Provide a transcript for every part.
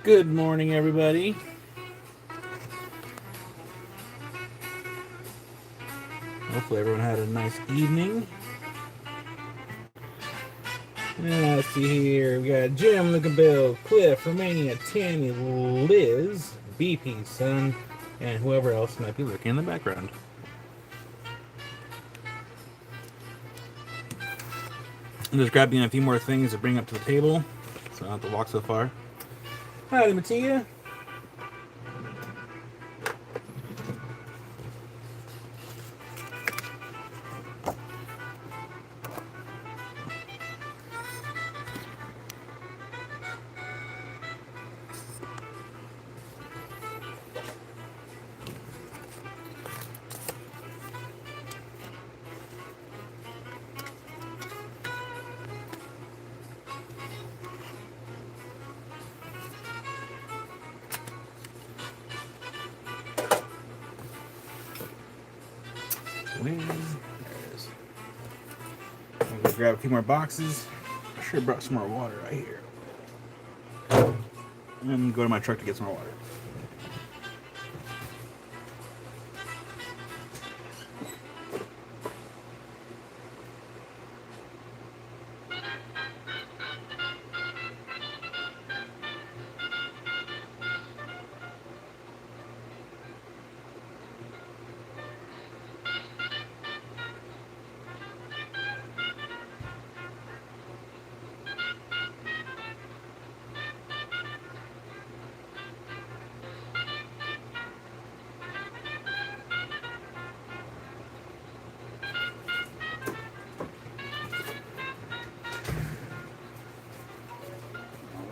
Good morning, everybody. Hopefully, everyone had a nice evening. Let's see here. We got Jim, Luke and Bill, Cliff, Romania, Tammy, Liz, BP, Son, and whoever else might be lurking in the background. I'm just grabbing a few more things to bring up to the table, so I don't have to walk so far. Howdy, Mattia. There it is. I'm gonna grab a few more boxes. I should have brought some more water right here. And go to my truck to get some more water.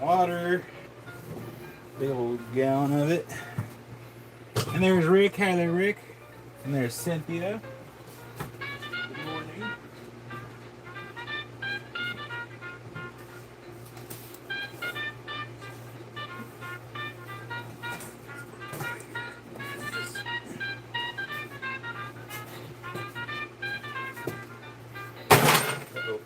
Water, big old gallon of it. And there's Rick. Hi there, Rick. And there's Cynthia. Good morning. Uh-oh.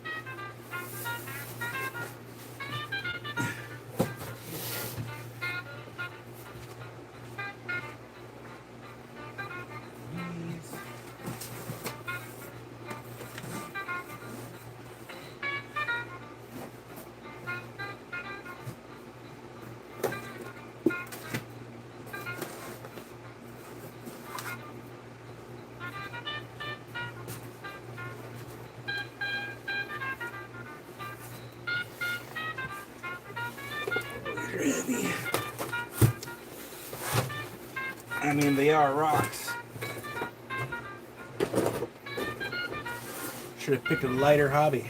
Ready. I mean, they are rocks. Should have picked a lighter hobby.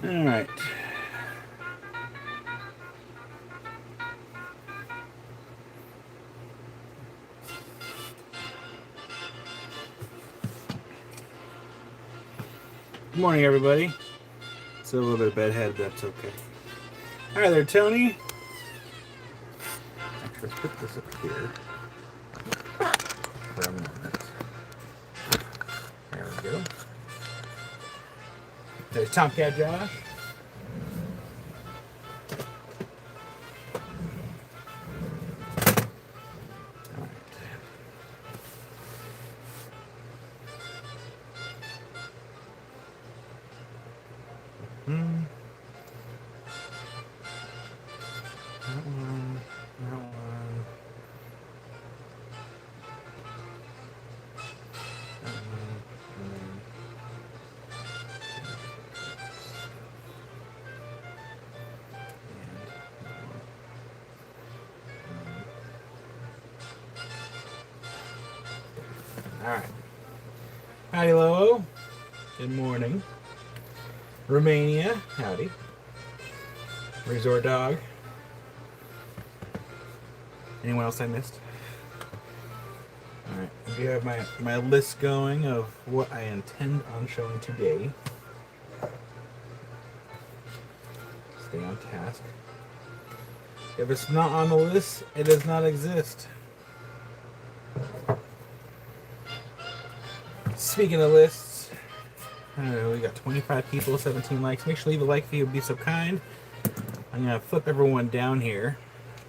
All right. Good morning, everybody. It's a little bit of bedhead, but that's okay. Hi there, Tony. Actually, put this up here for a moment. There we go. There's Tomcat Josh. That one. That one. That one. All right. Howdy, Lolo. Good morning. Romania. Howdy. Resort Dog. Anyone else I missed? Alright, I do have my list going of what I intend on showing today. Stay on task. If it's not on the list, it does not exist. Speaking of lists, we got 25 people, 17 likes. Make sure to leave a like if you would be so kind. I'm going to flip everyone down here,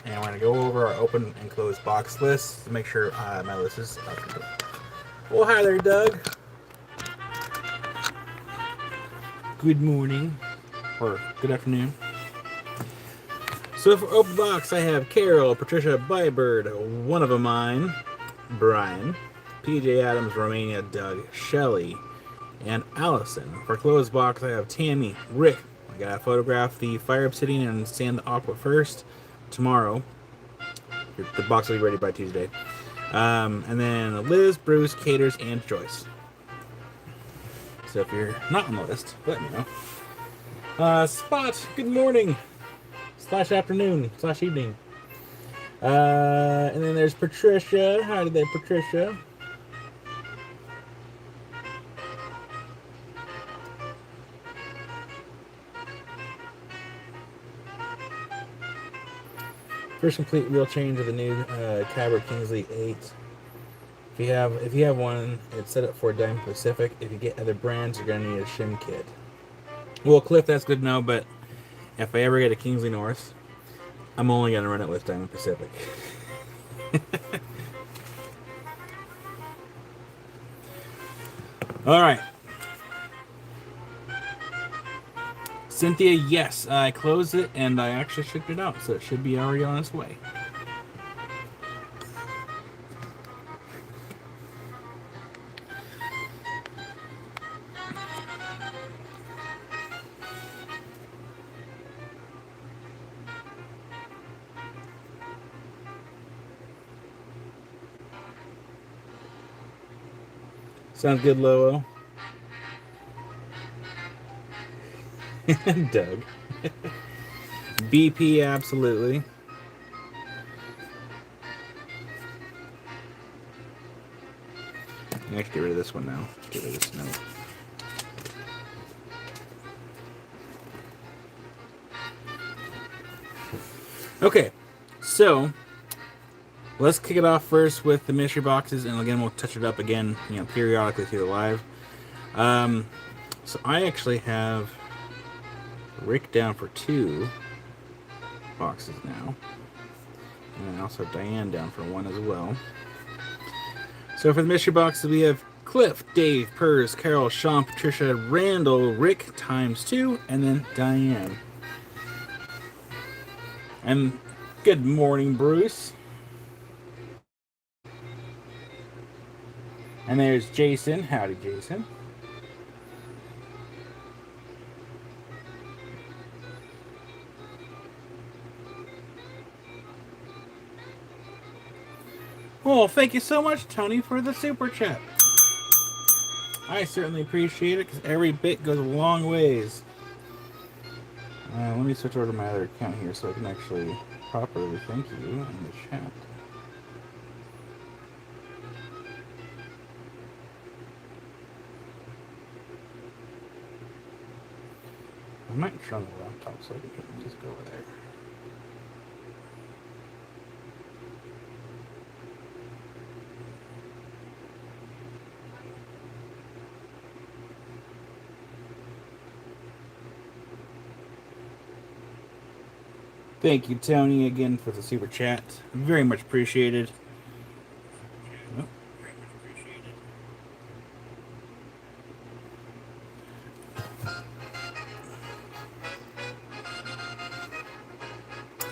and we're going to go over our open and closed box lists to make sure my list is up to date. Well, hi there, Doug. Good morning, or good afternoon. So for open box, I have Carol, Patricia Bybird, one of a mine, Brian, PJ Adams, Romania, Doug, Shelley, and Allison. For closed box, I have Tammy, Rick. I gotta photograph the Fire Obsidian and sand the Aqua first tomorrow. The box will be ready by Tuesday. And then Liz, Bruce, Caters, and Joyce. So if you're not on the list, let me know. Spot, good morning. / afternoon / evening. And then there's Patricia. Howdy there, Patricia. First complete wheel change of the new Cabra Kingsley 8. If you have one, it's set up for Diamond Pacific. If you get other brands, you're gonna need a shim kit. Well, Cliff, that's good to know, but if I ever get a Kingsley North, I'm only gonna run it with Diamond Pacific. All right. Cynthia, yes, I closed it and I actually shipped it out, so it should be already on its way. Sounds good, Lowell. Doug. BP, absolutely. I have to get rid of this one now. Get rid of this note. Okay, so let's kick it off first with the mystery boxes, and again we'll touch it up again, periodically through the live. So I actually have Rick down for 2 boxes now, and I also have Diane down for 1 as well. So for the mystery boxes, we have Cliff, Dave, Pers, Carol, Sean, Patricia, Randall, Rick times 2, and then Diane. And good morning, Bruce. And there's Jason. Howdy, Jason. Well, thank you so much, Tony, for the super chat. I certainly appreciate it, because every bit goes a long ways. Let me switch over to my other account here so I can actually properly thank you in the chat. I might turn the laptop so I can just go over there. Thank you, Tony, again for the super chat. Very much appreciated.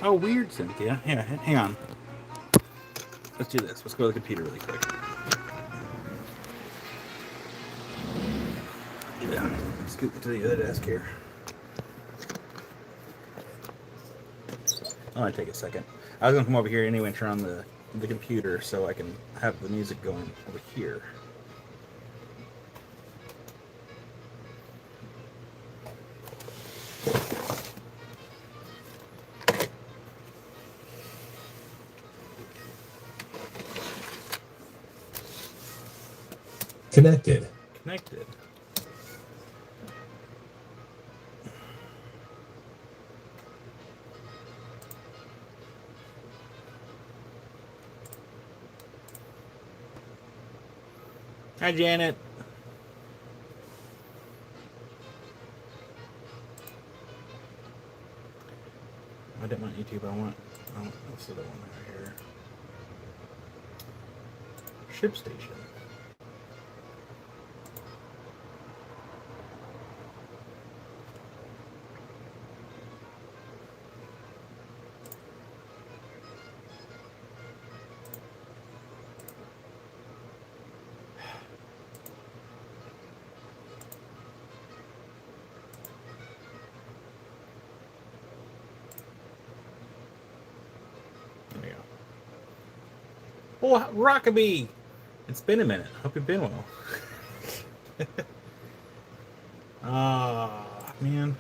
Oh, weird, Cynthia. Yeah, hang on. Let's do this. Let's go to the computer really quick. Yeah, scoot to the other desk here. Oh, I take a second. I was gonna come over here anyway and turn on the computer so I can have the music going over here. Connected. Connected. Hi, Janet. I didn't want YouTube. I want this other one right here. ShipStation. There we go. Oh, Rockaby! It's been a minute. Hope you've been well. Ah, man.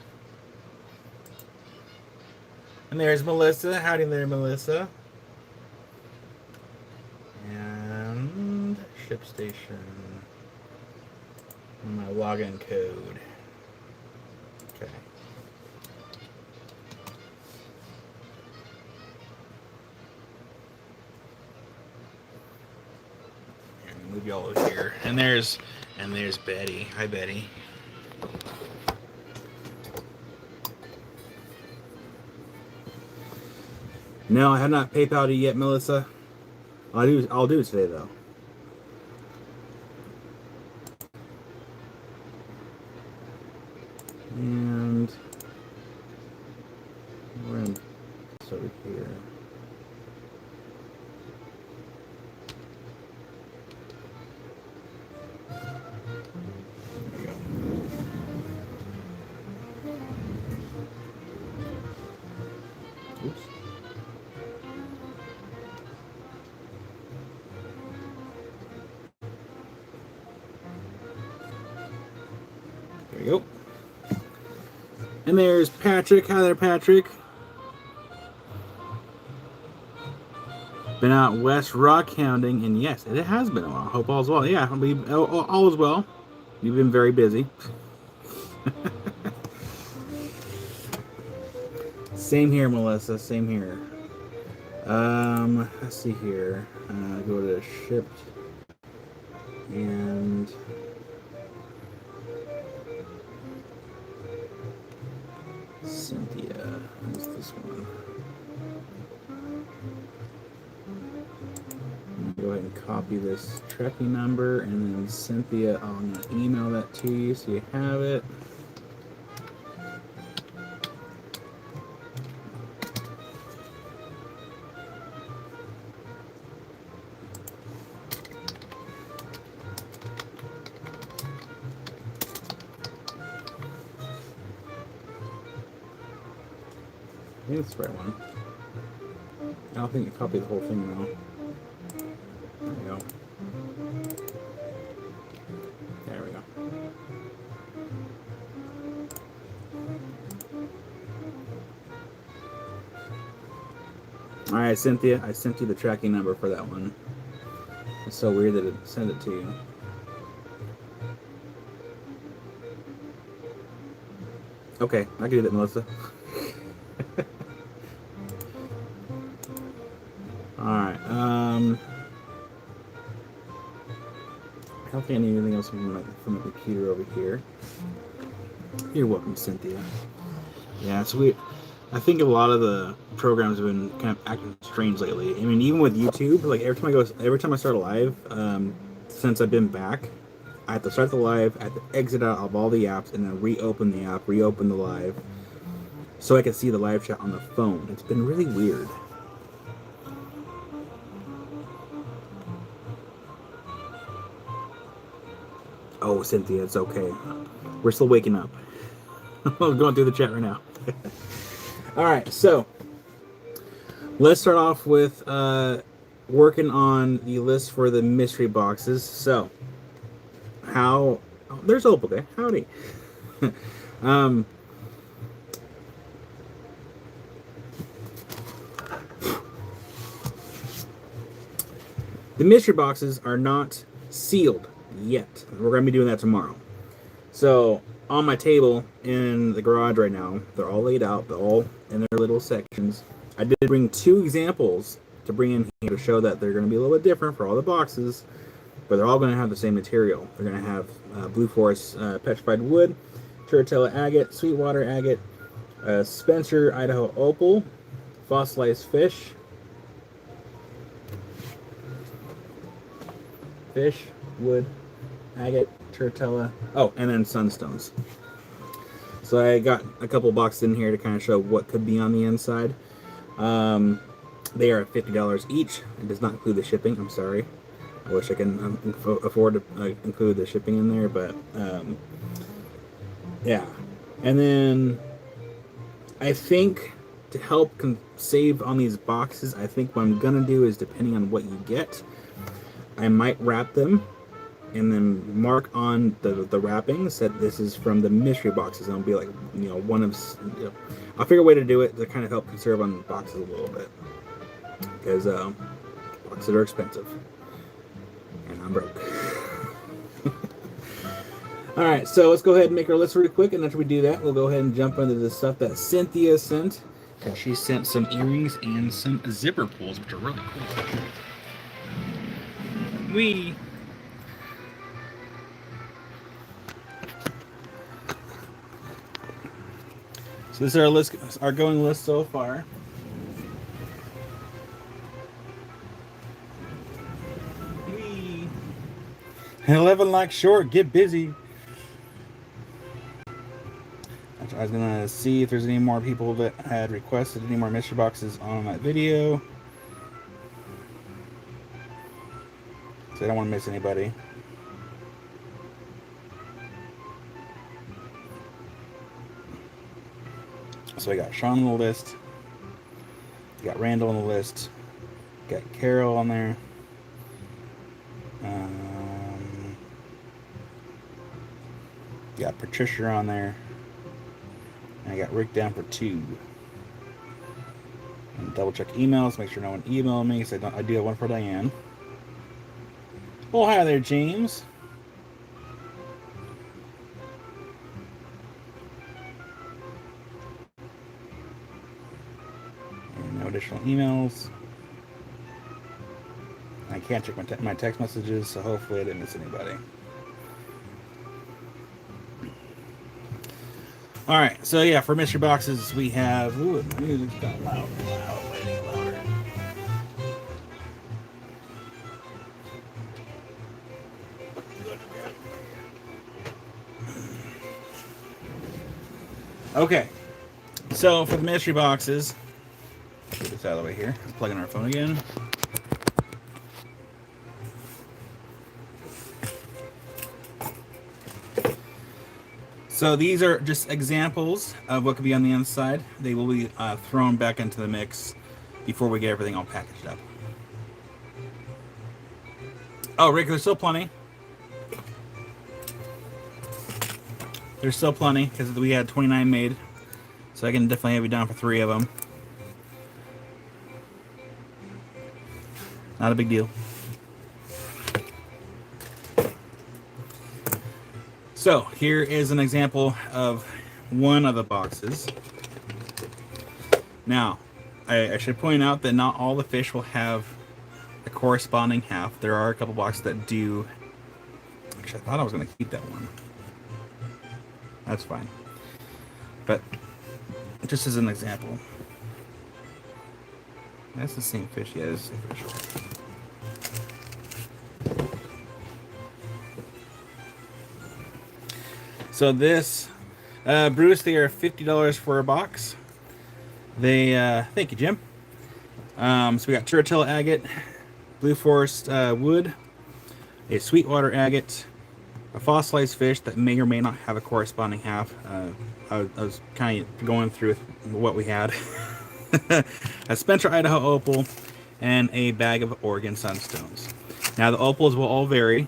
And there's Melissa. Howdy there, Melissa. And ShipStation. And my login code. Okay. And move y'all over here. And there's Betty. Hi, Betty. No, I have not PayPal'd you yet, Melissa. I'll do it today, though. And we're in this over here. There we go. Oops. There we go. And there's Patrick. Hi there, Patrick. Been out west rock hounding, and yes, it has been a while. Hope all's well. Yeah, all is well. You've been very busy. Same here, Melissa. Same here. Let's see here. Go to shipped and Cynthia. Who's this one? Go ahead and copy this tracking number, and then Cynthia, I'm going to email that to you so you have it. I think it's the right one. I don't think you copied the whole thing though. There we go. There we go. Alright, Cynthia, I sent you the tracking number for that one. It's so weird that it sent it to you. Okay, I can do that, Melissa. Alright, I don't think I need anything else from my computer over here. You're welcome, Cynthia. Yeah, it's weird. I think a lot of the programs have been kind of acting strange lately. I mean, even with YouTube, like every time I start a live, since I've been back, I have to start the live, I have to exit out of all the apps, and then reopen the app, reopen the live, so I can see the live chat on the phone. It's been really weird. Oh, Cynthia, it's okay. We're still waking up. I'm going through the chat right now. All right, so let's start off with working on the list for the mystery boxes. So, there's Opal there. Howdy. The mystery boxes are not sealed yet. We're going to be doing that tomorrow. So on my table in the garage right now, they're all laid out. They're all in their little sections. I did bring 2 examples to bring in here to show that they're going to be a little bit different for all the boxes, but they're all going to have the same material. They're going to have Blue Forest petrified wood, Turritella agate, Sweetwater agate, Spencer Idaho opal, fossilized fish, wood, agate, Turritella, oh, and then sunstones. So I got a couple boxes in here to kind of show what could be on the inside. They are $50 each. It does not include the shipping. I'm sorry. I wish I can afford to include the shipping in there, but yeah. And then I think to help save on these boxes, I think what I'm gonna do is, depending on what you get, I might wrap them and then mark on the wrappings that this is from the mystery boxes. And I'll be like, one of, I'll figure a way to do it to kind of help conserve on boxes a little bit, because boxes are expensive and I'm broke. All right, so let's go ahead and make our list really quick, and after we do that, we'll go ahead and jump into the stuff that Cynthia sent. And she sent some earrings and some zipper pulls, which are really cool. So this is our list, our going list so far. Whee! 11 likes short, get busy. I was gonna see if there's any more people that had requested any more mystery boxes on that video. So I don't want to miss anybody. So I got Sean on the list. Got Randall on the list. Got Carol on there. Got Patricia on there. And I got Rick down for 2. And double check emails, make sure no one emailed me, because I do have one for Diane. Oh, hi there, James. And no additional emails. I can't check my text messages, so hopefully I didn't miss anybody. All right, so yeah, for mystery boxes we have. Ooh, the music's got loud, way louder. Okay, so for the mystery boxes, get this out of the way here. Let's plug in our phone again. So these are just examples of what could be on the inside. They will be thrown back into the mix before we get everything all packaged up. Oh, Rick, there's still plenty. There's still plenty, because we had 29 made. So I can definitely have you down for 3 of them. Not a big deal. So here is an example of one of the boxes. Now, I should point out that not all the fish will have a corresponding half. There are a couple boxes that do. Actually, I thought I was going to keep that one. That's fine. But just as an example. That's the same fish. Yeah, it's the same fish. So this, Bruce, they are $50 for a box. They, thank you, Jim. So we got Turritella agate, Blue Forest wood, a Sweetwater agate, a fossilized fish that may or may not have a corresponding half. I was kind of going through what we had. A Spencer Idaho opal, and a bag of Oregon sunstones. Now the opals will all vary.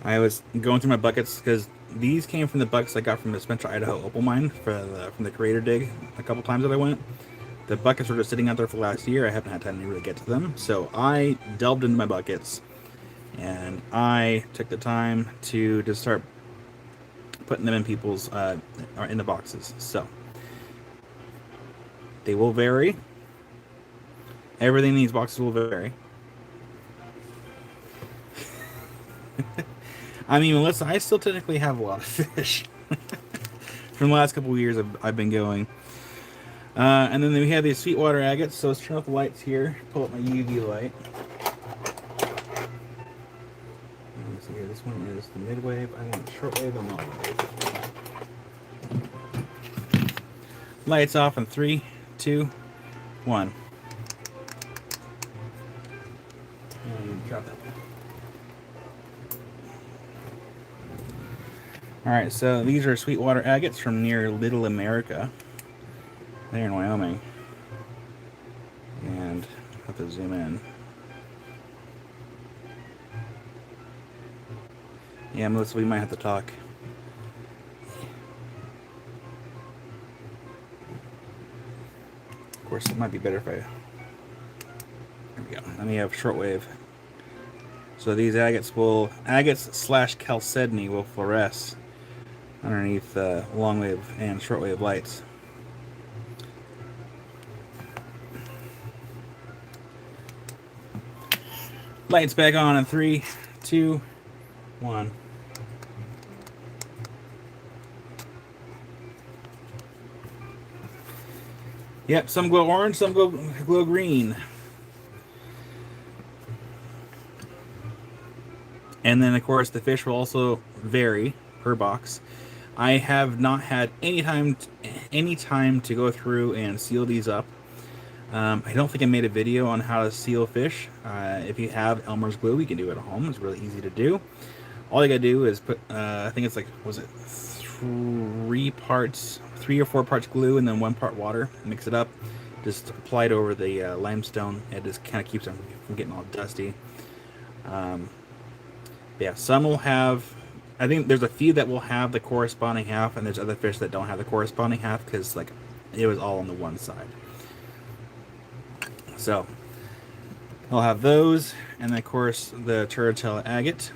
I was going through my buckets because these came from the buckets I got from the Spencer Idaho opal mine from the Creator Dig a couple times that I went. The buckets were just sitting out there for last year. I haven't had time to really get to them, so I delved into my buckets And I took the time to just start putting them in people's or in the boxes. So they will vary. Everything in these boxes will vary. I mean, listen, I still technically have a lot of fish from the last couple of years I've been going. And then we have these sweetwater agates. So let's turn off the lights here. Pull up my UV light. Let's see here. This one is the midwave. I want shortwave and long wave. Lights off in 3, 2, 1. And drop that. Alright, so these are sweetwater agates from near Little America. There in Wyoming. And I have to zoom in. Yeah, Melissa, we might have to talk. Of course, it might be better if I... There we go. Let me have shortwave. So these agates slash chalcedony will fluoresce underneath longwave and shortwave lights. Lights back on in 3, 2, 1. Yep, some glow orange, some glow green. And then, of course, the fish will also vary per box. I have not had any time to go through and seal these up. I don't think I made a video on how to seal fish. If you have Elmer's glue, you can do it at home. It's really easy to do. All you gotta do is put, I think it's like, was it 3 or 4 parts glue and then 1 part water. Mix it up. Just apply it over the limestone. It just kind of keeps them from getting all dusty. Yeah, some will have, I think there's a few that will have the corresponding half, and there's other fish that don't have the corresponding half because like it was all on the one side. So I'll have those, and then of course the Turritella agate.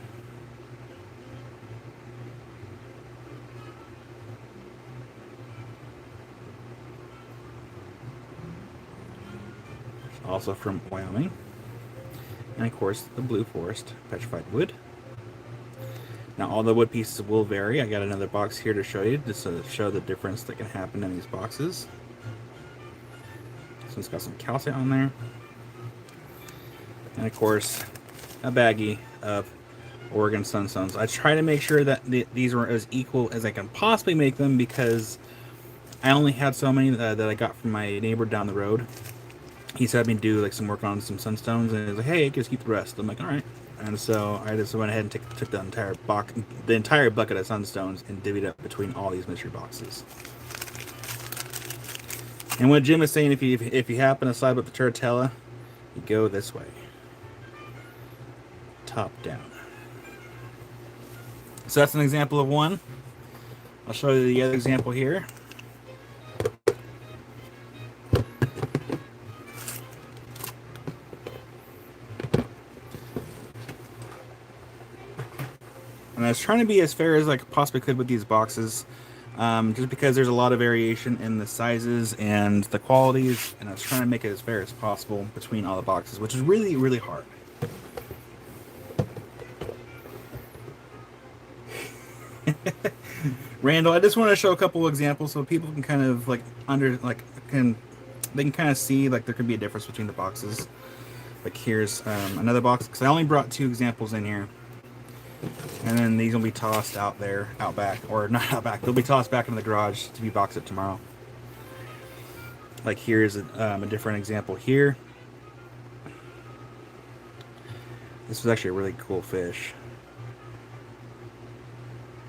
Also from Wyoming. And of course the Blue Forest petrified wood. Now all the wood pieces will vary. I got another box here to show you, just to show the difference that can happen in these boxes. So it's got some calcite on there. And of course, a baggie of Oregon Sunstones. I try to make sure that these were as equal as I can possibly make them because I only had so many that I got from my neighbor down the road. He said me do like some work on some sunstones, and he was like, "Hey, just keep the rest." I'm like, "All right." And so I just went ahead and took the entire bucket of sunstones and divvied up between all these mystery boxes. And what Jim is saying, if you happen to slide up the Turritella, you go this way, top down. So that's an example of one. I'll show you the other example here. And I was trying to be as fair as I possibly could with these boxes, just because there's a lot of variation in the sizes and the qualities, and I was trying to make it as fair as possible between all the boxes, which is really, really hard. Randall, I just want to show a couple of examples so people can kind of they can kind of see like there could be a difference between the boxes. Like here's another box, because I only brought 2 examples in here. And then these will be tossed out back, or not out back. They'll be tossed back into the garage to be boxed up tomorrow. Like here's a different example here. This was actually a really cool fish.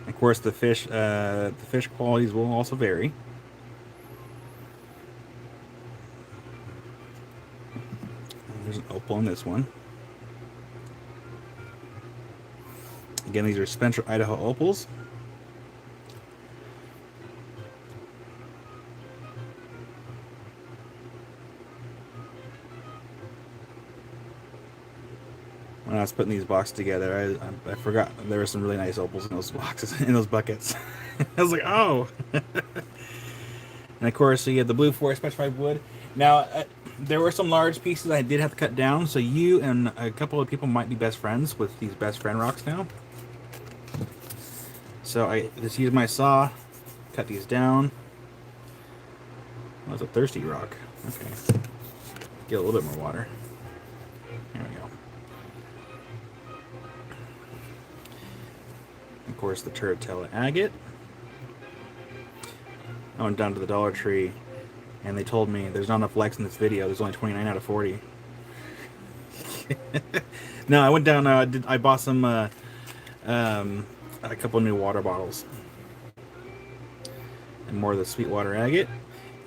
Of course, the fish qualities will also vary. There's an opal in this one. Again, these are Spencer, Idaho opals. when I was putting these boxes together, I forgot there were some really nice opals in those boxes, in those buckets. I was like, oh. And of course, so you have the Blue Forest specified wood. Now, there were some large pieces I did have to cut down, so you and a couple of people might be best friends with these best friend rocks now. So I just used my saw, cut these down. Oh, that's a thirsty rock. Okay. Get a little bit more water. There we go. Of course, the Turritella agate. I went down to the Dollar Tree, and they told me there's not enough likes in this video. There's only 29 out of 40. No, I went down. I bought some a couple new water bottles and more of the Sweetwater agate.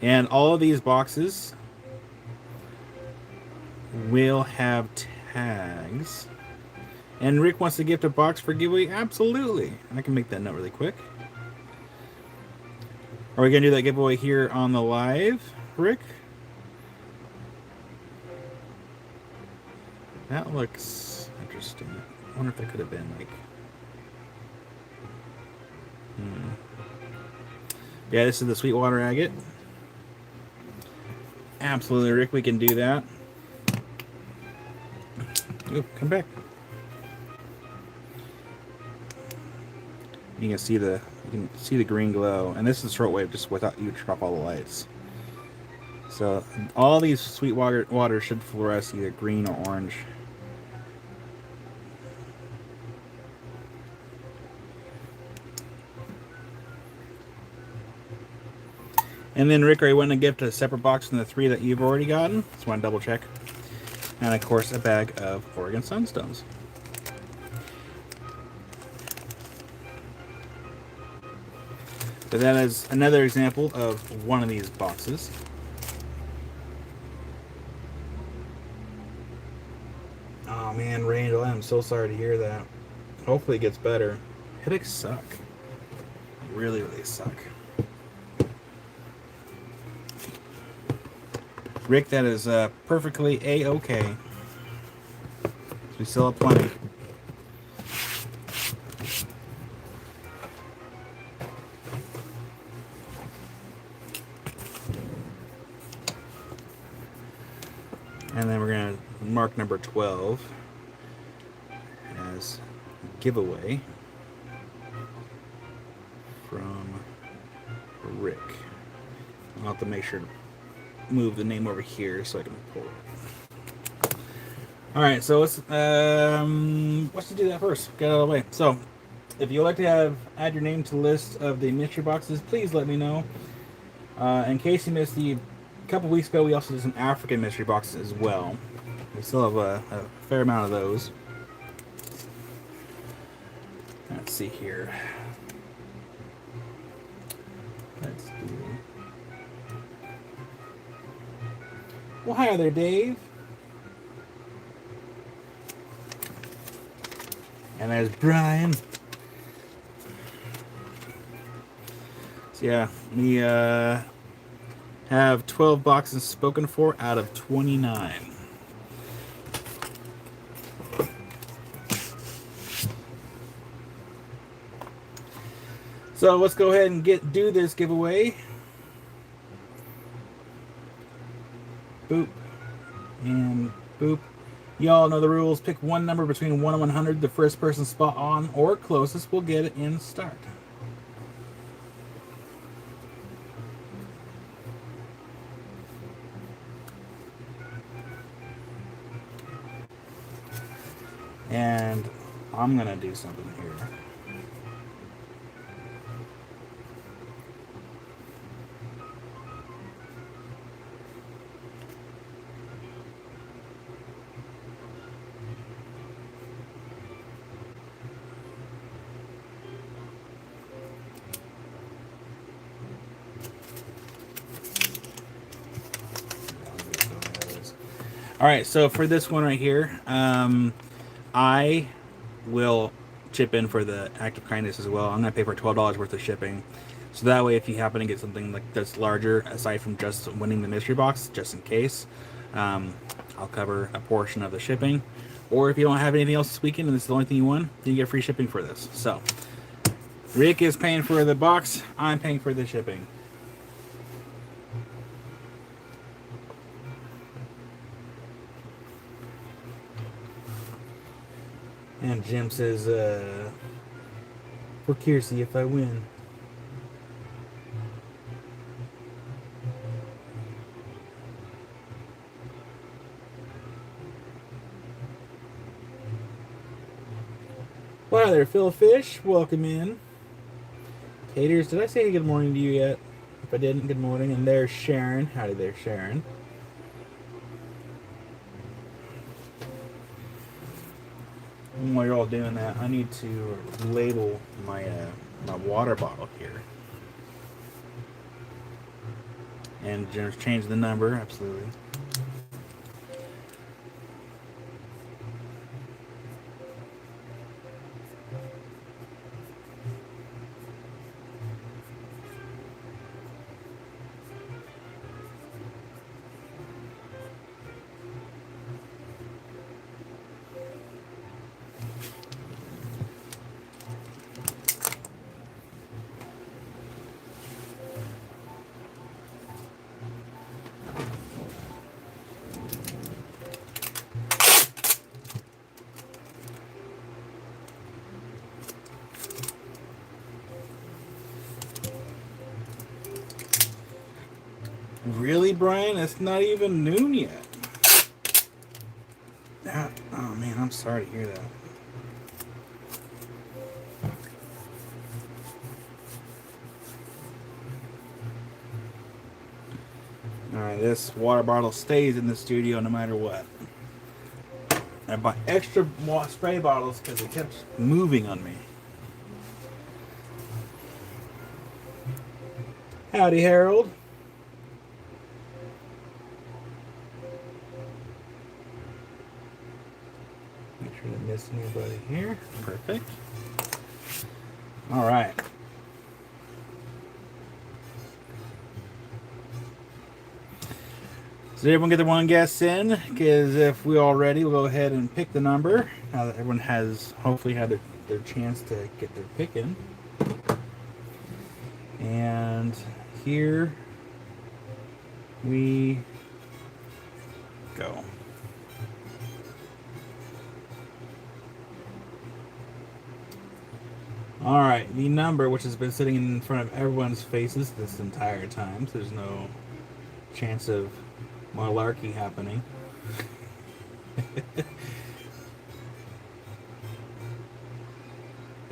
And all of these boxes will have tags. And Rick wants to gift a box for giveaway. Absolutely. I can make that note really quick. Are we going to do that giveaway here on the live, Rick? That looks interesting. I wonder if that could have been like... Yeah, this is the Sweetwater agate. Absolutely, Rick, we can do that. Ooh, come back. You can see the green glow, and this is shortwave just without you turn off all the lights. So all these Sweetwater water should fluoresce either green or orange. And then Rick, are you wanting to gift a separate box from the 3 that you've already gotten? Just want to double check. And of course, a bag of Oregon Sunstones. So that is another example of one of these boxes. Oh man, Randall, I'm so sorry to hear that. Hopefully it gets better. Headaches suck. Really, really suck. Rick, that is perfectly A-okay. We still have plenty. And then we're going to mark number 12 as giveaway from Rick. I'll have to make sure to move the name over here so I can pull it. Alright, so let's do that first. Get out of the way. So, if you'd like to add your name to the list of the mystery boxes, please let me know. In case you missed a couple weeks ago, we also did some African mystery boxes as well. We still have a fair amount of those. Let's see here. Let's do... Well, hi there, Dave. And there's Brian. So yeah, we have 12 boxes spoken for out of 29. So let's go ahead and do this giveaway. Boop. And boop. Y'all know the rules. Pick one number between 1 and 100. The first person spot on or closest will get it in start. And I'm going to do something here. All right, so for this one right here, I will chip in for the act of kindness as well. I'm going to pay for $12 worth of shipping. So that way, if you happen to get something like that's larger, aside from just winning the mystery box, just in case, I'll cover a portion of the shipping. Or if you don't have anything else this weekend and this is the only thing you won, then you get free shipping for this. So, Rick is paying for the box. I'm paying for the shipping. And Jim says, we're curious to see if I win. Wow there, Phil Fish. Welcome in. Taters, did I say good morning to you yet? If I didn't, good morning. And there's Sharon. Howdy there, Sharon. And while you're all doing that, I need to label my my water bottle here. And Jim's changed the number, absolutely. Really, Brian? It's not even noon yet. Oh man, I'm sorry to hear that. Alright, this water bottle stays in the studio no matter what. I bought extra spray bottles because it kept moving on me. Howdy, Harold. Make sure to miss anybody here. Perfect. All right. So did everyone get their one guess in? Because if we all ready, we'll go ahead and pick the number. Now that everyone has hopefully had their chance to get their pick in. And here we go. All right, the number, which has been sitting in front of everyone's faces this entire time, so there's no chance of malarkey happening.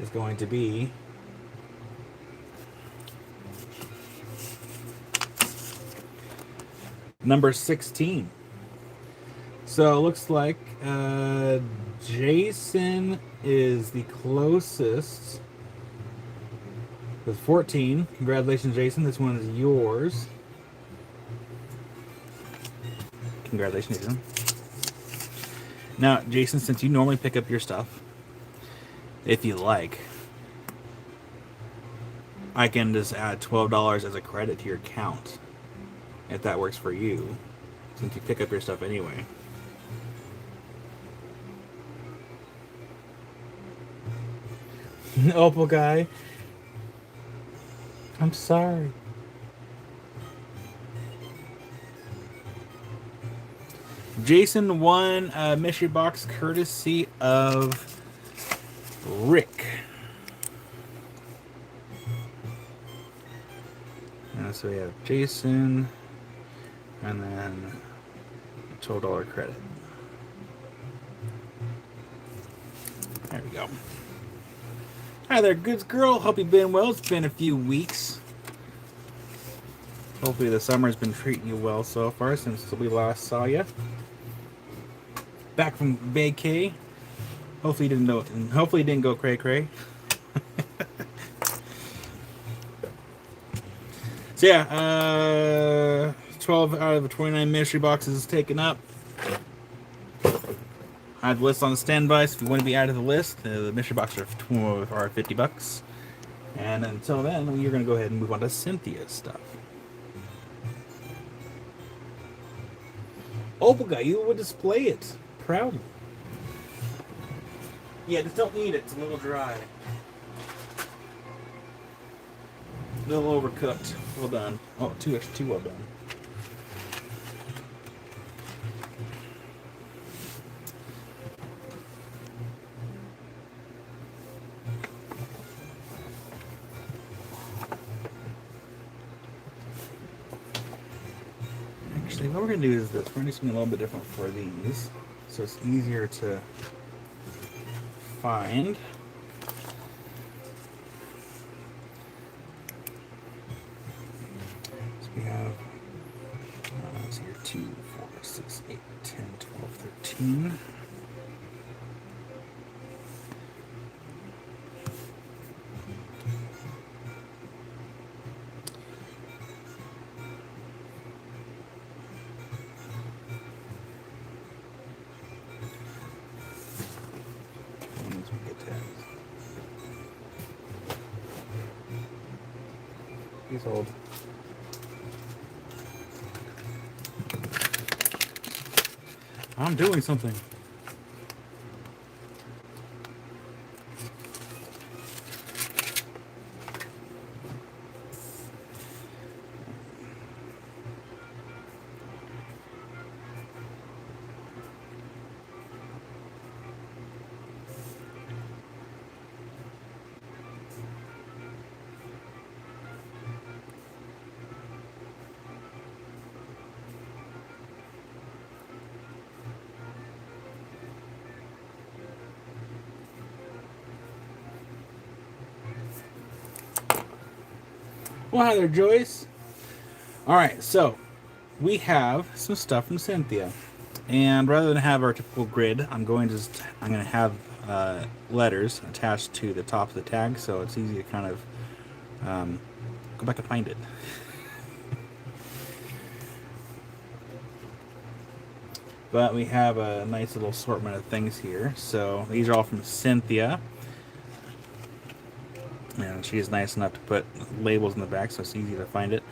is going to be number 16. So it looks like Jason is the closest with 14. Congratulations, Jason. This one is yours. Congratulations, Jason. Now, Jason, since you normally pick up your stuff, if you like, I can just add $12 as a credit to your account, if that works for you, since you pick up your stuff anyway. Opal guy, I'm sorry. Jason won a mystery box courtesy of Rick. And so we have Jason, and then $12 credit. There we go. Hi there, goods girl. Hope you've been well. It's been a few weeks. Hopefully the summer's been treating you well so far since we last saw you. Back from vacay. Hopefully you didn't know. Hopefully you didn't go cray cray. So yeah, 12 out of the 29 mystery boxes taken up. I have the list on the standby, so if you want to be out of the list, the mystery boxes are $50. And until then, you're going to go ahead and move on to Cynthia's stuff. Opal guy, you will display it proudly. Yeah, just don't eat it. It's a little dry. A little overcooked. Well done. Oh, too well done. Actually, what we're going to do is this. We're going to do something a little bit different for these, so it's easier to find. So we have, let's see here, 2, 4, 6, 8, 10, 12, 13. He's old. I'm doing something. Well, hi there, Joyce. All right, so we have some stuff from Cynthia, and rather than have our typical grid, I'm going to have letters attached to the top of the tag, so it's easy to kind of go back and find it. But we have a nice little assortment of things here. So these are all from Cynthia. And she's nice enough to put labels in the back, so it's easy to find it.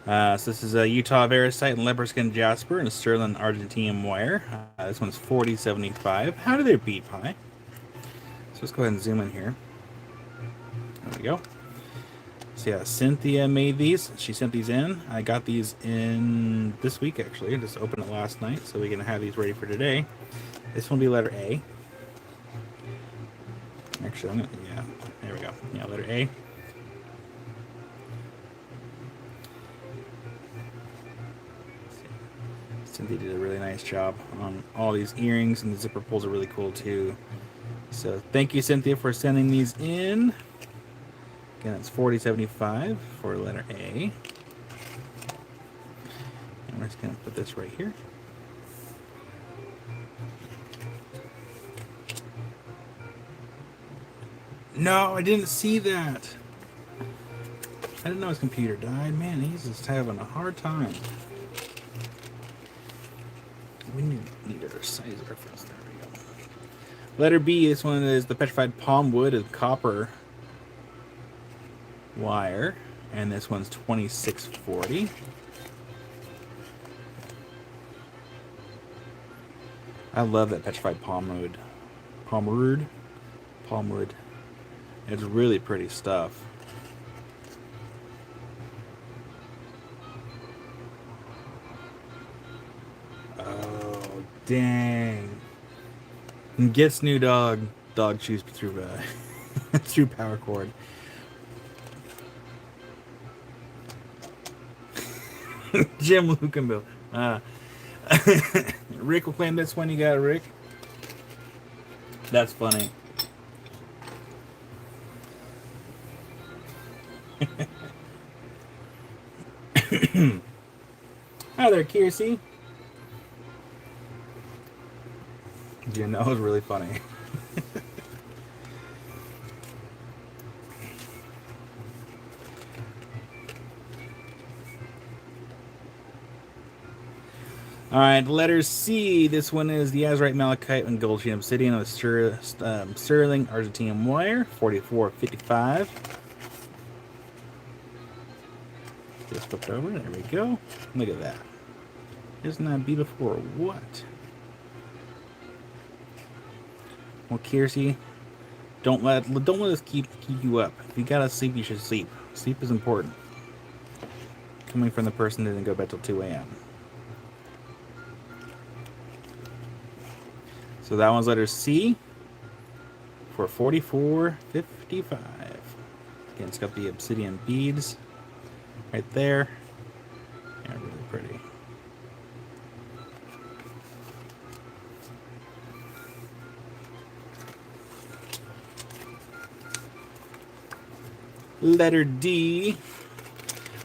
So this is a Utah Variscite and Leopard Skin Jasper and a Sterling Argentinium Wire. This one's $40.75. How do they beat Pie? So let's go ahead and zoom in here. There we go. So yeah, Cynthia made these. She sent these in. I got these in this week, actually. I just opened it last night, so we can have these ready for today. This one will be letter A. Actually, yeah, there we go. Yeah, letter A. Cynthia did a really nice job on all these earrings, and the zipper pulls are really cool too. So thank you, Cynthia, for sending these in. Again, it's $40.75 for letter A. And we're just going to put this right here. No, I didn't see that. I didn't know his computer died. Man, he's just having a hard time. We need a size reference. There we go. Letter B, this one is the petrified palm wood of copper wire. And this one's $26.40. I love that petrified palm wood. Palm wood. It's really pretty stuff. Oh, dang. And gets new dog chews through through power cord. Jim Lukenbill. Rick will claim this one. You got it, Rick. That's funny. Hi there, Kiersey. Jim, that was really funny. All right, letter C. This one is the Azurite Malachite and Gold Chain Obsidian with Sterling Argentinium Wire, $44.55. Just flipped over. There we go. Look at that. Isn't that beautiful or what? Well, Kiersey, Don't let us keep you up. If you gotta sleep, you should sleep. Sleep is important. Coming from the person that didn't go bed till 2 a.m. So that one's letter C for 44.55. Again, it's got the obsidian beads right there. Yeah, really pretty. Letter D,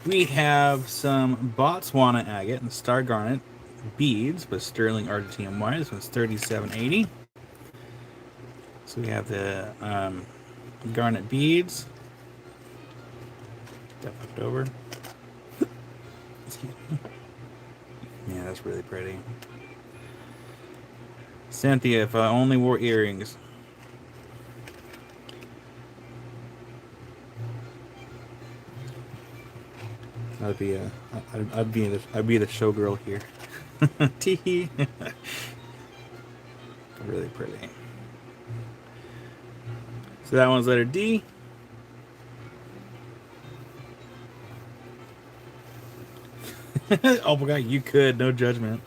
we have some Botswana agate and star garnet beads with sterling Argentinium wire. This one's 37.80. So we have the garnet beads. That flipped over. Excuse me. Yeah, that's really pretty. Cynthia, if I only wore earrings. I'd be the showgirl here. Tee. Really pretty. So that one's letter D. Oh my god, you could, no judgment.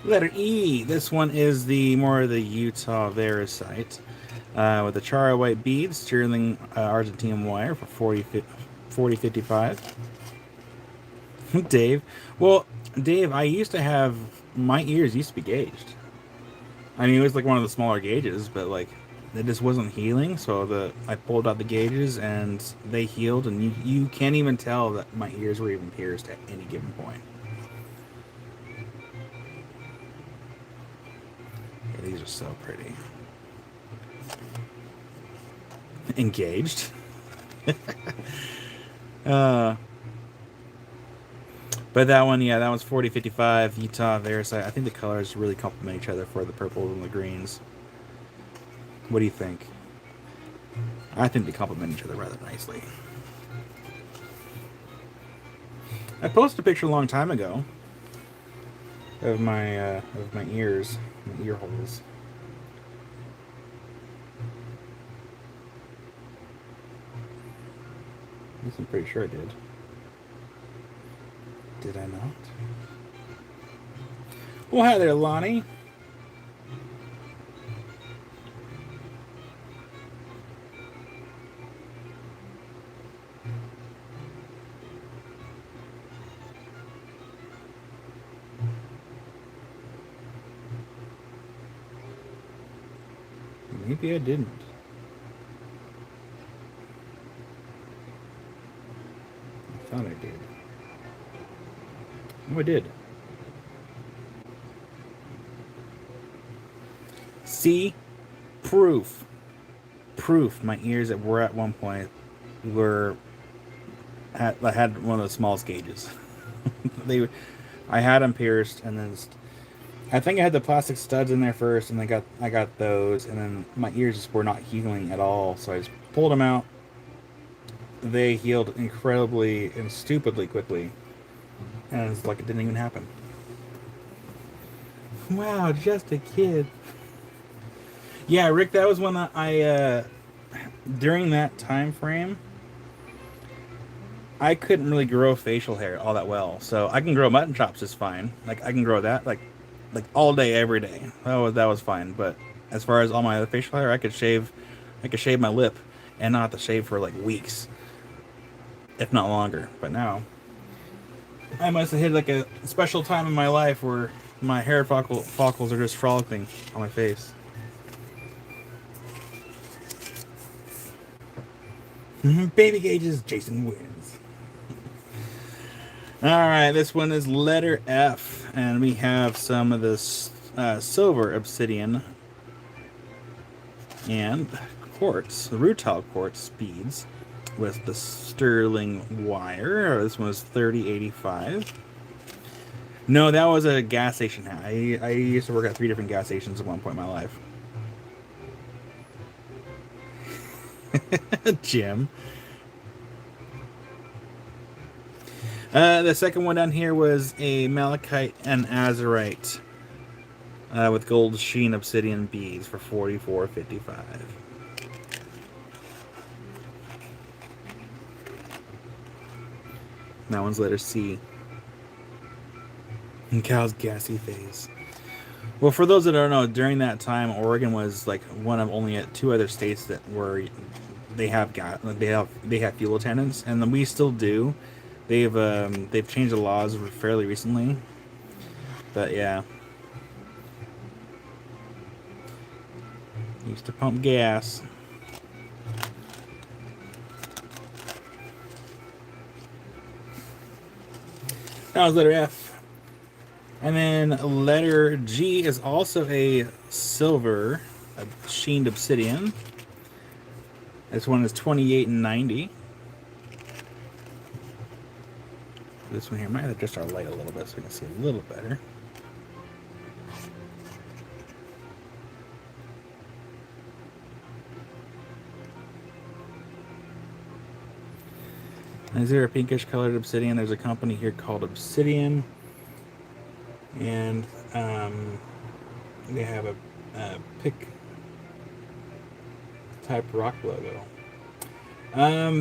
Letter E. This one is the more of the Utah Variscite with the Chara white beads, sterling Argentinium wire for 40.55. Dave, well, Dave, I used to have my ears used to be gauged. I mean, it was like one of the smaller gauges, but like it just wasn't healing. So I pulled out the gauges and they healed, and you can't even tell that my ears were even pierced at any given point. These are so pretty. Engaged. But that one, yeah, that one's 40.55. Utah Variscite. I think the colors really complement each other for the purples and the greens. What do you think? I think they complement each other rather nicely. I posted a picture a long time ago of my ears. Ear holes. I'm pretty sure I did. Did I not? Well, hi there, Lonnie. Maybe I didn't. I thought I did. Oh, I did. See? Proof. Proof. My ears that were at one point I had one of the smallest gauges. I had them pierced, and then I think I had the plastic studs in there first, and I got those, and then my ears just were not healing at all, so I just pulled them out. They healed incredibly and stupidly quickly, and it's like it didn't even happen. Wow, just a kid. Yeah, Rick, that was when I during that time frame, I couldn't really grow facial hair all that well, so I can grow mutton chops just fine. Like I can grow that like all day, every day. That was fine. But as far as all my other facial hair, I could shave my lip and not have to shave for like weeks, if not longer. But now, I must have hit like a special time in my life where my hair follicles are just frolicking on my face. Baby gauges, Jason wins. Alright, this one is letter F, and we have some of this silver obsidian and quartz, the rutile quartz beads with the sterling wire. This one was 30.85. No, that was a gas station hat. I used to work at 3 different gas stations at one point in my life. Jim. The second one down here was a malachite and azurite with gold sheen obsidian beads for $44.55. That one's letter C. And Cal's gassy face. Well, for those that don't know, during that time, Oregon was like one of only two other states that were they have fuel attendants, and then we still do. They've changed the laws fairly recently, but yeah, used to pump gas. That was letter F. And then letter G is also a silver, a sheened obsidian. This one is $28.90. This one here might adjust our light a little bit so we can see a little better. Is there a pinkish colored obsidian? There's a company here called Obsidian, and they have a pick type rock logo.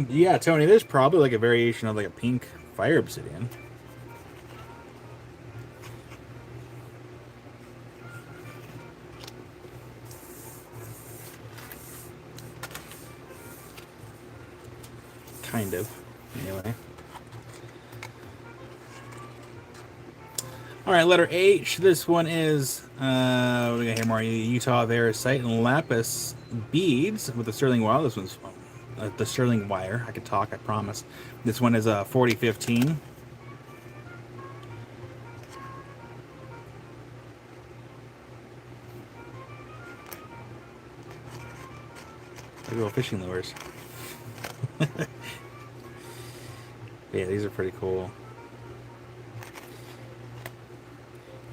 Yeah, Tony, there's probably like a variation of like a pink fire obsidian. Kind of. Anyway. All right, letter H. This one is we got here more Utah Variscite and lapis beads with the sterling wire. This one's the sterling wire. I could talk, I promise. This one is $40.15. Little fishing lures. Yeah, these are pretty cool.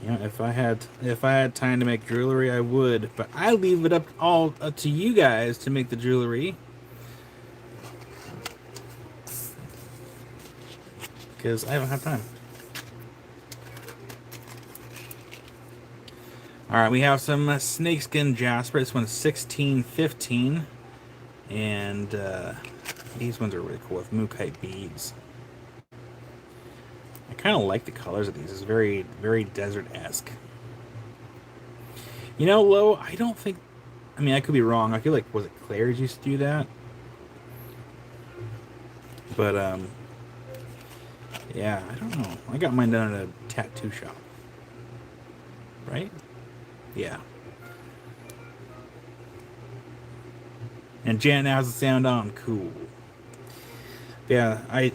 You know, if I had time to make jewelry, I would, but I leave it all to you guys to make the jewelry, because I don't have time. All right, we have some snakeskin jasper. This one's $16.15, and these ones are really cool with mookaite beads. I kind of like the colors of these. It's very, very desert-esque. You know, Lo, I don't think... I mean, I could be wrong. I feel like, was it Claire's used to do that? But, yeah, I don't know. I got mine done at a tattoo shop. Right? Yeah. And Jan now has the sound on. Cool. Yeah, I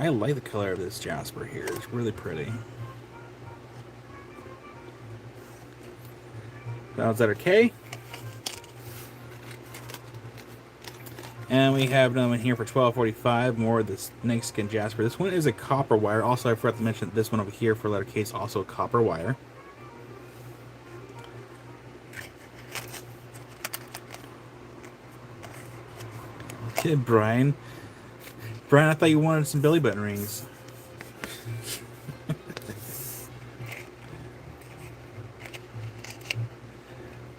like the color of this jasper here. It's really pretty. That was letter K. And we have another one here for $12.45. More of the snakeskin jasper. This one is a copper wire. Also, I forgot to mention this one over here for letter K is also a copper wire. Kid Brian. Brian, I thought you wanted some belly button rings.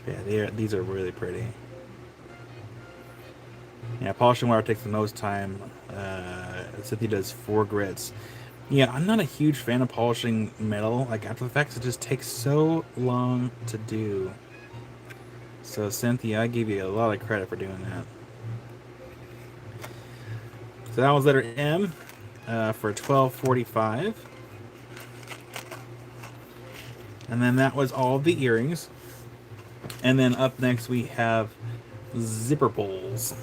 Yeah, these are really pretty. Yeah, polishing wire takes the most time. Cynthia does 4 grits. Yeah, I'm not a huge fan of polishing metal. Like, after the fact, it just takes so long to do. So, Cynthia, I give you a lot of credit for doing that. So that was letter M for $12.45. And then that was all of the earrings. And then up next we have zipper pulls.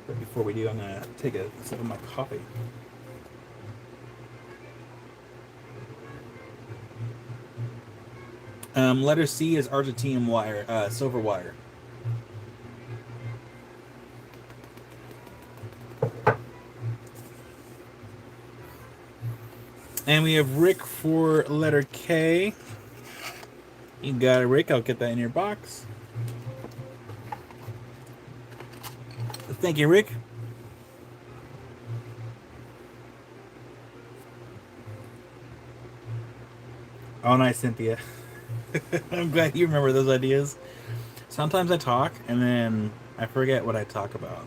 But before we do, I'm going to take a sip of my coffee. Letter C is Argentinian wire, silver wire. And we have Rick for letter K. You got it, Rick. I'll get that in your box. Thank you, Rick. Oh, nice, Cynthia. I'm glad you remember those ideas. Sometimes I talk and then I forget what I talk about.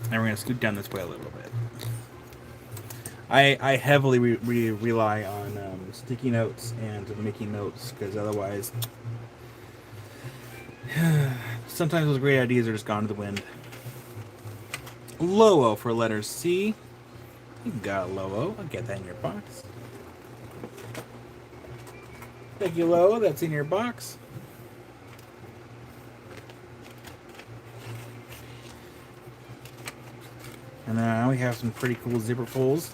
And we're going to scoot down this way a little bit. I heavily rely on sticky notes and making notes because otherwise, sometimes those great ideas are just gone to the wind. Lowo for letter C. You got a Lowo. I'll get that in your box. Thank you, Lowo. That's in your box. And now we have some pretty cool zipper pulls.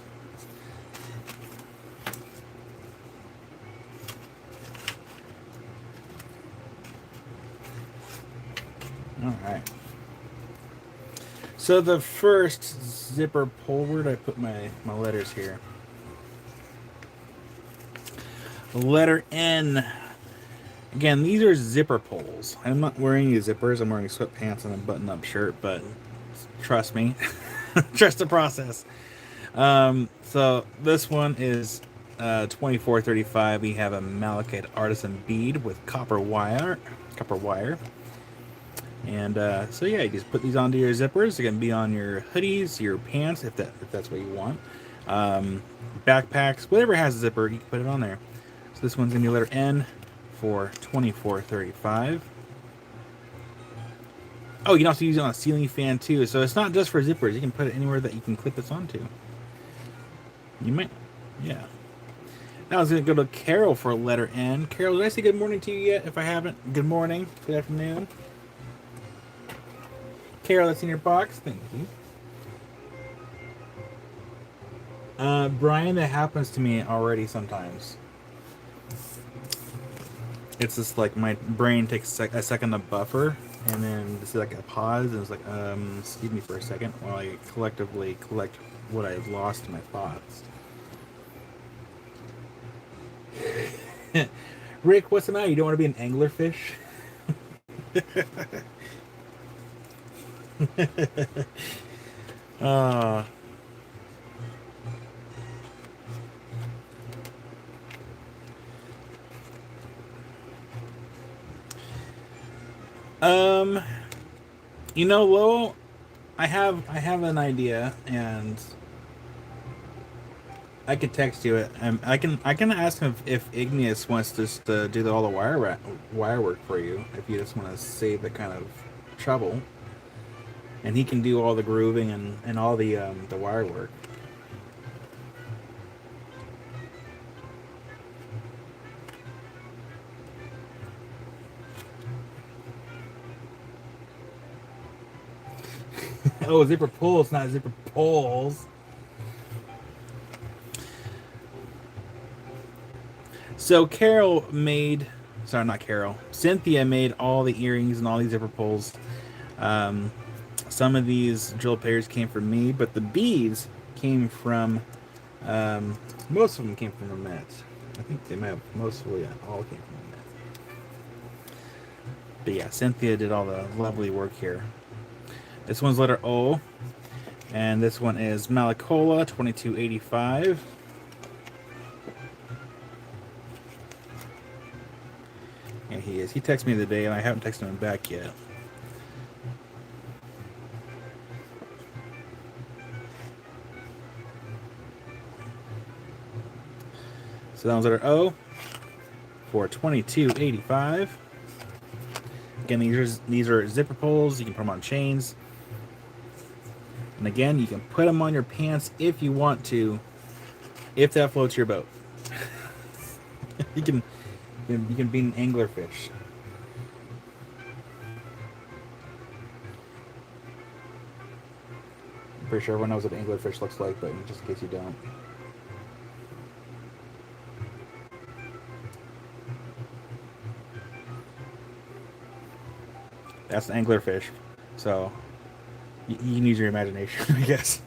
All right. So the first zipper pull, where did I put my letters here? Letter N. Again, these are zipper pulls. I'm not wearing any zippers. I'm wearing sweatpants and a button-up shirt, but trust me. Trust the process. So this one is 2435. We have a malachite artisan bead with copper wire. And so yeah, you just put these onto your zippers. They're gonna be on your hoodies, your pants, if that's what you want. Backpacks, whatever has a zipper, you can put it on there. So this one's gonna be letter N for 2435. Oh, you can also use it on a ceiling fan too. So it's not just for zippers. You can put it anywhere that you can clip this onto. You might, yeah. Now I was gonna go to Carol for letter N. Carol, did I say good morning to you yet? If I haven't, good morning, good afternoon. Carol, that's in your box. Thank you. Brian, that happens to me already sometimes. It's just like my brain takes a second to buffer, and then this is like a pause, and it's like, excuse me for a second while I collectively collect what I've lost in my thoughts. Rick, what's the matter? You don't want to be an anglerfish? uh you know, Lowell, I have an idea, and I could text you it. I can ask him if Igneous wants to do all the wire work for you, if you just want to save the kind of trouble, and he can do all the grooving and all the wire work. Oh, zipper pulls, not zipper pulls. So Carol made, sorry, not Carol. Cynthia made all the earrings and all these zipper pulls. Some of these drill pairs came from me, but the beads came from, most of them came from Ramette. I think they might have mostly all came from Ramette. But yeah, Cynthia did all the lovely work here. This one's letter O, and this one is Malacola 2285. Yeah, he is. He texted me the day, and I haven't texted him back yet. So that was letter O for 2285. Again, these are zipper pulls. You can put them on chains. And again, you can put them on your pants if you want to, if that floats your boat. you can be an anglerfish. I'm pretty sure everyone knows what an anglerfish looks like, but just in case you don't. That's an anglerfish. So you can use your imagination, I guess.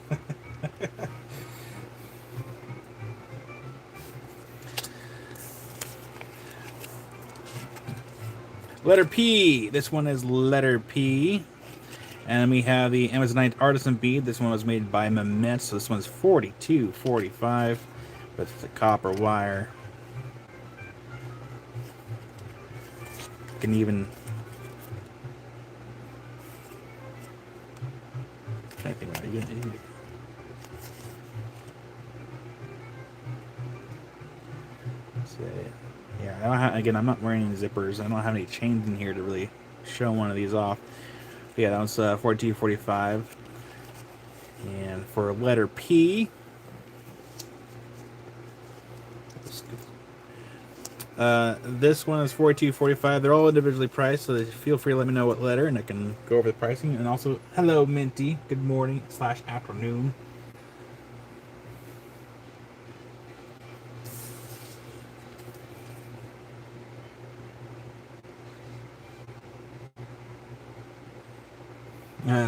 Letter P. This one is letter P. And we have the Amazonite Artisan Bead. This one was made by Mehmet, so this one's $42.45 with the copper wire. Can even... I think about it. Yeah, I don't have, again, I'm not wearing any zippers. I don't have any chains in here to really show one of these off. But yeah, that was $42.45. And for letter P, this one is $42.45. They're all individually priced, so feel free to let me know what letter, and I can go over the pricing. And also, hello, Minty. Good morning / afternoon.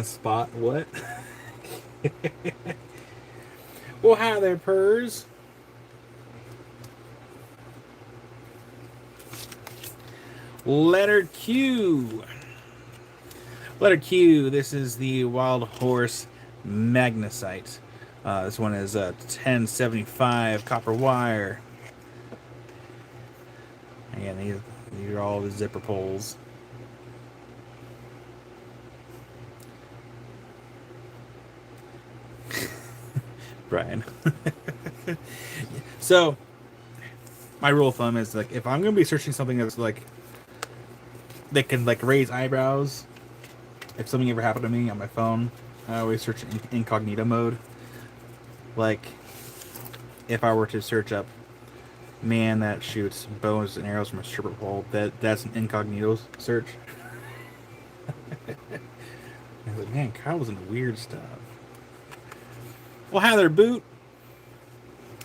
Spot what? Well, hi there, Purrs. Letter Q. Letter Q. This is the Wild Horse Magnesite. This one is $10.75 copper wire. Again, these are all the zipper pulls. Brian. So, my rule of thumb is like if I'm gonna be searching something that's like that can like raise eyebrows, if something ever happened to me on my phone, I always search in incognito mode. Like, if I were to search up man that shoots bows and arrows from a stripper pole, that's an incognito search. I was like, man, Kyle was into weird stuff. Well, hi there, Boot.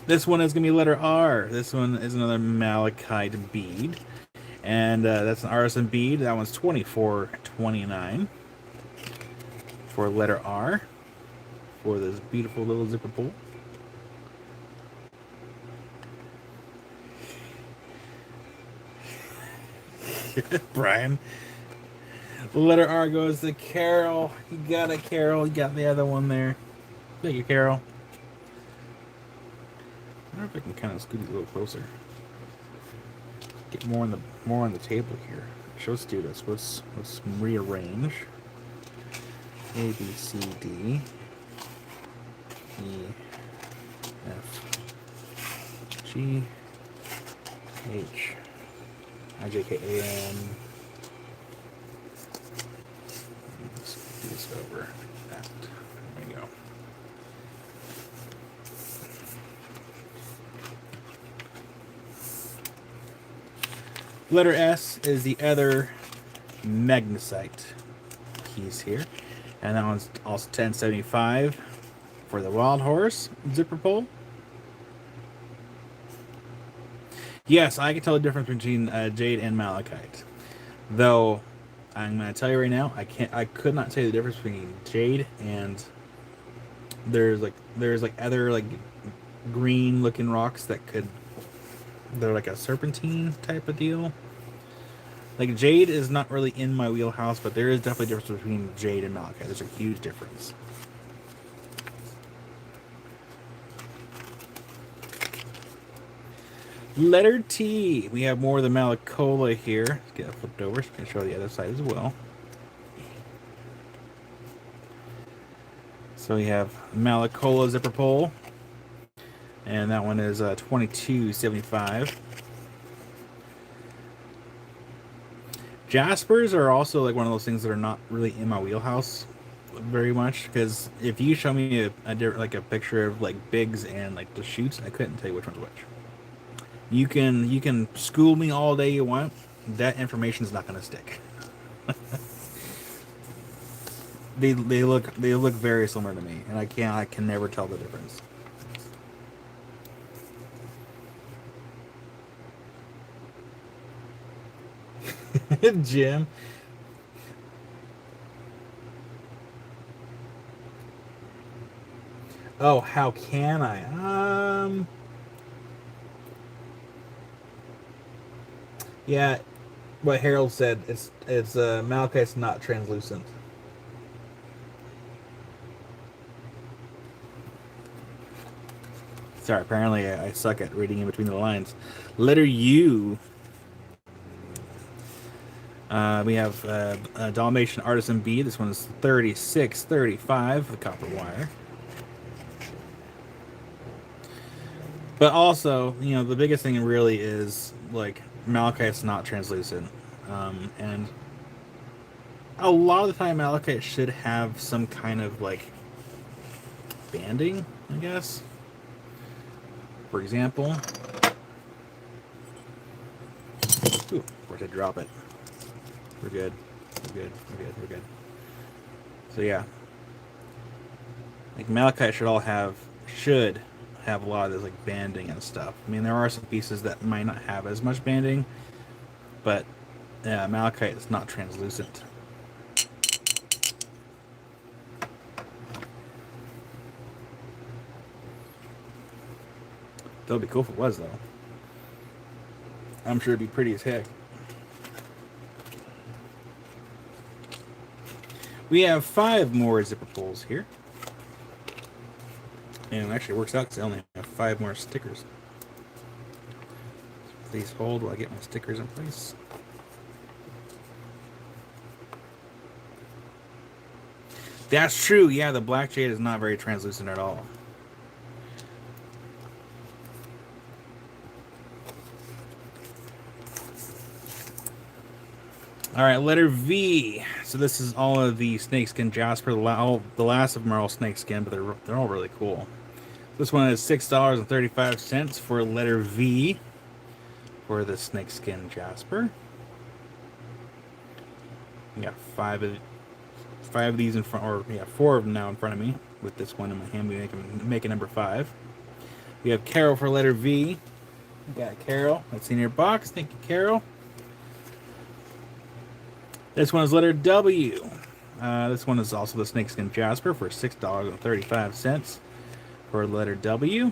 This one is going to be letter R. This one is another malachite bead. And that's an artisan bead. That one's $24.29 for letter R for this beautiful little zipper pull. Brian. The letter R goes to Carol. You got it, Carol. You got the other one there. Thank you, Carol. I wonder if I can kind of scoot it a little closer. Get more on the table here. So let's do this. Let's rearrange. A, B, C, D, E, F, G, H, I, J, K, A, N. Let's do this over that. There we go. Letter S is the other magnesite piece here. And that one's also $10.75 for the Wild Horse zipper pull. Yes, I can tell the difference between jade and malachite. Though, I'm going to tell you right now, I could not tell you the difference between jade and there's other green looking rocks they're like a serpentine type of deal. Like, jade is not really in my wheelhouse, but there is definitely a difference between jade and malachite. There's a huge difference. Letter T. We have more of the Malacola here. Let's get it flipped over so I can show the other side as well. So we have Malacola zipper pull. And that one is $22.75. Jaspers are also like one of those things that are not really in my wheelhouse very much, because if you show me a picture of like bigs and like the shoots, I couldn't tell you which one's which. You can school me all day you want. That information is not going to stick. They look very similar to me, and I can never tell the difference. Jim. Oh, how can I? Yeah, what Harold said. It's malachite's not translucent. Sorry, apparently I suck at reading in between the lines. Letter U. We have a Dalmatian Artisan B. This one is 36.35 with copper wire. But also, you know, the biggest thing really is like malachite's not translucent, and a lot of the time malachite should have some kind of like banding, I guess. For example, ooh, of course I drop it. We're good. We're good. We're good. We're good. So yeah, like malachite should have a lot of this like banding and stuff. I mean, there are some pieces that might not have as much banding, but malachite is not translucent. That would be cool if it was, though. I'm sure it'd be pretty as heck. We have 5 more zipper pulls here. And it actually works out because I only have 5 more stickers. Please hold while I get my stickers in place. That's true. Yeah, the black jade is not very translucent at all. All right, letter V. So this is all of the snakeskin jasper. The last of them are all snakeskin, but they're all really cool. This one is $6.35 for letter V for the snakeskin jasper. We got 5 of these in front, or yeah, 4 of them now in front of me. With this one in my hand, we make a number 5. We have Carol for letter V. We got Carol. That's in your box. Thank you, Carol. This one is letter W. This one is also the snakeskin jasper for $6.35 for letter W.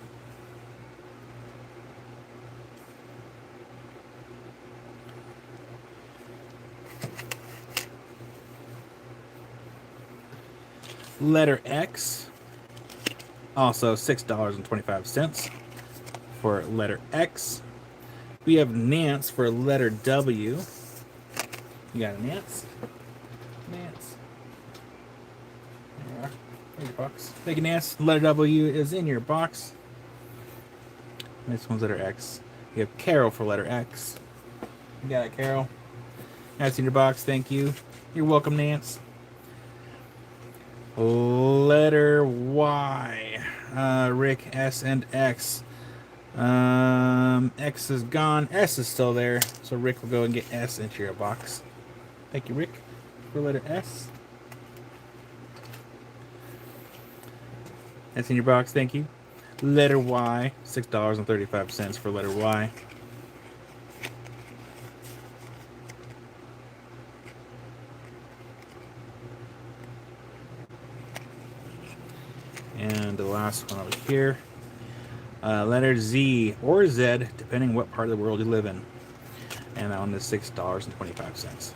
Letter X, also $6.25 for letter X. We have Nance for letter W. You got a Nance? Nance. There you are. There's your box. Thank you, Nance. Letter W is in your box. This one's letter X. You have Carol for letter X. You got it, Carol. That's in your box. Thank you. You're welcome, Nance. Letter Y. Rick, S, and X. X is gone. S is still there. So Rick will go and get S into your box. Thank you, Rick, for letter S. That's in your box. Thank you. Letter Y. $6.35 for letter Y. And the last one over here. Letter Z or Z, depending what part of the world you live in. And that one is $6.25.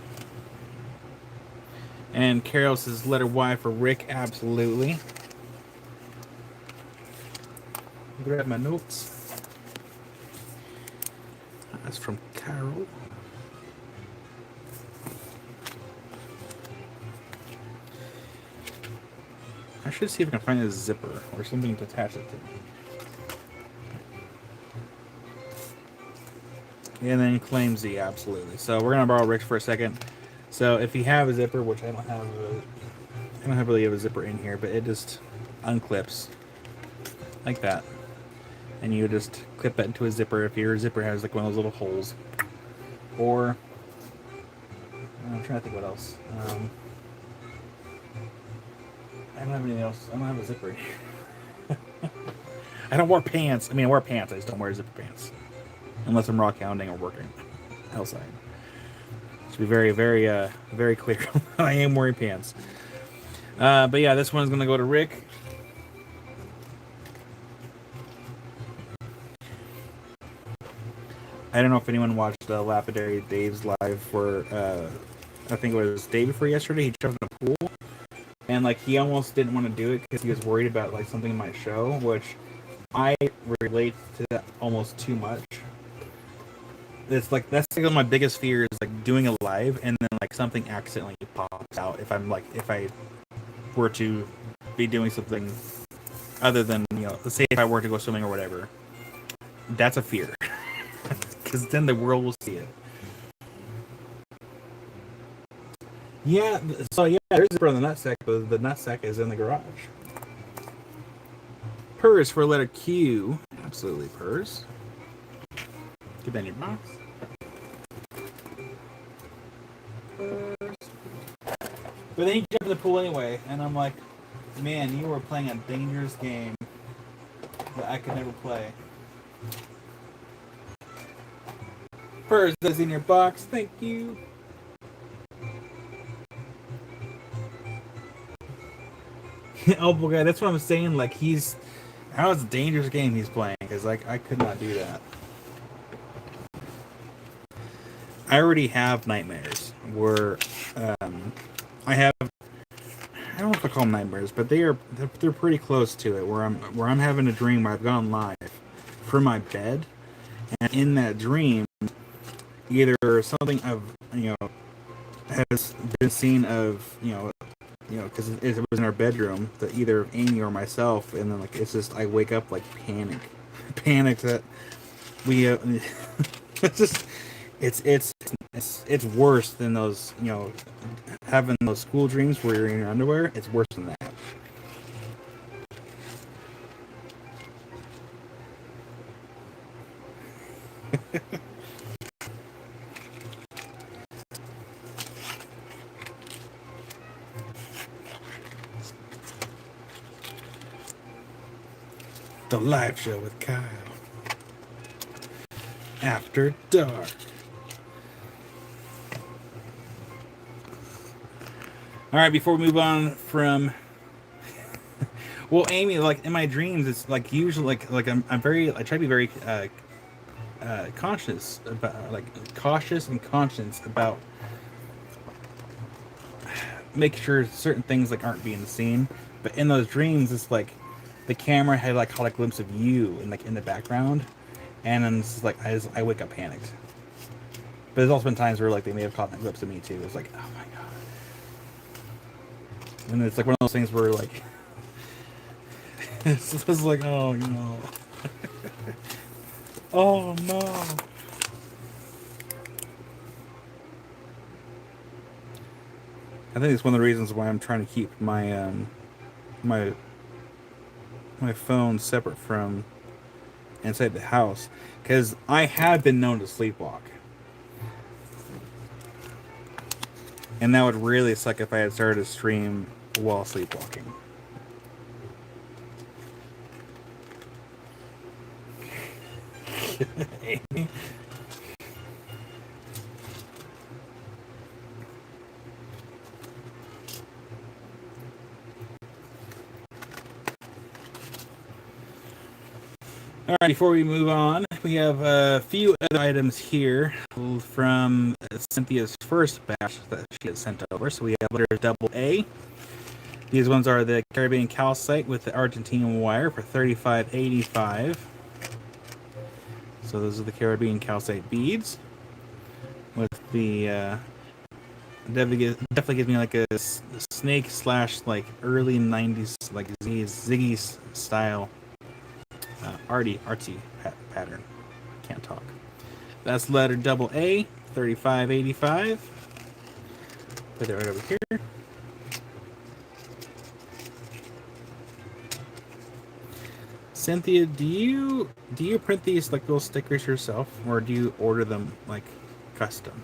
And Carol says letter Y for Rick, absolutely. Grab my notes. That's from Carol. I should see if I can find a zipper or something to attach it to. And then claim Z, absolutely. So we're gonna borrow Rick's for a second. So if you have a zipper, which I don't have really a zipper in here, but it just unclips like that, and you just clip that into a zipper if your zipper has like one of those little holes. Or I'm trying to think what else. I don't have anything else. I don't have a zipper in here. I don't wear pants. I mean, I wear pants. I just don't wear zipper pants unless I'm rock hounding or working outside. To be very, very, very clear, I am wearing pants. But yeah, this one's gonna go to Rick. I don't know if anyone watched Lapidary Dave's live for, I think it was day before yesterday. He jumped in a pool, and like he almost didn't want to do it because he was worried about like something might show, which I relate to that almost too much. It's like that's like my biggest fear is like doing a live and then like something accidentally pops out if I were to be doing something other than, you know, let's say if I were to go swimming or whatever. That's a fear. Because then the world will see it. Yeah, so yeah, there's a from the nutsack, but the nutsack is in the garage. Purrs for letter Q. Absolutely, purrs. Get that in your box. Purrs. But then he jumped in the pool anyway, and I'm like, man, you were playing a dangerous game that I could never play. Purrs, that's in your box. Thank you. Elbow guy, that's what I'm saying. Like, how it's a dangerous game he's playing, because like I could not do that. I already have nightmares where I don't know if I call them nightmares, but they're pretty close to it. Where I'm having a dream where I've gone live from my bed, and in that dream, either something of, you know, has been seen of, you know, because it was in our bedroom, that either Amy or myself, and then like it's just I wake up like panic that we it's just it's worse than those, you know, having those school dreams where you're in your underwear. It's worse than that. The live show with Kyle. After dark. All right, before we move on from, well, Amy, like in my dreams, it's like usually like I try to be very cautious and conscious about making sure certain things like aren't being seen. But in those dreams, it's like the camera had like caught a glimpse of you in the background, and then it's like I wake up panicked. But there's also been times where like they may have caught a glimpse of me too. It's like, oh my god. And it's like one of those things where like it's like, oh no. Oh no. I think it's one of the reasons why I'm trying to keep my my phone separate from inside the house, because I have been known to sleepwalk. And that would really suck if I had started a stream while sleepwalking. All right, before we move on, we have a few other items here from Cynthia's first batch that she had sent over. So we have letter double A. These ones are the Caribbean calcite with the Argentine wire for $35.85. So those are the Caribbean calcite beads with the definitely gives me like a snake / like early 90s like Ziggy style arty pattern. Can't talk. That's letter double A, $35.85. Put that right over here. Cynthia, do you print these like little stickers yourself, or do you order them like custom?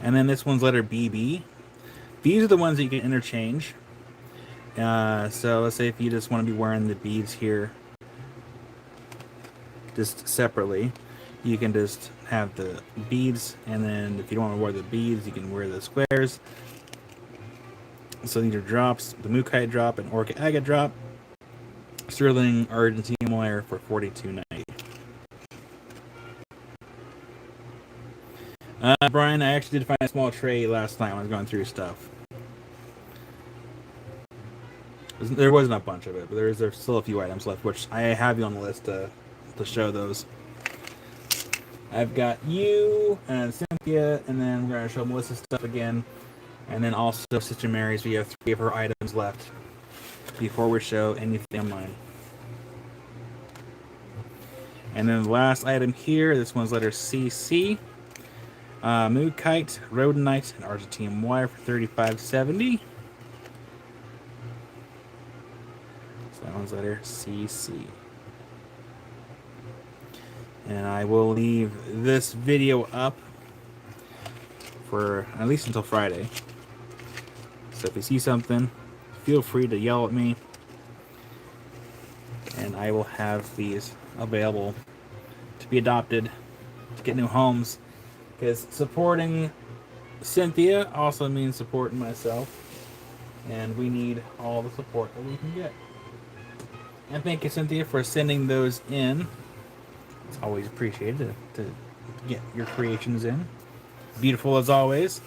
And then this one's letter BB. These are the ones that you can interchange. So let's say if you just want to be wearing the beads here just separately, you can just have the beads, and then if you don't want to wear the beads, you can wear the squares. So these are drops, the Mookaite drop and Orchid Agate drop. sterling Argentine wire for $42.90. Brian, I actually did find a small tray last night when I was going through stuff. There wasn't a bunch of it, but there's still a few items left, which I have you on the list to show those. I've got you and Cynthia, and then we're going to show Melissa's stuff again. And then also Sister Mary's. We have 3 of her items left before we show anything of mine. And then the last item here, this one's letter CC. Mood Kite, Rhodonite, and Argentine wire for $35.70. So that one's letter CC. And I will leave this video up for at least until Friday. So if you see something, feel free to yell at me. And I will have these available to be adopted, to get new homes. Because supporting Cynthia also means supporting myself. And we need all the support that we can get. And thank you, Cynthia, for sending those in. It's always appreciated to get your creations in. Beautiful as always.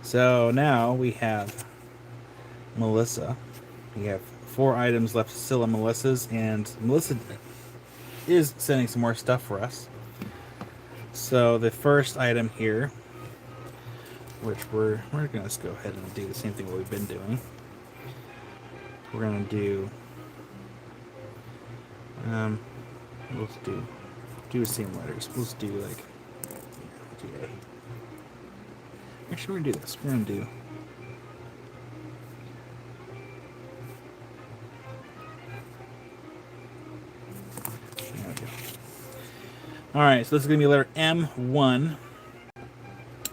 So now we have Melissa. We have 4 items left still in Melissa's, and Melissa is sending some more stuff for us. So the first item here, which we're gonna just go ahead and do the same thing that we've been doing. We're gonna do let's do the same letters. Let's do like GA. Actually, we're gonna do this. We're gonna do Alright, so this is going to be letter M1.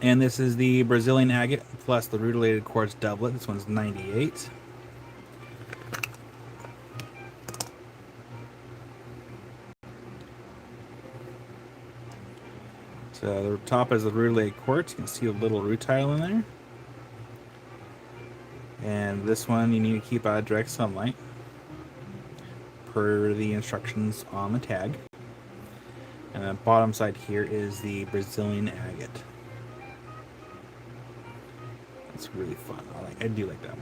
And this is the Brazilian agate plus the rutilated quartz doublet. This one's 98. So the top is the rutilated quartz. You can see a little rutile in there. And this one you need to keep out of direct sunlight, per the instructions on the tag. And the bottom side here is the Brazilian agate. It's really fun. I do like that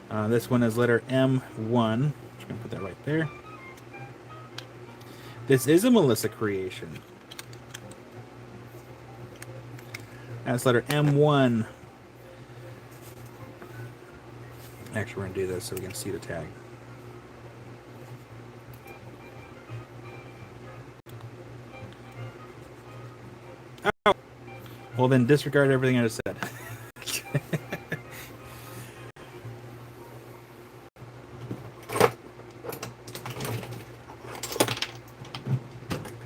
one. This one is letter M1. Just gonna put that right there. This is a Melissa creation. That's letter M1. Actually, we're gonna do this so we can see the tag. Ow. Well, then disregard everything I just said.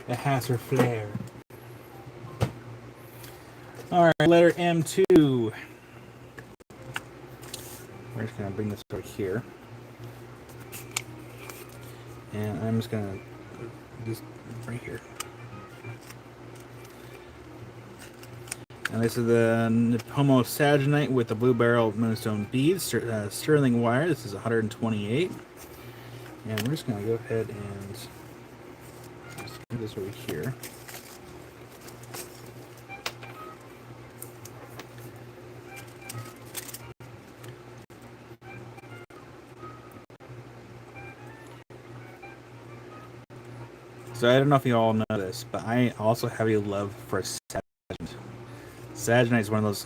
It has her flair. All right, letter M2. We're just gonna bring this over here, and I'm just gonna just right here. And this is the Homo Saginite with the blue barrel moonstone beads, sterling wire. This is 128. And we're just going to go ahead and just do this over here. So I don't know if you all know this, but I also have a love for Saginite. Saginite is one of those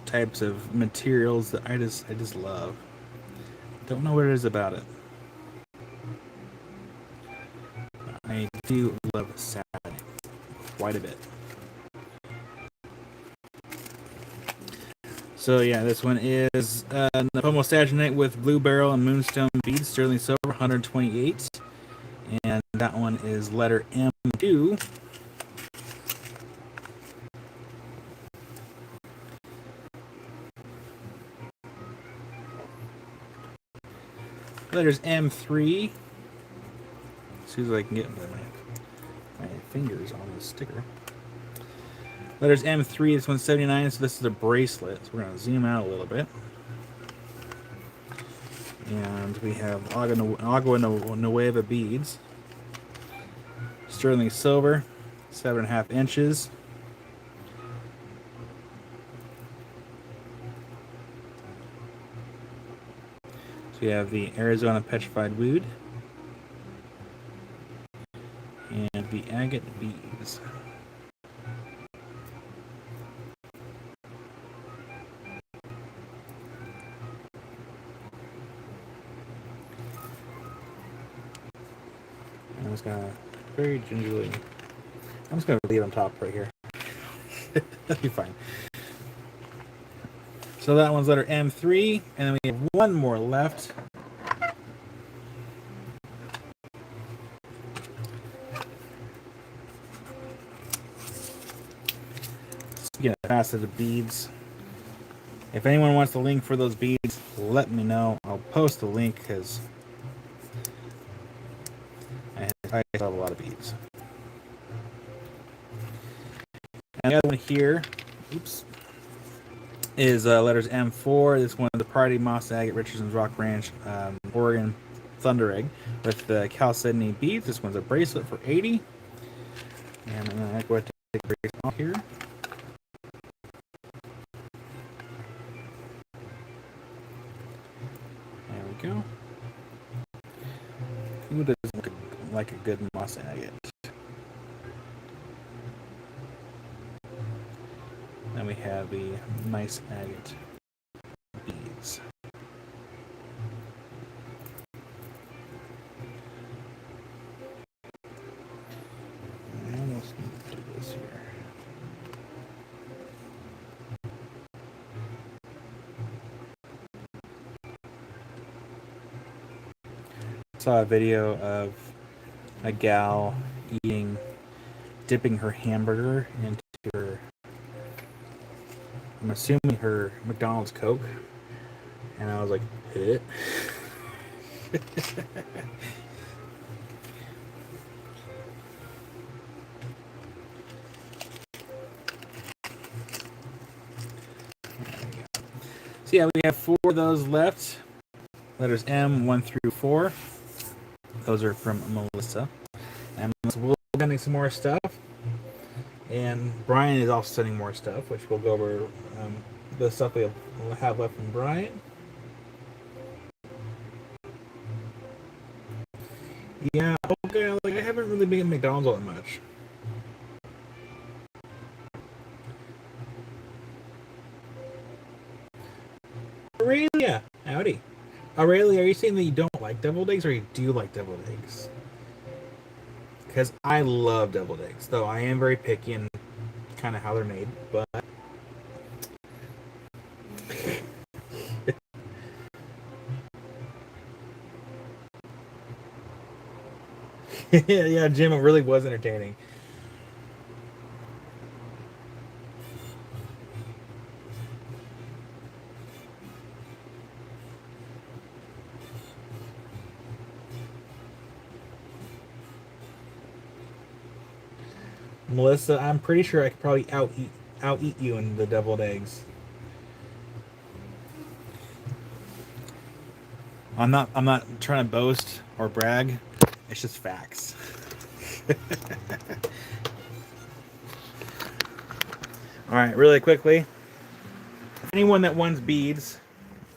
types of materials that I just love. Don't know what it is about it. I do love Saginite quite a bit. So yeah, this one is the Homo Saginite with blue barrel and moonstone beads, sterling silver, 128. And that one is letter M2. Letters M3. As soon as I can get my fingers on the sticker. Letters M3, this one's 79, so this is a bracelet. So we're going to zoom out a little bit. And we have Agua Nueva beads. Sterling silver, 7.5 inches. So we have the Arizona Petrified Wood and the agate beads. I'm just gonna very gingerly. I'm just gonna leave it on top right here. That'll be fine. So that one's letter M3, and then we have one more left. Get past the beads. If anyone wants the link for those beads, let me know. I'll post the link because I have a lot of beads. And the other one here, oops, is letters M4. This one is the Party Moss Agate Richardson's Rock Ranch, Oregon Thunder Egg with the chalcedony beads. This one's a bracelet for 80. And I'm going to go ahead and take the bracelet off here. There we go. Who doesn't look like a good moss agate? Then we have the nice agate beads. I almost need to do this here. I saw a video of a gal dipping her hamburger into her, I'm assuming her McDonald's Coke, and I was like, eh? So yeah, we have 4 of those left. Letters M 1 through 4. Those are from Melissa. And we'll be sending some more stuff. And Brian is also sending more stuff, which we'll go over the stuff we'll have left from Brian. Yeah, okay, like I haven't really been at McDonald's all that much. Aurelia, howdy. Aurelia, are you saying that you don't like deviled eggs or you do like deviled eggs? Because I love deviled eggs, though I am very picky in kind of how they're made, but yeah, Jim, it really was entertaining. Melissa, I'm pretty sure I could probably out eat you in the deviled eggs. I'm not trying to boast or brag. It's just facts. All right, really quickly. Anyone that wants beads,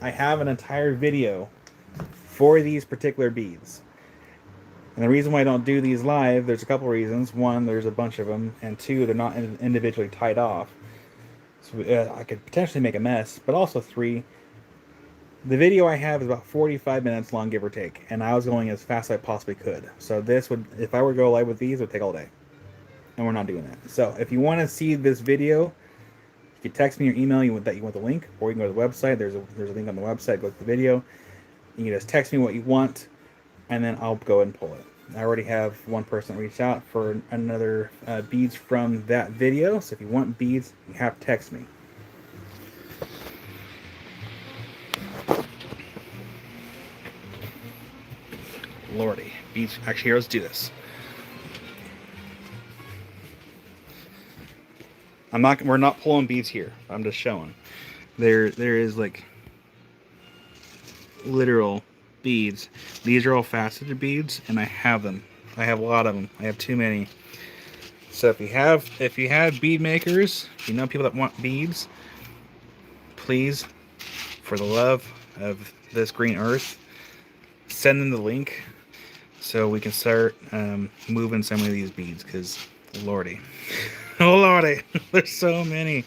I have an entire video for these particular beads. And the reason why I don't do these live, there's a couple reasons. One, there's a bunch of them, and two, they're not individually tied off. So I could potentially make a mess. But also 3, the video I have is about 45 minutes long, give or take, and I was going as fast as I possibly could. So this would, if I were to go live with these, it would take all day. And we're not doing that. So if you want to see this video, you can text me or email you that you want the link, or you can go to the website. There's a link on the website. Go to the video. You can just text me what you want, and then I'll go and pull it. I already have one person reach out for another beads from that video. So if you want beads, you have to text me. Lordy, beads. Actually, here, let's do this. We're not pulling beads here. I'm just showing. There is like literal beads. These are all faceted beads, and I have them. I have a lot of them. I have too many. So if you have bead makers, if you know people that want beads, please, for the love of this green earth, send them the link so we can start moving some of these beads, because lordy. Oh lordy, there's so many.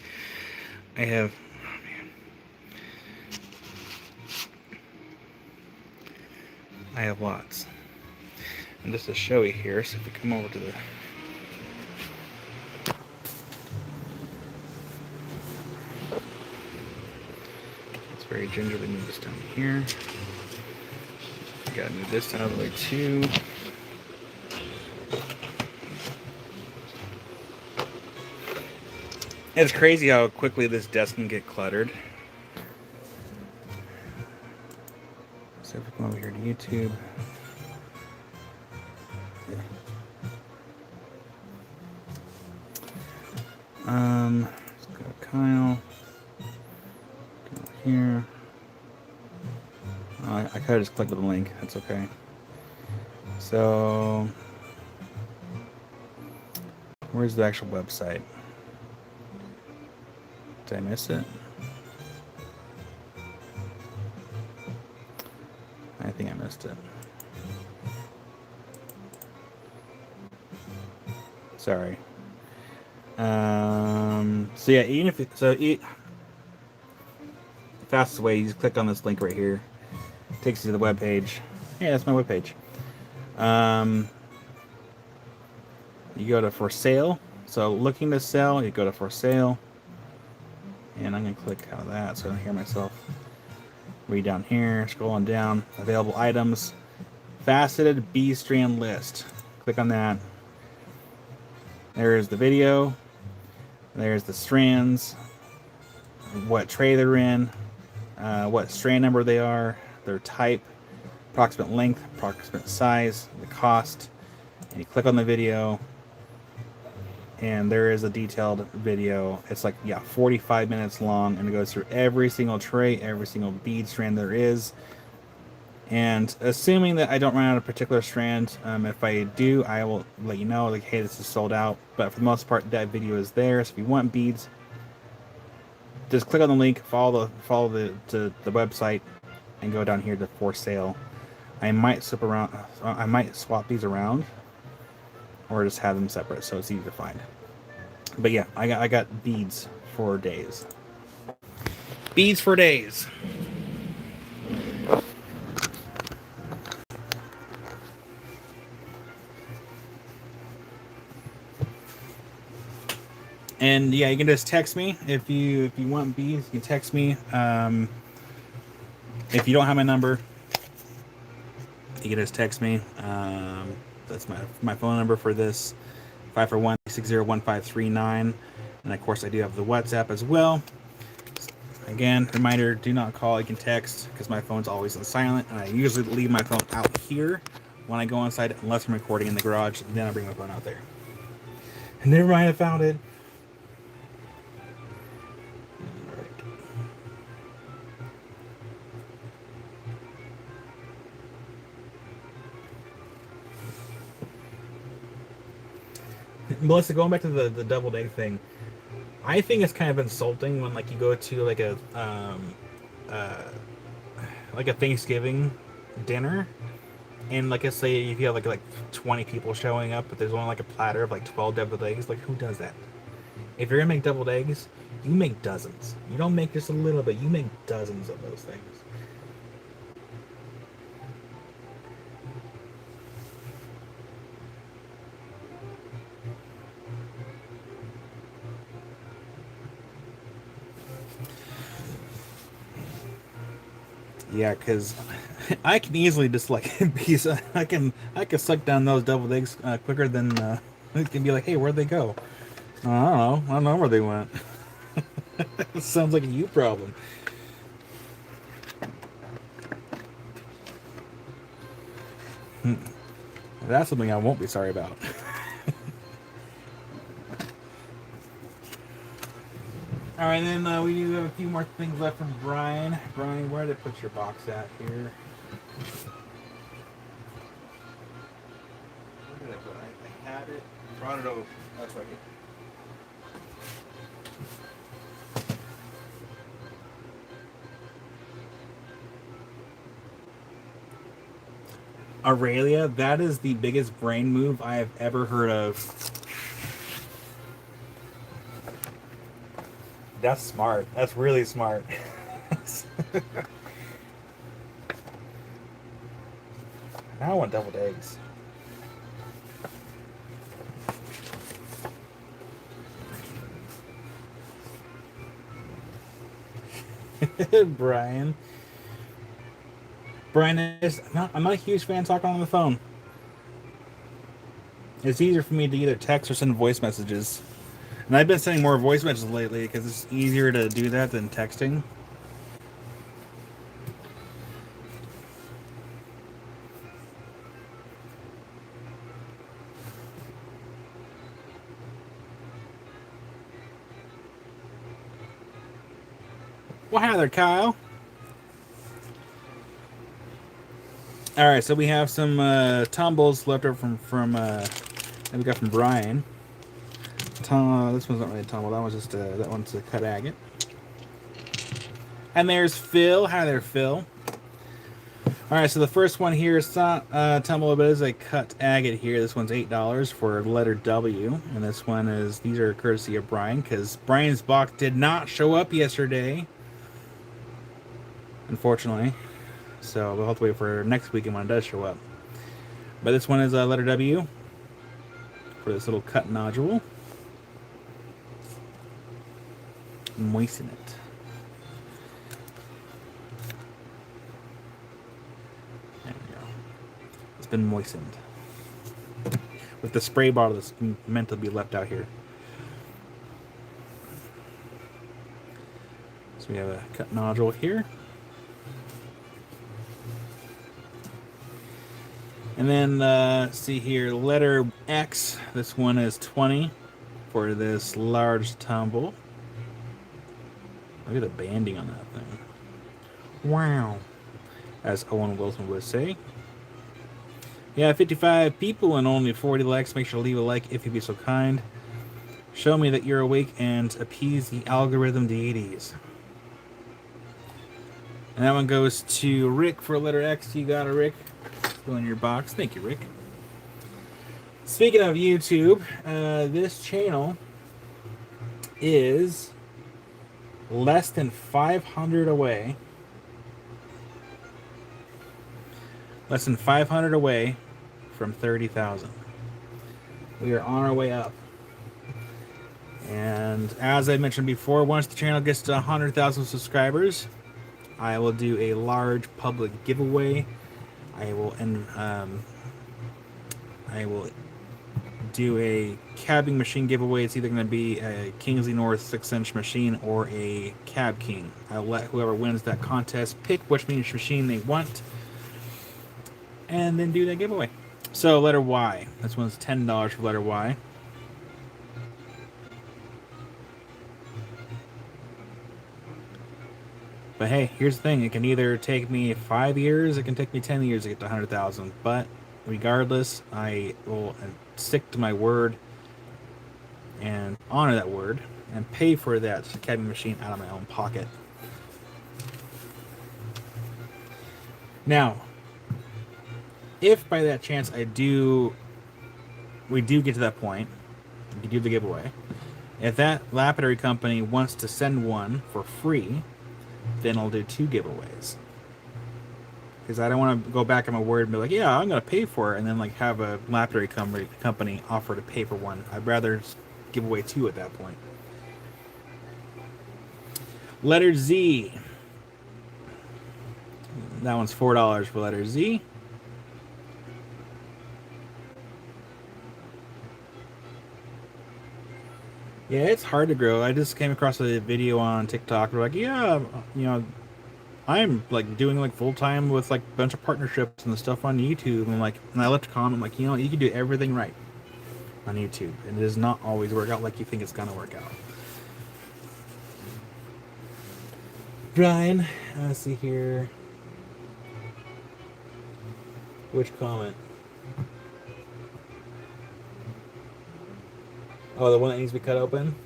I have, oh man. I have lots. And just to show you here, so if we come over to the let's very gingerly move this down here. Gotta move this out of the way too. It's crazy how quickly this desk can get cluttered. So if we come over here to YouTube. Let's go to Kyle. Go here. I could have just clicked the link. That's okay. So, where's the actual website? Did I miss it? I think I missed it. Sorry. So yeah, even if the fastest way, you just click on this link right here. It takes you to the web page. Yeah, that's my web page. You go to for sale. So looking to sell, you go to for sale. And I'm gonna click out of that so I don't hear myself. Read down here, scrolling down, available items, faceted bead strand list. Click on that. There's the video. There's the strands, what tray they're in, what strand number they are, their type, approximate length, approximate size, the cost. And you click on the video, and there is a detailed video. It's like, yeah, 45 minutes long, and it goes through every single tray, every single bead strand there is. And assuming that I don't run out of a particular strand, if I do, I will let you know, like, hey, this is sold out. But for the most part, that video is there. So if you want beads, just click on the link, follow the website, and go down here to for sale. I might swap these around, or just have them separate so it's easy to find. But yeah, I got beads for days. Beads for days. And yeah, you can just text me if you want beads. You can text me. If you don't have my number, you can just text me. That's my phone number for this: 541-660-1539. And of course, I do have the WhatsApp as well. Again, reminder: do not call. You can text, because my phone's always on silent, and I usually leave my phone out here when I go inside, unless I'm recording in the garage. Then I bring my phone out there. And never mind, I found it. Melissa, going back to the double egg thing, I think it's kind of insulting when, like, you go to like a Thanksgiving dinner, and like, I say, if you have like 20 people showing up, but there's only like a platter of like 12 deviled eggs. Like, who does that? If you're gonna make deviled eggs, you make dozens. You don't make just a little bit. You make dozens of those things. Yeah, because I can easily just like I can suck down those deviled eggs quicker than it can be like, hey, where'd they go? I don't know where they went. It sounds like a you problem. That's something I won't be sorry about. All right, then we do have a few more things left from Brian. Brian, where did I put your box at here? Where did I put it? I had it. Brought it over. That's right. Aurelia, that is the biggest brain move I have ever heard of. That's smart. That's really smart. Now I want deviled eggs. Brian. Brian is. I'm not a huge fan talking on the phone. It's easier for me to either text or send voice messages. And I've been sending more voice messages lately because it's easier to do that than texting. Well, hi there, Kyle. All right, so we have some tumbles left over from that we got from Brian. This one's not really a tumble. That one's just that one's a cut agate. And there's Phil. Hi there, Phil. All right, so the first one here is tumble, but it is a cut agate here. This one's $8 for letter W, and this one is these are courtesy of Brian because Brian's box did not show up yesterday, unfortunately. So we'll have to wait for next weekend when it does show up. But this one is letter W for this little cut nodule. Moisten it. There we go. It's been moistened. With the spray bottle that's meant to be left out here. So we have a cut nodule here. And then, see here, letter X. This one is 20 for this large tumble. Look at the banding on that thing. Wow. As Owen Wilson would say. Yeah, 55 people and only 40 likes. Make sure to leave a like if you'd be so kind. Show me that you're awake and appease the algorithm deities. And that one goes to Rick for letter X. You got it, Rick. Go in your box. Thank you, Rick. Speaking of YouTube, this channel is less than 500 away. Less than 500 away from 30,000. We are on our way up. And as I mentioned before, once the channel gets to 100,000 subscribers, I will do a large public giveaway. I will do a cabbing machine giveaway. It's either going to be a Kingsley North 6-inch machine or a Cab King. I'll let whoever wins that contest pick which machine they want and then do that giveaway. So letter Y. This one's $10 for letter Y. But hey, here's the thing. It can either take me 5 years, it can take me 10 years to get to 100,000. But regardless, I will stick to my word and honor that word and pay for that cabbing machine out of my own pocket. Now, if by that chance we do get to that point, we do the giveaway. If that lapidary company wants to send one for free, then I'll do 2 giveaways. Because I don't want to go back on my word and be like, yeah, I'm going to pay for it, and then like have a lapidary company offer to pay for one. I'd rather give away 2 at that point. Letter Z. That one's $4 for letter Z. Yeah, it's hard to grow. I just came across a video on TikTok. We're like, yeah, I'm like doing like full time with like a bunch of partnerships and stuff on YouTube. And like, and I left a comment like, you can do everything right on YouTube, and it does not always work out like you think it's gonna work out. Brian, let's see here. Which comment? Oh, the one that needs to be cut open?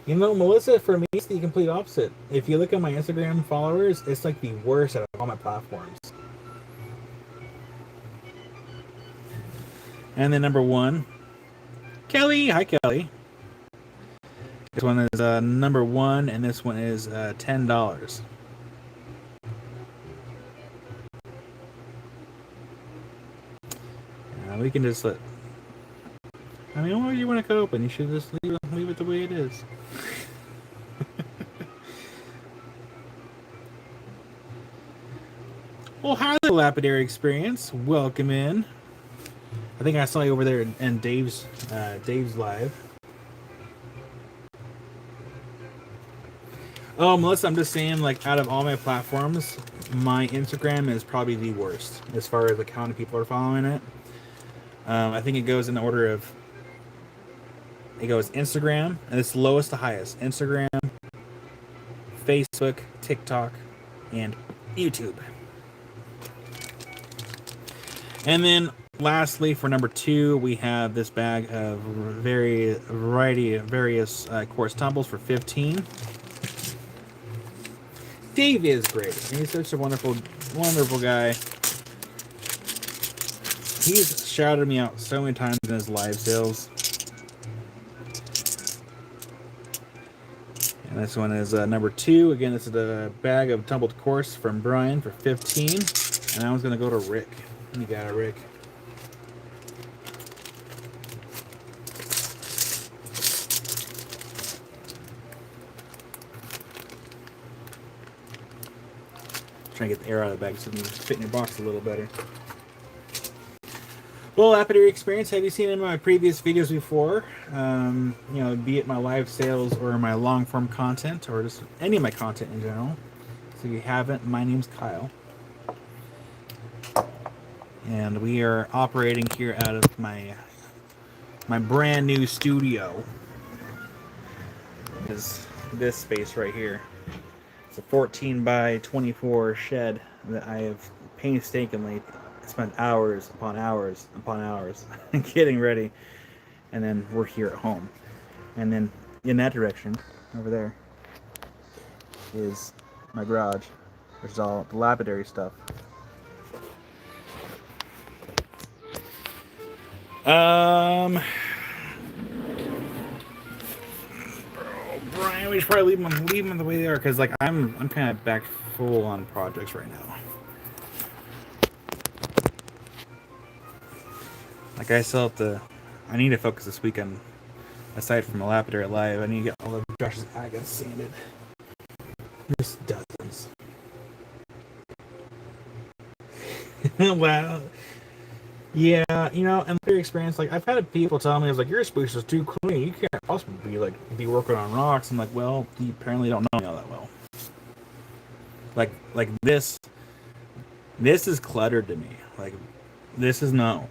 You know, Melissa, for me, it's the complete opposite. If you look at my Instagram followers, it's like the worst out of all my platforms. And then number one, Kelly. Hi, Kelly. This one is number one, and this one is $10. We can just let. I mean, why do you want to cut open? You should just leave it the way it is. Well, hi there, Lapidary Experience. Welcome in. I think I saw you over there in Dave's live. Oh, Melissa, I'm just saying, like, out of all my platforms, my Instagram is probably the worst as far as like how many people are following it. I think it goes in the order of. It goes Instagram, and it's lowest to highest. Instagram, Facebook, TikTok, and YouTube. And then lastly, for number two, we have this bag of various quartz tumbles for $15. Dave is great. He's such a wonderful guy. He's shouted me out so many times in his live sales. And this one is number two. Again, this is a bag of tumbled quartz from Brian for $15. And I was going to go to Rick. You got it, Rick. Trying to get the air out of the bag so it can fit in your box a little better. Well, Lapidary Experience, have you seen in my previous videos before? You know, be it my live sales or my long form content or just any of my content in general. So if you haven't, my name's Kyle. And we are operating here out of my brand new studio. Is this space right here. It's a 14 by 24 shed that I have painstakingly spent hours upon hours upon hours getting ready. And then we're here at home. And then in that direction, over there, is my garage, which is all the lapidary stuff. Brian, we should probably leave them the way they are, because like I'm kind of back full on projects right now. Like I still have to. I need to focus this weekend. Aside from a lapidary live, I need to get all of Josh's agates sanded. There's dozens. Wow. Yeah, you know, and their experience, like I've had people tell me, I was like, your space is too clean. You can't possibly be working on rocks. I'm like, well, you apparently don't know me all that well. Like this is cluttered to me. Like this is not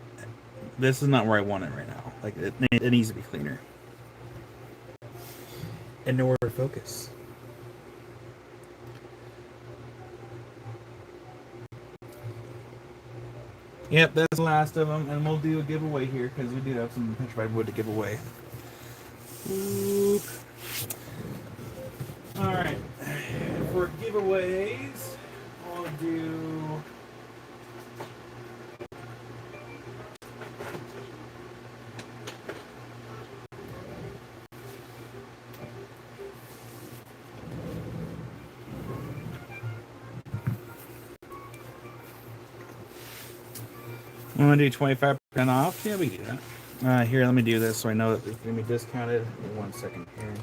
where I want it right now. Like it needs to be cleaner. And nowhere to focus. Yep, that's the last of them, and we'll do a giveaway here because we do have some petrified wood to give away. Oop. All right, for giveaways, I'll do. I'm gonna do 25% off. Yeah, we do that. Here, let me do this so I know that it's gonna be discounted. 1 second here.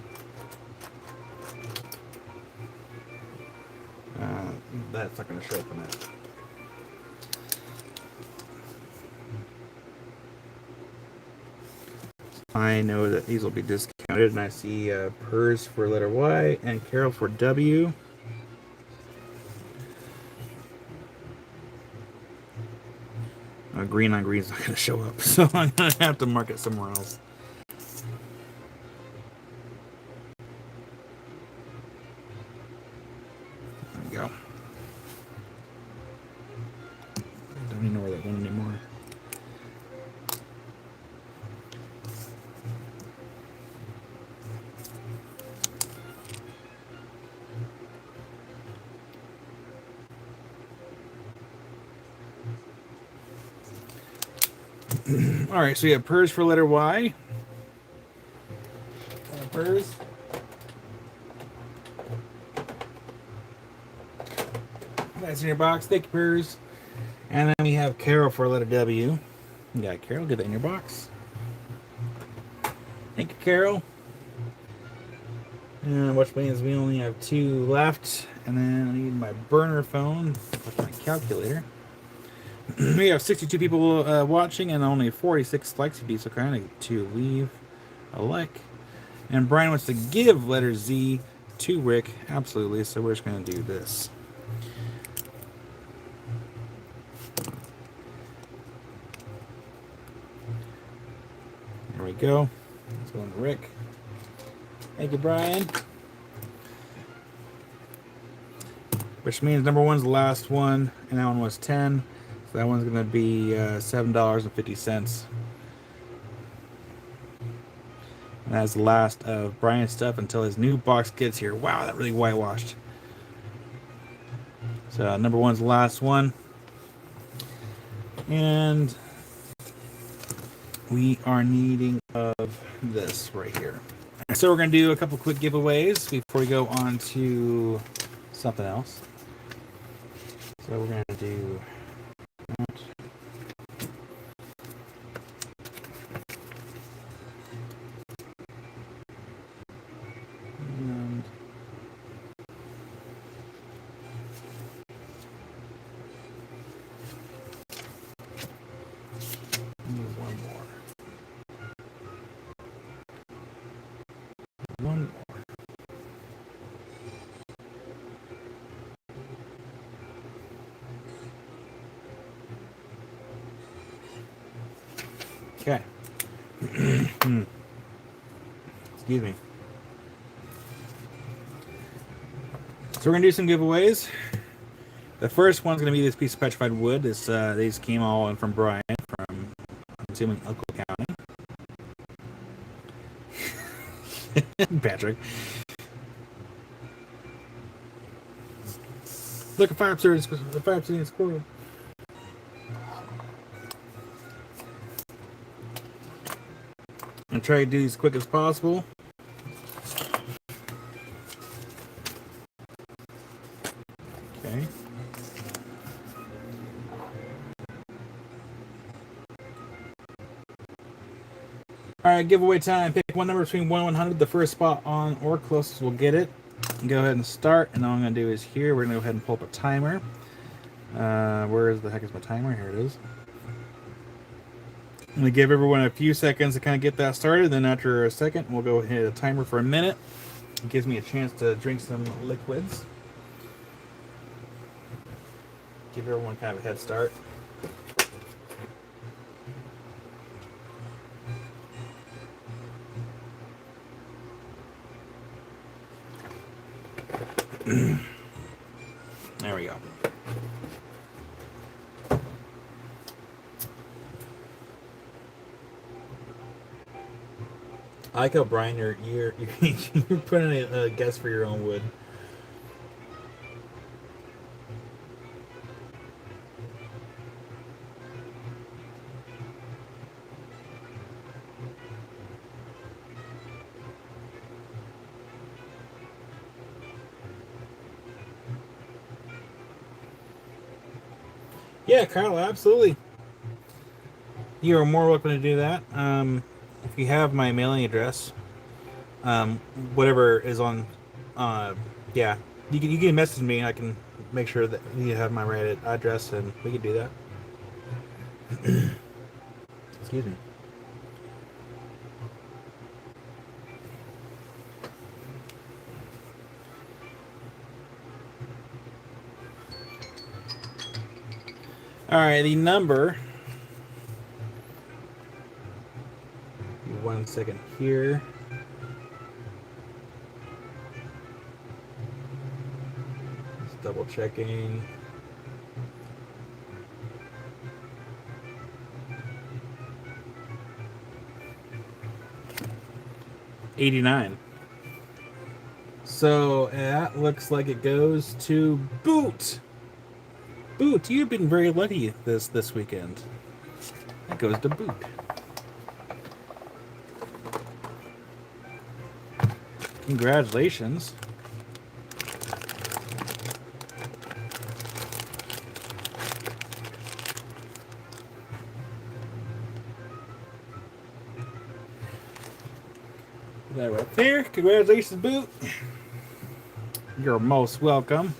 That's not gonna show up in that. I know that these will be discounted, and I see Pers for letter Y and Carol for W. Green on green is not going to show up, so I'm going to have to mark it somewhere else. There we go. I don't even know where that went anymore. All right, so we have PERS for letter Y. PERS. That's in your box. Thank you, PERS. And then we have Carol for letter W. You got Carol. Get that in your box. Thank you, Carol. Which means we only have 2 left. And then I need my burner phone with my calculator. We have 62 people watching and only 46 likes. You'd be so kind to leave a like. And Brian wants to give letter Z to Rick. Absolutely. So we're just going to do this. There we go. Let's go on to Rick. Thank you, Brian. Which means number 1's the last one, and that one was 10. So that one's going to be $7.50. And that's the last of Brian's stuff until his new box gets here. Wow, that really whitewashed. So number 1's the last one. And we are needing of this right here. So we're going to do a couple quick giveaways before we go on to something else. So we're going to do that. And one more. One more. Okay. Excuse me. So we're going to do some giveaways. The first one's going to be this piece of petrified wood. These came all in from Brian from, I'm assuming, Uncle County. Patrick. Look, a 5 squirrel. And try to do these as quick as possible. Okay. Alright, giveaway time. Pick one number between 1 and 100. The first spot on or closest will get it. Go ahead and start. And all I'm going to do is here, we're going to go ahead and pull up a timer. Where the heck is my timer? Here it is. I'm going to give everyone a few seconds to kind of get that started. Then after a second, we'll go hit a timer for a minute. It gives me a chance to drink some liquids. Give everyone kind of a head start. There we go. I like how, Brian, you're putting a guess for your own wood. Yeah, Kyle, absolutely. You are more welcome to do that. If you have my mailing address, whatever is on, yeah, you can message me and I can make sure that you have my right address and we can do that. Excuse me. All right, the number 1 second here. Just double checking. $89. So that looks like it goes to Boot. Boot, you've been very lucky this weekend. That goes to Boot. Congratulations. That right there. Congratulations, Boot. You're most welcome.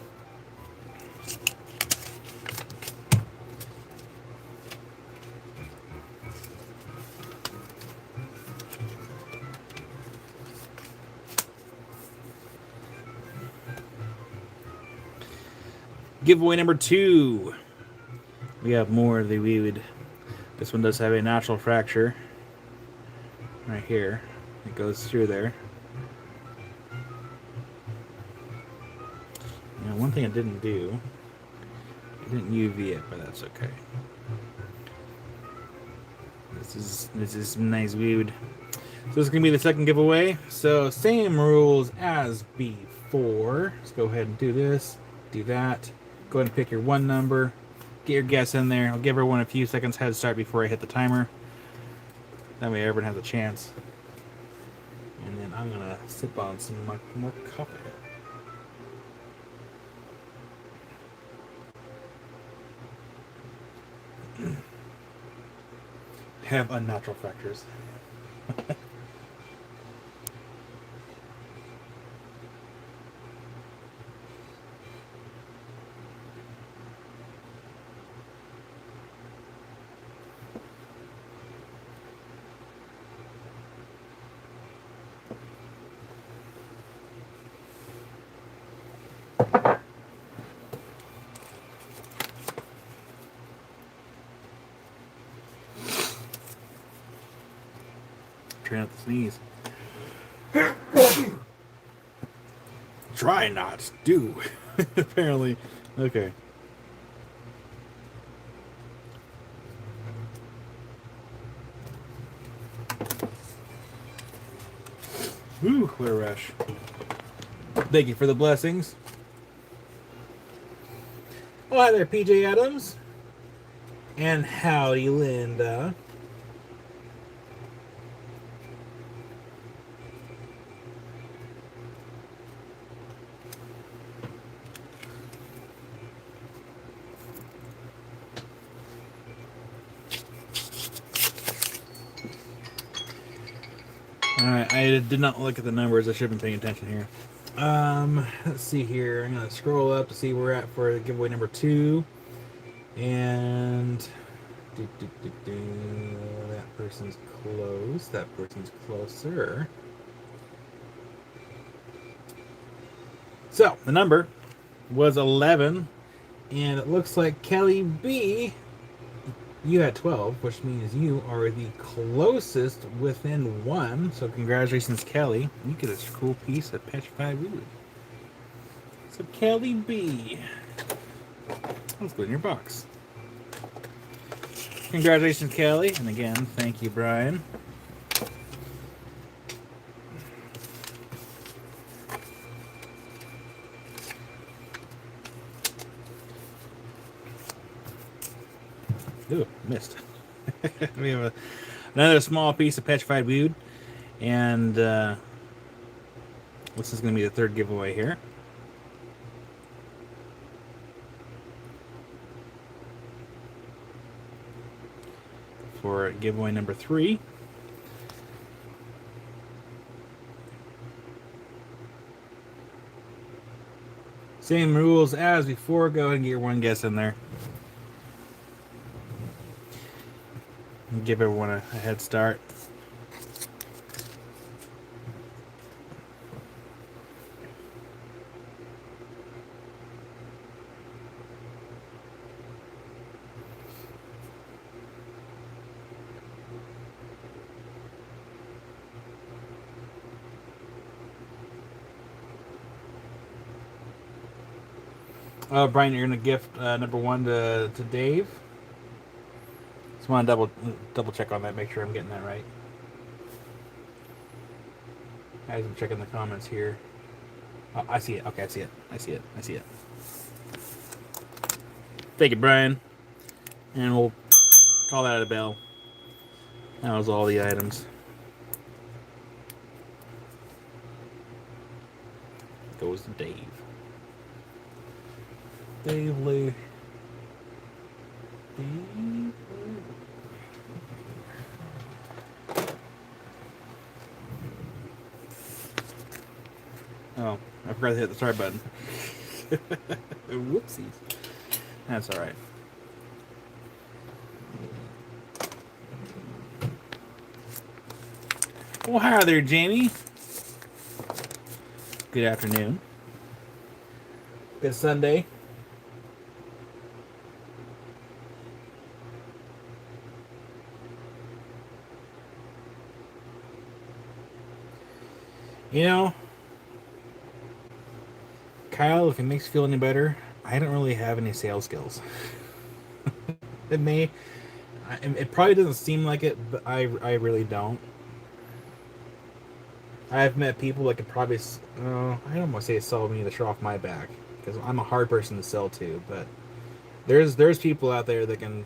Giveaway number 2. We have more of the weed. This one does have a natural fracture. Right here. It goes through there. Now, one thing I didn't do, I didn't UV it, but that's okay. This is nice weed. So this is gonna be the second giveaway. So same rules as before. Let's go ahead and do this, do that. Go ahead and pick your 1 number. Get your guess in there. I'll give everyone a few seconds head start before I hit the timer. That way everyone has a chance. And then I'm gonna sip on some more coffee. Have unnatural fractures. Trying not to sneeze. Try not. Do. Apparently. Okay. Whew, what a rush. Thank you for the blessings. Oh, hi there, PJ Adams. And howdy, Linda. Alright, I did not look at the numbers. I should have been paying attention here. Let's see here. I'm going to scroll up to see where we're at for giveaway number 2. And that person's close. That person's closer. So, the number was 11. And it looks like Kelly B, you had 12, which means you are the closest within 1. So congratulations, Kelly. You get a cool piece of petrified wood. So Kelly B, let's go in your box. Congratulations, Kelly. And again, thank you, Brian. Ooh, missed. We have another small piece of petrified wood, and this is going to be the 3rd giveaway here. For giveaway number 3. Same rules as before. Go ahead and get your 1 guess in there. Give everyone a head start. Brian, you're gonna gift number one to Dave. Just want to double check on that, make sure I'm getting that right. Guys, I'm checking the comments here. Oh, I see it. Okay, I see it. I see it. I see it. Thank you, Brian. And we'll call that a bell. That was all the items. Goes to Dave. Dave Lee. Dave. Oh, I forgot to hit the start button. Whoopsies. That's alright. Well, hi there, Jamie. Good afternoon. Good Sunday. You know, Kyle, if it makes you feel any better, I don't really have any sales skills. It probably doesn't seem like it, but I really don't. I've met people that could probably, I don't want to say sell me the shirt off my back, because I'm a hard person to sell to, but there's people out there that can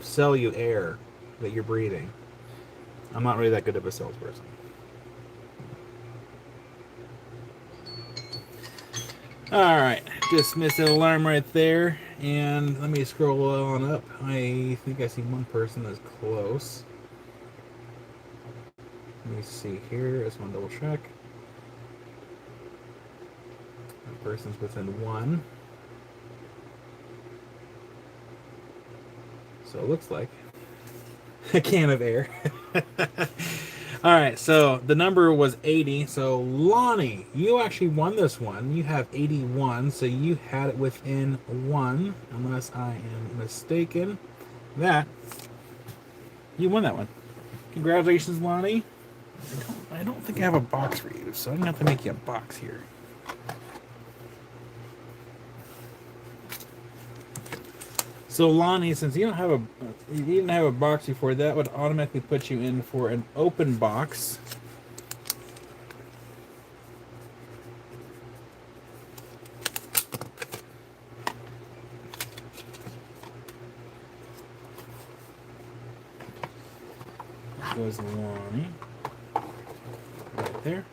sell you air that you're breathing. I'm not really that good of a salesperson. Alright, just missed an alarm right there, and let me scroll on up. I think I see one person that's close. Let me see here, I just want to double check. That person's within one. So it looks like a can of air. Alright, so the number was 80. So Lonnie, you actually won this one. You have 81, so you had it within one, unless I am mistaken. That you won that one. Congratulations, Lonnie. I don't think I have a box for you, so I'm gonna have to make you a box here. So Lonnie, since you didn't have a box before, that would automatically put you in for an open box. There goes Lonnie. Right there.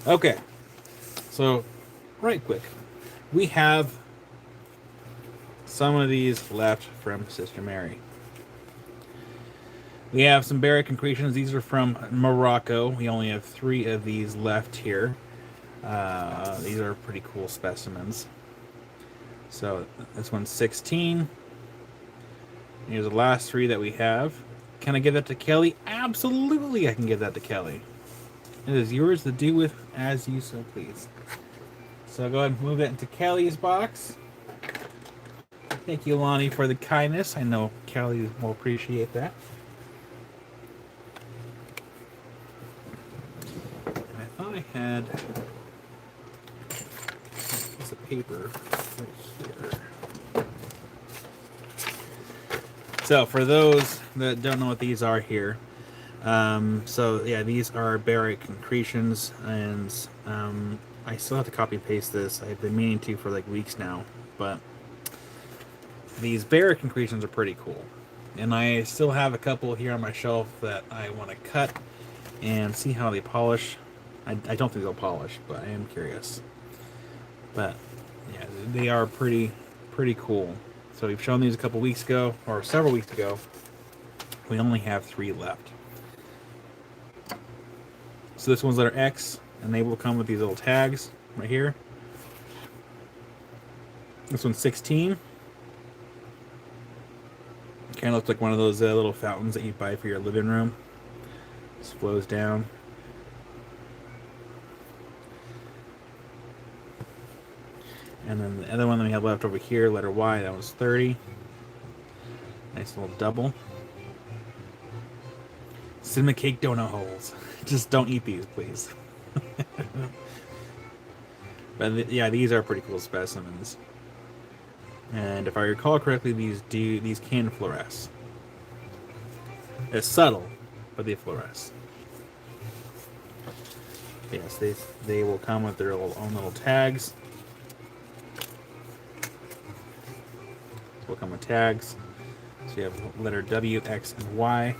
Okay, so right quick, we have some of these left from Sister Mary. We have some Barrick Concretions. These are from Morocco. We only have 3 of these left here. These are pretty cool specimens. So this one's 16. Here's the last 3 that we have. Can I give that to Kelly? Absolutely, I can give that to Kelly. It is yours to do with as you so please. So go ahead and move that into Kelly's box. Thank you, Lonnie, for the kindness. I know Kelly will appreciate that. And I thought I had a piece of paper right here. So for those that don't know what these are here, so yeah, these are Barrick Concretions, and I still have to copy and paste this. I've been meaning to for like weeks now, but these Barrick Concretions are pretty cool, and I still have a couple here on my shelf that I want to cut and see how they polish. I don't think they'll polish, but I am curious. But yeah, they are pretty cool. So we've shown these a couple weeks ago, or several weeks ago. We only have 3 left. So this one's letter X, and they will come with these little tags right here. This one's 16. Kind of looks like one of those little fountains that you buy for your living room. Just flows down. And then the other one that we have left over here, letter Y, that was 30. Nice little double. Cinnamon cake donut holes. Just don't eat these, please. But yeah, these are pretty cool specimens. And if I recall correctly, these can fluoresce. It's subtle, but they fluoresce. Yes, they will come with their own little tags. Will come with tags. So you have letter W, X, and Y.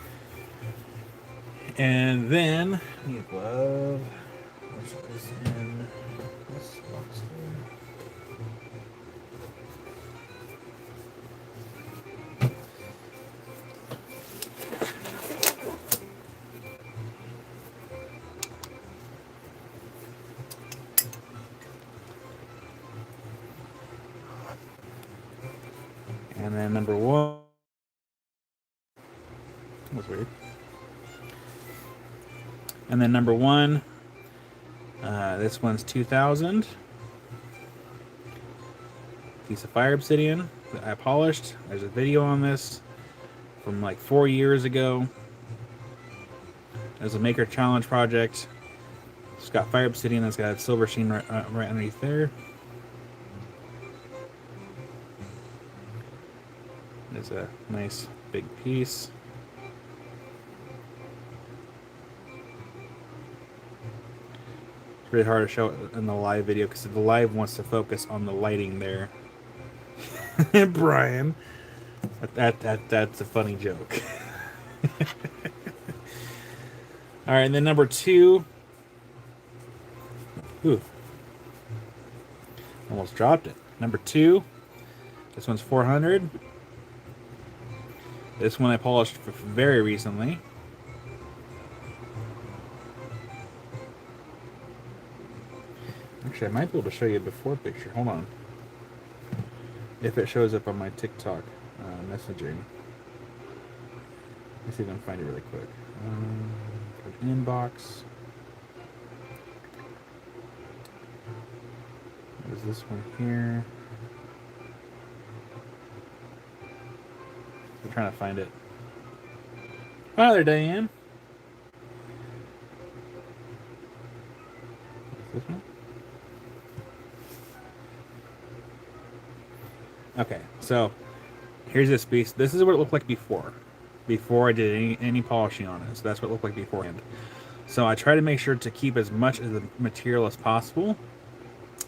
And then you have which is in this box here. And then number one was weird. And then number one, this one's 2000. Piece of fire obsidian that I polished. There's a video on this from like 4 years ago. There's a maker challenge project. It's got fire obsidian that's got a silver sheen right underneath there. There's a nice big piece. It's really hard to show it in the live video because the live wants to focus on the lighting there. Brian, that's a funny joke. All right, and then number two. Ooh, almost dropped it. Number two. This one's 400. This one I polished very recently. Actually, I might be able to show you a before picture. Hold on. If it shows up on my TikTok messaging. Let's see if I can find it really quick. Inbox. There's this one here. I'm trying to find it. Hi there, Diane. Is this one? Okay, so here's this piece. This is what it looked like before I did any polishing on it. So that's what it looked like beforehand. So I try to make sure to keep as much of the material as possible.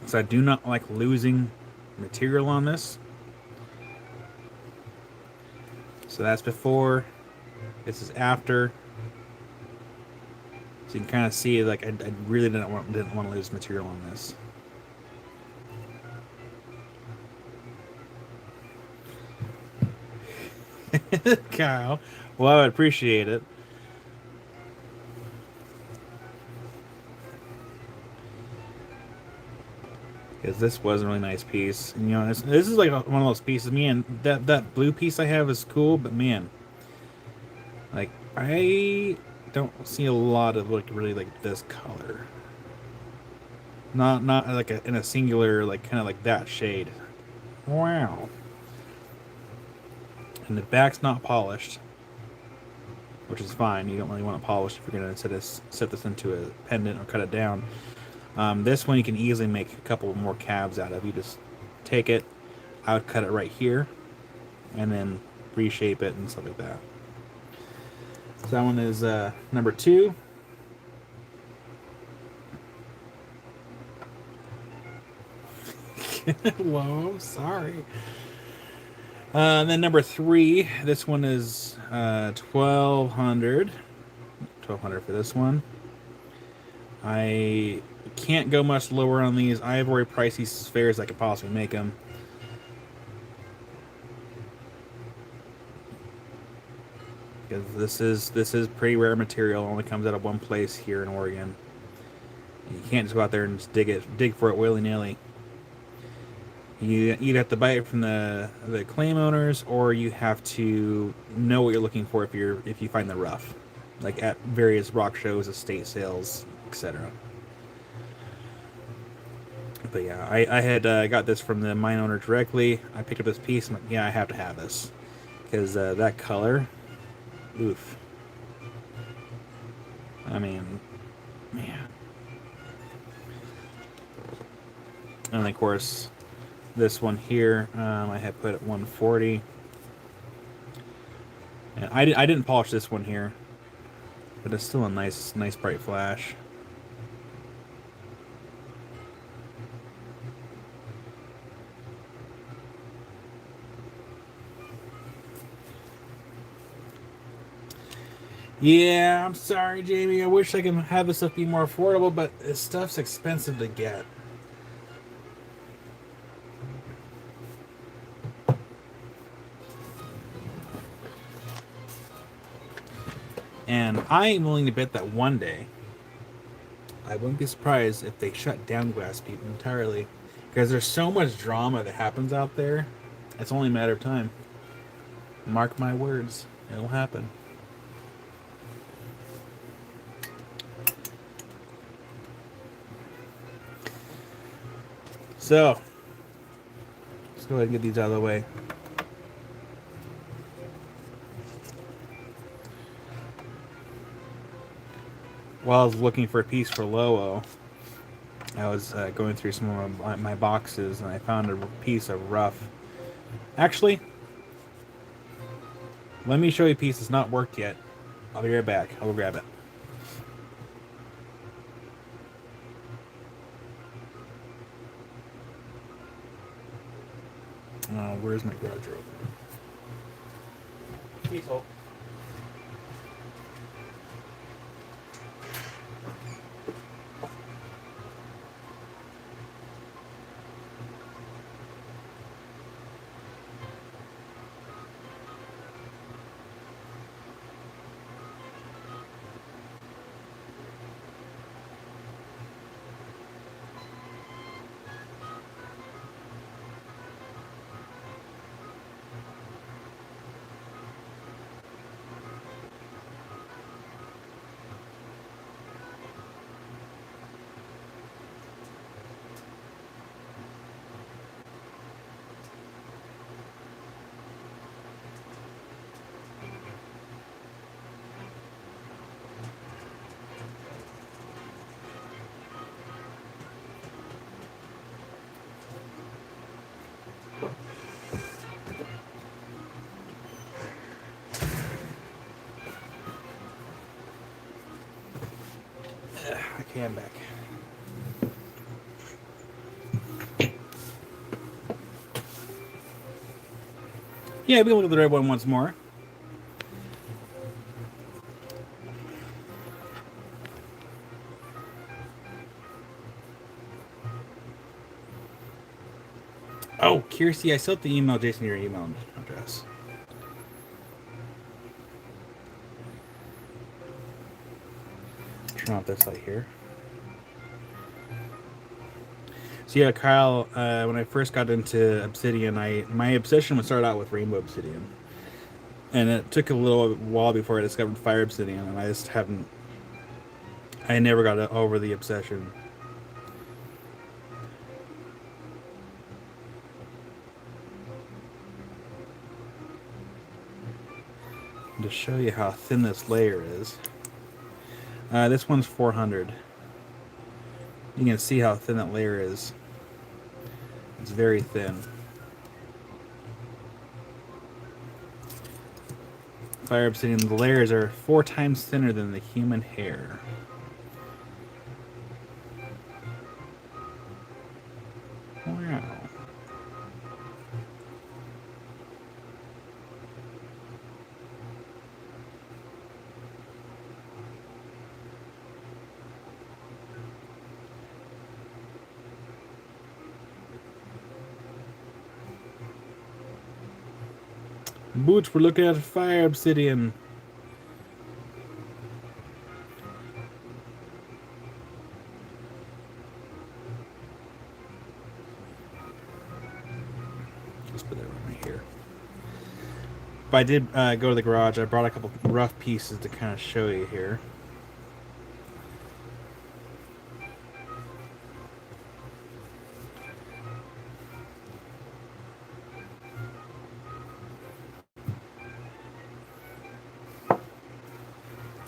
So I do not like losing material on this. So that's before. This is after. So you can kind of see, like, I really didn't want to lose material on this. Kyle, well, I would appreciate it. Because this was a really nice piece. And, you know, this is like one of those pieces. Man, that blue piece I have is cool, but man, like, I don't see a lot of like really like this color. Not like in a singular, like kind of like that shade. Wow. And the back's not polished, which is fine. You don't really want to polish if you're going to set this into a pendant or cut it down. This one you can easily make a couple more calves out of. You just take it, I would cut it right here, and then reshape it and stuff like that. So that one is number two. Whoa, sorry. And then number three, this one is 1200. 1200 for this one. I can't go much lower on these. I have already priced these as fair as I could possibly make them. Because this is pretty rare material. It only comes out of one place here in Oregon. You can't just go out there and just dig for it willy-nilly. You either have to buy it from the claim owners, or you have to know what you're looking for if you find the rough, like at various rock shows, estate sales, etc. But yeah, I had got this from the mine owner directly. I picked up this piece. I'm like, yeah, I have to have this. because that color, oof. I mean, man. And of course, this one here, I had put at 140. And I didn't polish this one here, but it's still a nice bright flash. Yeah, I'm sorry, Jamie. I wish I could have this stuff be more affordable, but this stuff's expensive to get. And I am willing to bet that one day, I wouldn't be surprised if they shut down Glass Peak entirely. Because there's so much drama that happens out there, it's only a matter of time. Mark my words, it'll happen. So, let's go ahead and get these out of the way. While I was looking for a piece for Lowell, I was going through some of my boxes and I found a piece of rough. Actually, let me show you a piece that's not worked yet. I'll be right back. I'll go grab it. Where's my garage door? Piece hole. Okay, I'm back. Yeah, we can look at the red one once more. Oh, Kirsty, I still have to email Jason your email address. Turn off this light here. So yeah, Kyle, when I first got into Obsidian, my obsession would start out with Rainbow Obsidian. And it took a little while before I discovered Fire Obsidian, and I just haven't... I never got over the obsession. To show you how thin this layer is, this one's 400. You can see how thin that layer is. It's very thin. Fire Obsidian, the layers are 4 times thinner than the human hair. Wow. Boots, we're looking at Fire Obsidian. Let's put that right here. But I did go to the garage. I brought a couple rough pieces to kind of show you here.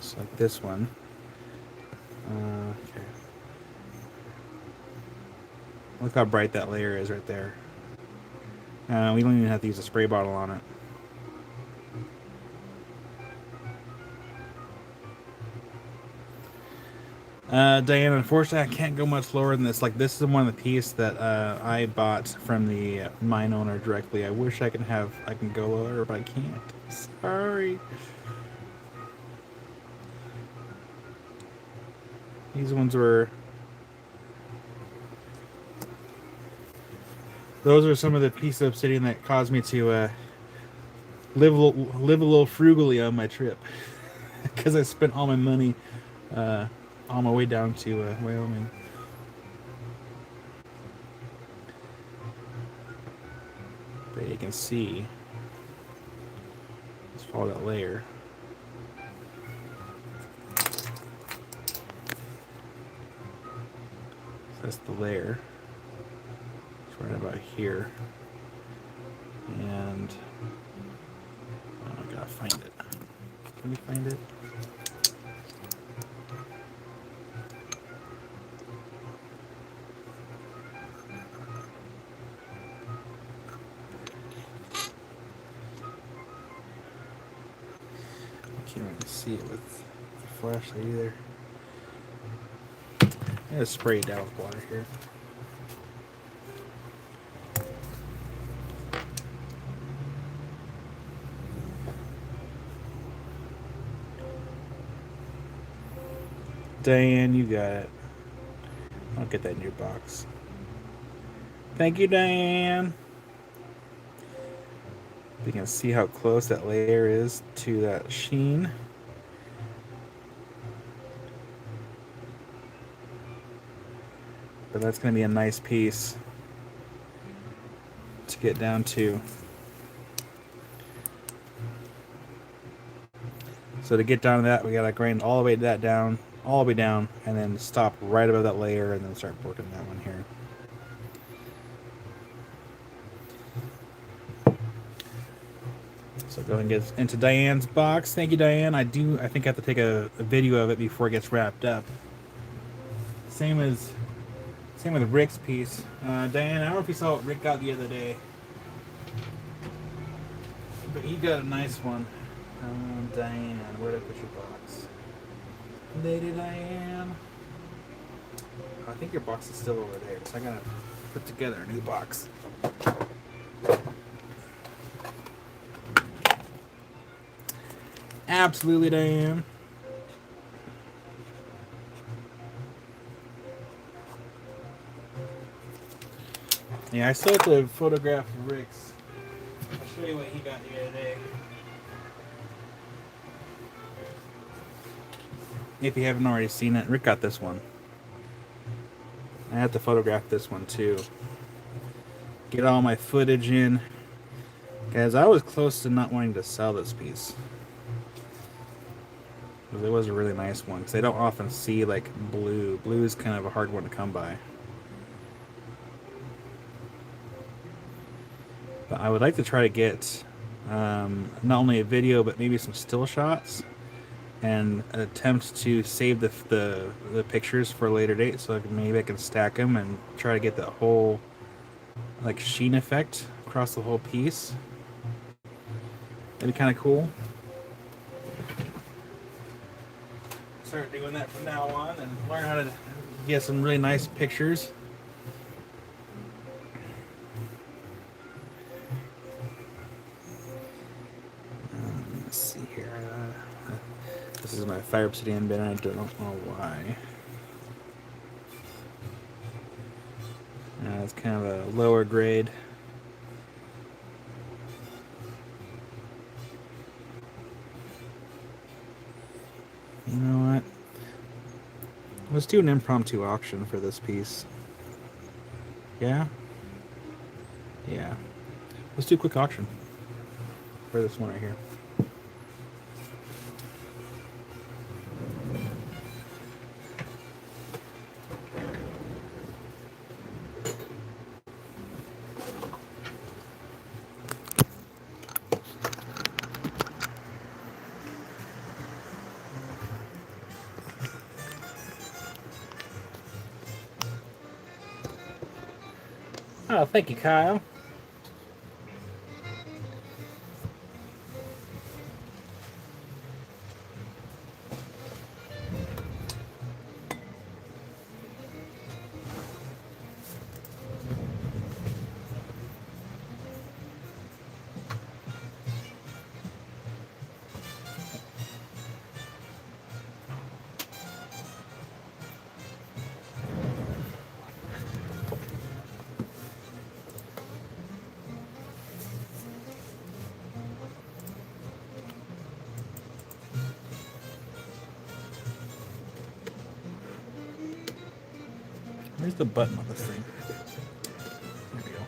box, like this one. Okay. Look how bright that layer is right there. We don't even have to use a spray bottle on it. Diane, unfortunately, I can't go much lower than this. Like, this is one of the pieces that I bought from the mine owner directly. I wish I can go lower, but I can't. Sorry. These ones were... Those are some of the pieces of obsidian that caused me to live a little frugally on my trip. Because I spent all my money on my way down to Wyoming. But you can see, let's follow that layer. So that's the layer. It's right about here. And I gotta find it. Can we find it? Can't really see it with the flashlight either. I'm gonna spray it down with water here. Diane, you got it. I'll get that in your box. Thank you, Diane. You can see how close that layer is to that sheen. But that's going to be a nice piece to get down to. So to get down to that, we got to grind all the way down, and then stop right above that layer, and then start working that one here. So go ahead and get into Diane's box. Thank you, Diane. I think I have to take a video of it before it gets wrapped up. Same with Rick's piece. Diane, I don't know if you saw what Rick got the other day, but he got a nice one. Diane, where did I put your box? Lady Diane. I think your box is still over there, so I gotta put together a new box. Absolutely, Diane. Yeah, I still have to photograph Rick's. I'll show you what he got the other day. If you haven't already seen it, Rick got this one. I have to photograph this one too. Get all my footage in. Guys, I was close to not wanting to sell this piece. Because it was a really nice one. Because they don't often see like blue. Blue is kind of a hard one to come by. But I would like to try to get not only a video, but maybe some still shots. And attempt to save the pictures for a later date. So maybe I can stack them and try to get the whole like sheen effect across the whole piece. That'd be kind of cool. Start doing that from now on and learn how to get some really nice pictures. Let's see here. This is my fire obsidian bin. I don't know why. It's kind of a lower grade. You know what? Let's do an impromptu auction for this piece. Yeah? Yeah. Let's do a quick auction for this one right here. Oh, thank you, Kyle. Where's the button on this thing? There we go.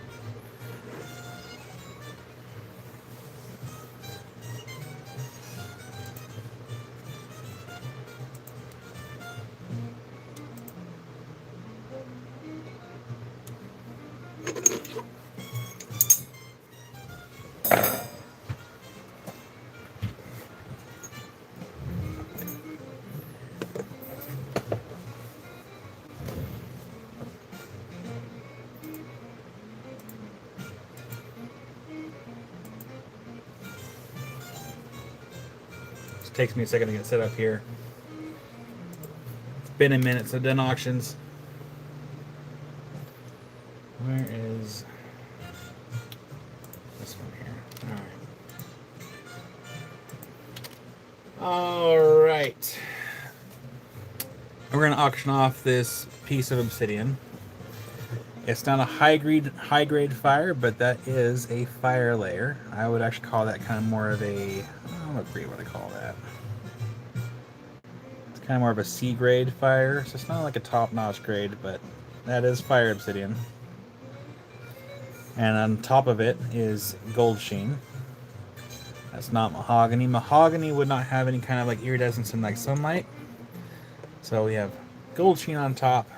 It takes me a second to get set up here. It's been a minute since I've done auctions. Where is this one here? All right. We're going to auction off this piece of obsidian. It's not a high grade fire, but that is a fire layer. I would actually call that kind of more of a, I don't agree what I call that. It's kind of more of a C grade fire, so it's not like a top notch grade, but that is fire obsidian. And on top of it is gold sheen. That's not mahogany. Mahogany would not have any kind of like iridescence in like sunlight. So we have gold sheen on top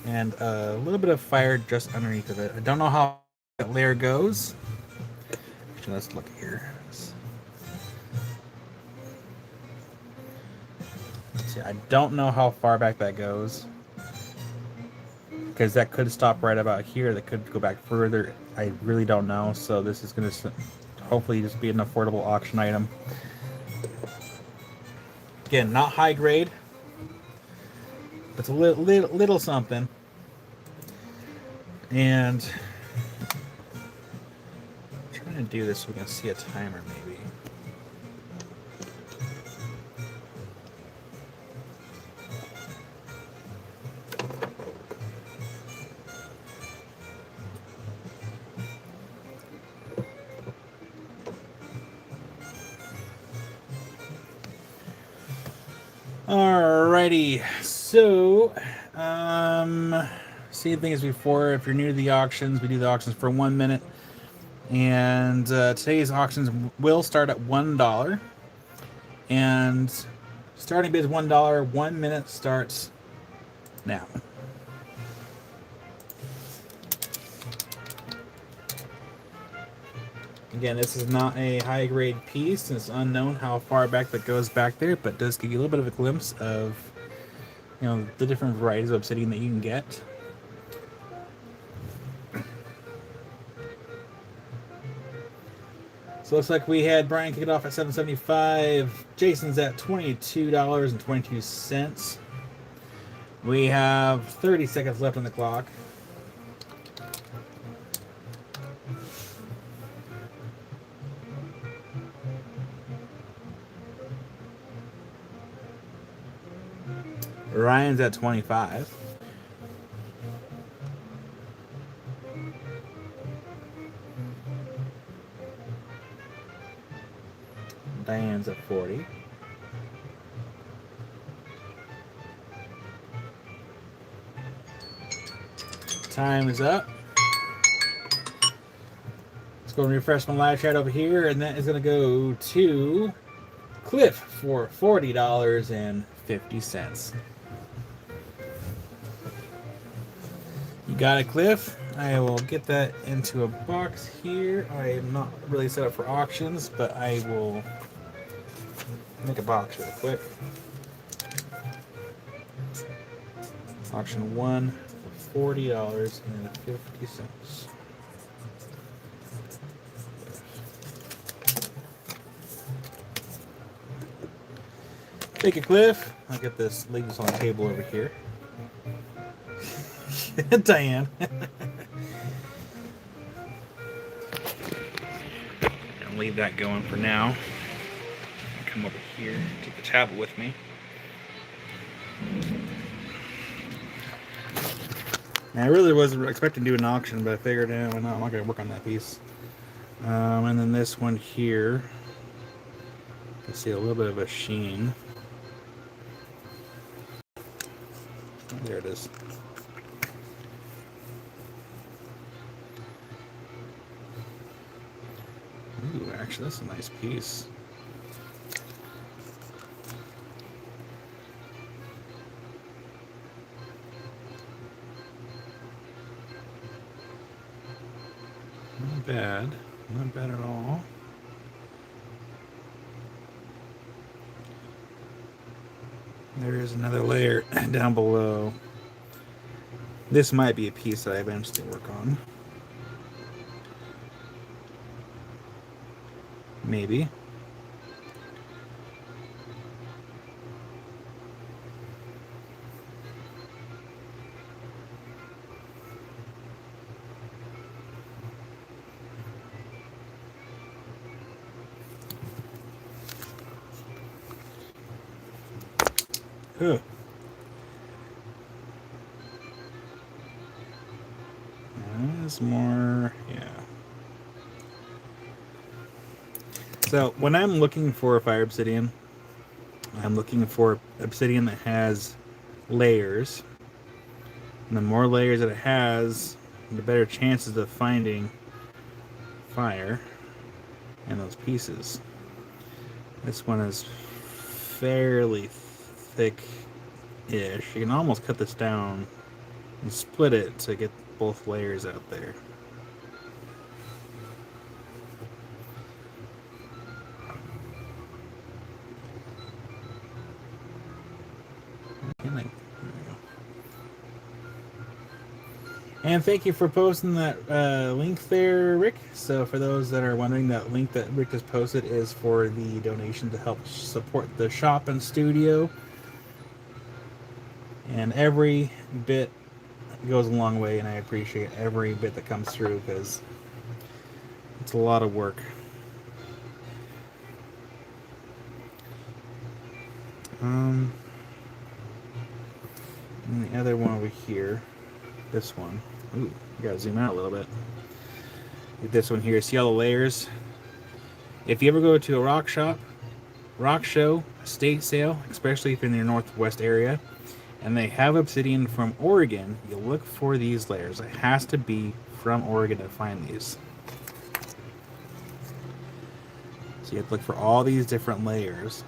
and a little bit of fire just underneath of it. I don't know how that layer goes. Actually, let's look here. Let's see, I don't know how far back that goes, because that could stop right about here. That could go back further. I really don't know. So this is going to hopefully just be an affordable auction item. Again, not high grade, but it's a little something. And I'm trying to do this so we can see a timer maybe. Alrighty, so same thing as before. If you're new to the auctions, we do the auctions for 1 minute, and today's auctions will start at $1, and starting bid is $1. 1 minute starts now. Again, this is not a high grade piece, and it's unknown how far back that goes back there, but it does give you a little bit of a glimpse of, you know, the different varieties of obsidian that you can get. So it looks like we had Brian kick it off at $7.75. Jason's at $22.22. We have 30 seconds left on the clock. Ryan's at 25. Diane's at 40. Time is up. Let's go and refresh my live chat over here, and that is going to go to Cliff for $40.50. You got it, Cliff. I will get that into a box here. I am not really set up for auctions, but I will make a box real quick. Auction 1 for $40.50. Thank you, Cliff. I'll get this, leave this on the table over here. Diane. I'll leave that going for now. I'll come over here, take the tablet with me. Now, I really wasn't expecting to do an auction, but I figured, why not? I'm not going to work on that piece. And then this one here, you can see a little bit of a sheen. There it is. Ooh, actually, that's a nice piece. Not bad. Not bad at all. There is another layer down below. This might be a piece that I eventually work on. Maybe. Huh. There's more, yeah. So when I'm looking for a fire obsidian, I'm looking for obsidian that has layers. And the more layers that it has, the better chances of finding fire in those pieces. This one is fairly thick-ish. You can almost cut this down and split it to get both layers out there. And thank you for posting that link there, Rick. So for those that are wondering, that link that Rick has posted is for the donation to help support the shop and studio. And every bit goes a long way, and I appreciate every bit that comes through, because it's a lot of work. And the other one over here, this one. Ooh, you gotta zoom out a little bit. This one here, see all the layers? If you ever go to a rock shop, rock show, estate sale, especially if you're in the northwest area, and they have obsidian from Oregon, you look for these layers. It has to be from Oregon to find these. So you have to look for all these different layers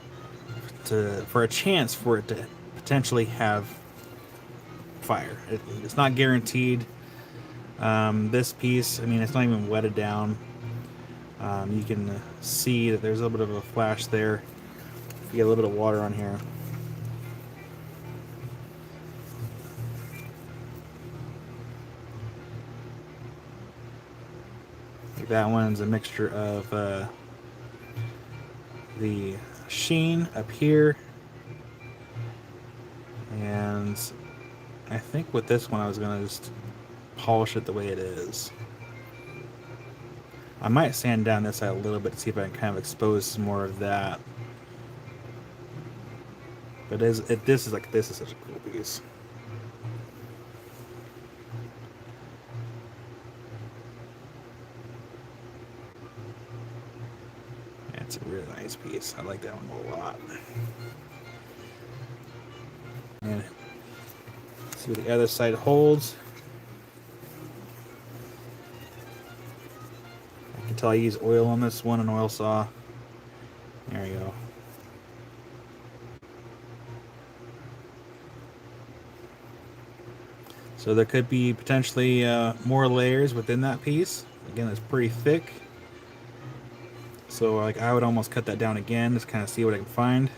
for a chance for it to potentially have fire. It's not guaranteed. This piece, I mean, it's not even wetted down. You can see that there's a little bit of a flash there. You get a little bit of water on here. That one's a mixture of the sheen up here, and I think with this one I was gonna just polish it the way it is. I might sand down this side a little bit to see if I can kind of expose some more of that. But this is such a cool piece. It's a really nice piece. I like that one a lot. And see what the other side holds. I can tell I use oil on this one, an oil saw. There we go. So there could be potentially more layers within that piece. Again, it's pretty thick. So like I would almost cut that down again, just kind of see what I can find.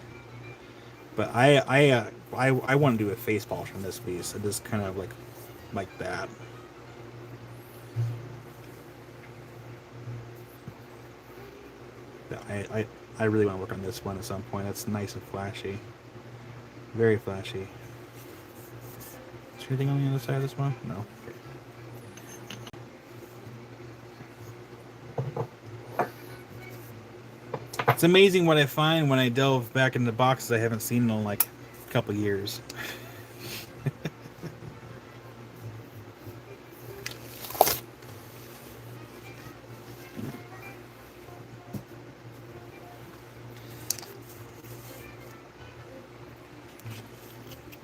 But I want to do a face polish on this piece. So just kind of like that. I really want to work on this one at some point. That's nice and flashy. Very flashy. Is there anything on the other side of this one? No. Okay. It's amazing what I find when I delve back into boxes I haven't seen in like a couple years.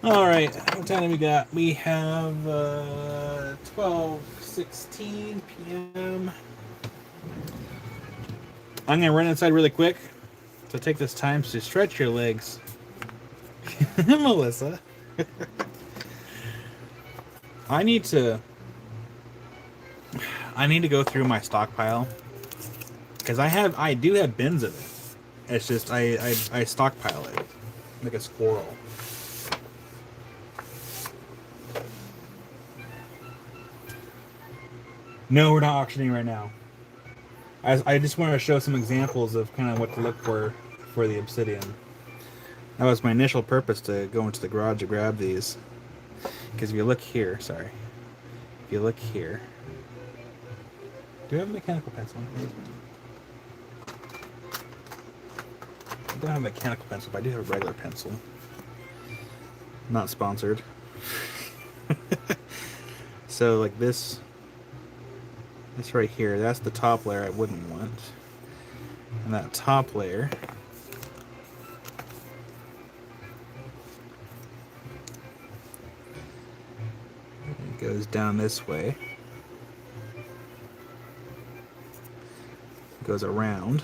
All right, what time do we got? We have 12:16 p.m. I'm gonna run inside really quick, so take this time to stretch your legs, Melissa. I need to go through my stockpile because I do have bins of it. It's just I stockpile it like a squirrel. No, we're not auctioning right now. I just wanted to show some examples of kind of what to look for the obsidian. That was my initial purpose, to go into the garage to grab these. Because if you look here, sorry. If you look here. Do I have a mechanical pencil? I don't have a mechanical pencil, but I do have a regular pencil. Not sponsored. So like this right here, that's the top layer I wouldn't want. And that top layer goes down this way. Goes around.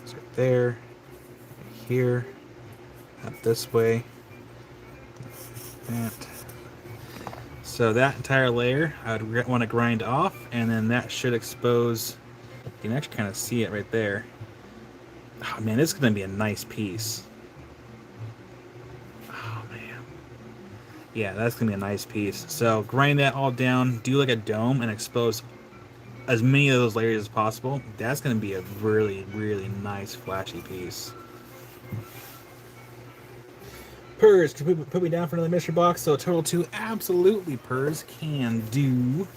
It's right there. Right here. Up this way. That. So that entire layer I would want to grind off, and then that should expose. You can actually kind of see it right there. Oh man, this is going to be a nice piece. Oh man. Yeah, that's going to be a nice piece. So grind that all down, do like a dome, and expose as many of those layers as possible. That's going to be a really, really nice flashy piece. Purrs, can you put me down for another mystery box? So total 2, absolutely, Purrs, can do.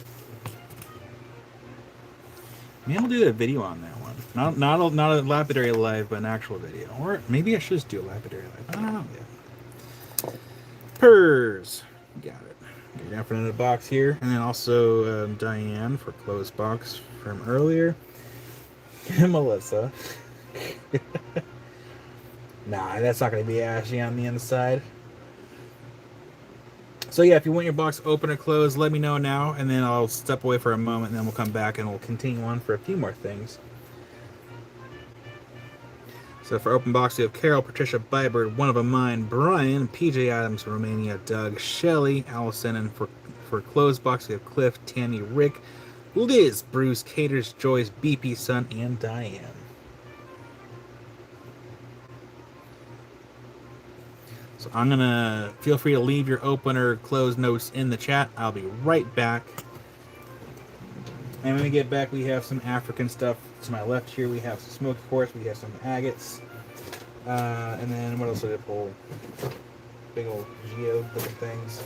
Maybe I'll do a video on that one. Not a lapidary live, but an actual video. Or maybe I should just do a lapidary live. I don't know yet. Purrs, got it. Get down for another box here, and then also Diane for closed box from earlier. And Melissa. Nah, that's not going to be ashy on the inside. So yeah, if you want your box open or closed, let me know now, and then I'll step away for a moment, and then we'll come back and we'll continue on for a few more things. So for open box, we have Carol, Patricia, Bybird, One of a Mine, Brian, PJ Adams, Romania, Doug, Shelly, Allison, and for closed box, we have Cliff, Tammy, Rick, Liz, Bruce, Caters, Joyce, BP, Sun, and Diane. So I'm gonna feel free to leave your open or closed notes in the chat. I'll be right back. And when we get back, we have some African stuff. To my left here, we have some smoky quartz. We have some agates. And then what else did I pull? Big old geode looking things.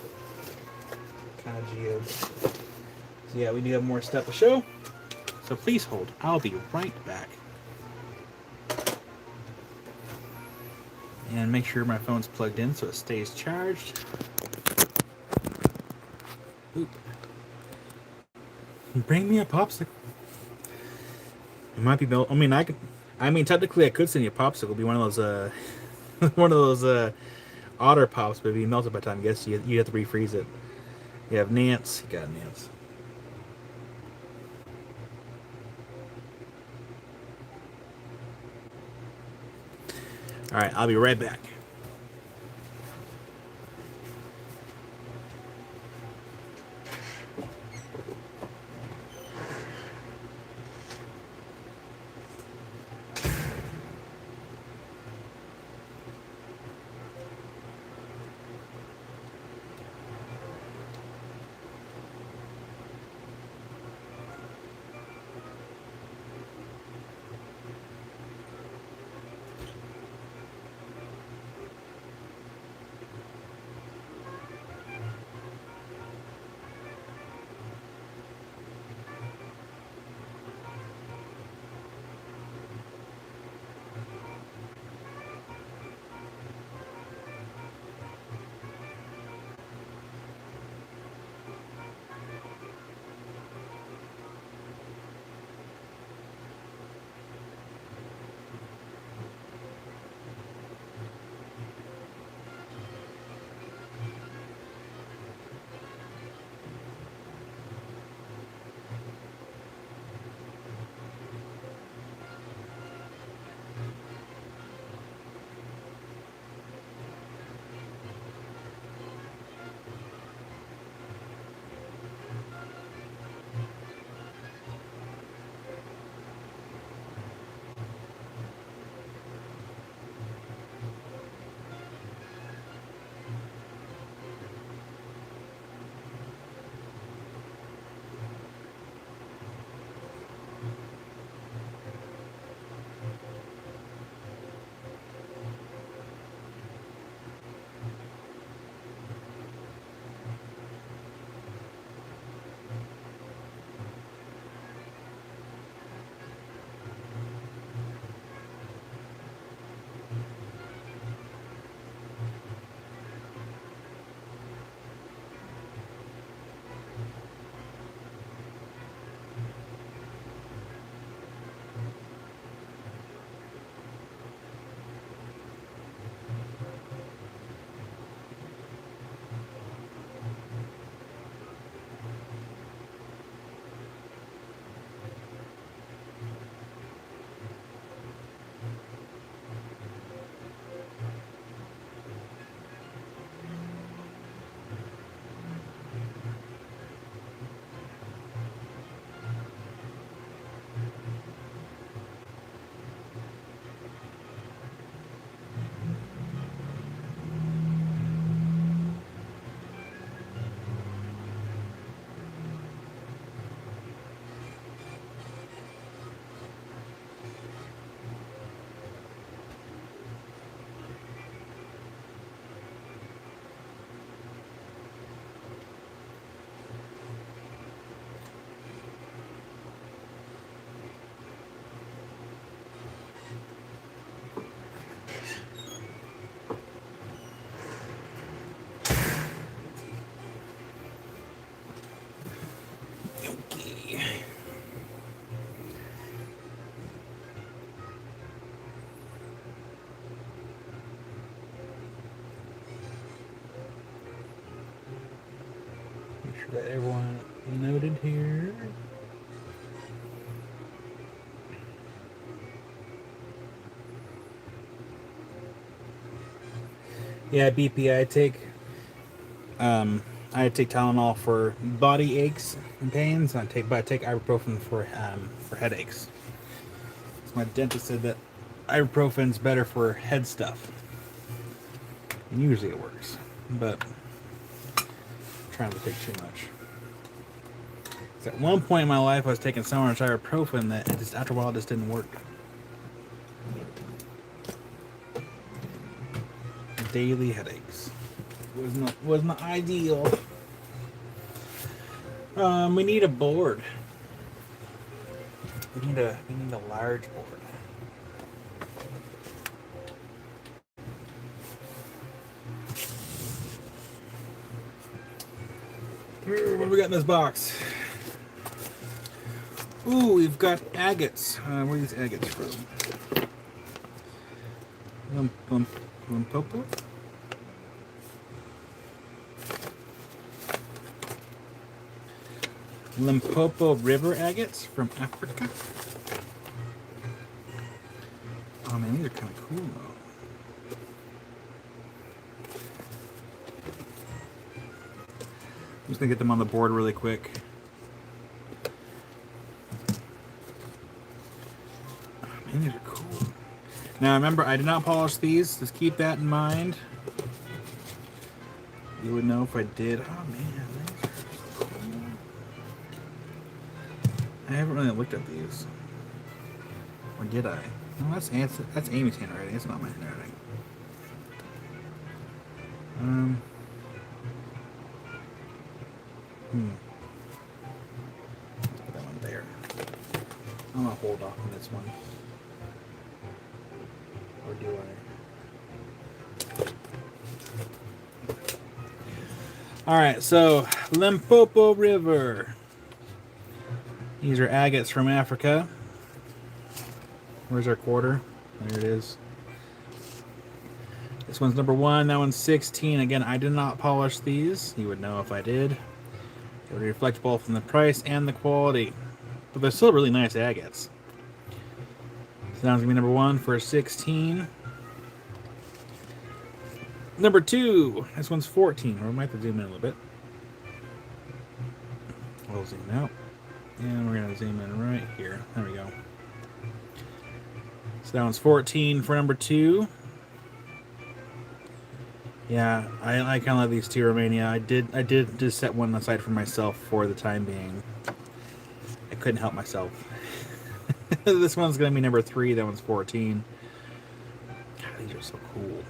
Kind of geodes. So yeah, we do have more stuff to show. So please hold. I'll be right back. And make sure my phone's plugged in so it stays charged. Oop. Bring me a popsicle. It might be melt. I mean, technically, I could send you a popsicle. It'd be one of those, one of those otter pops, but it'd be melted by the time. I guess you have to refreeze it. You have Nance. You got Nance. All right, I'll be right back. sure that everyone noted here. Yeah, BP. I take Tylenol for body aches and pains. I take ibuprofen for headaches. So my dentist said that ibuprofen's better for head stuff. And usually it works, but I'm trying to take too much. So at one point in my life, I was taking so much ibuprofen that it just after a while it just didn't work. Daily headaches was not ideal. We need a board. We need a large board. What do we got in this box? Ooh, we've got agates. Where are these agates from? Limpopo? Limpopo River agates from Africa. Oh man, these are kind of cool though. I'm just gonna get them on the board really quick. Oh man, these are cool. Now remember, I did not polish these. Just keep that in mind. You would know if I did. Oh man, these are so cool. I haven't really looked at these. Or did I? No, that's Amy's handwriting. It's not my handwriting. Let's put that one there. I'm gonna hold off on this one. Or do I? Alright, so Limpopo River. These are agates from Africa. Where's our quarter? There it is. This one's number 1, that one's 16. Again, I did not polish these. You would know if I did. They would reflect both in the price and the quality. But they're still really nice agates. So that one's going to be number 1 for 16. Number 2. This one's 14. We might have to zoom in a little bit. We'll zoom out. And we're going to zoom in right here. There we go. So that one's 14 for number 2. Yeah, I kind of love these two, Romania. I did just set one aside for myself for the time being. I couldn't help myself. This one's going to be number 3. That one's 14. God, these are so cool.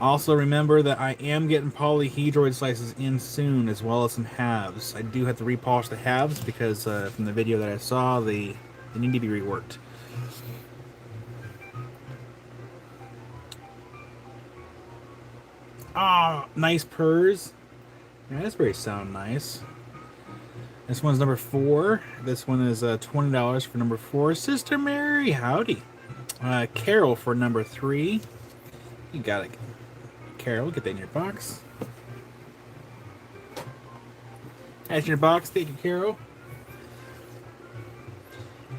Also remember that I am getting polyhedroid slices in soon, as well as some halves. I do have to repolish the halves because from the video that I saw, they need to be reworked. Ah, nice purrs. Raspberries sound nice. This one's number 4. This one is $20 for number 4. Sister Mary, howdy. Carol for number 3. You got it. Carol, get that in your box. That's in your box. Thank you, Carol.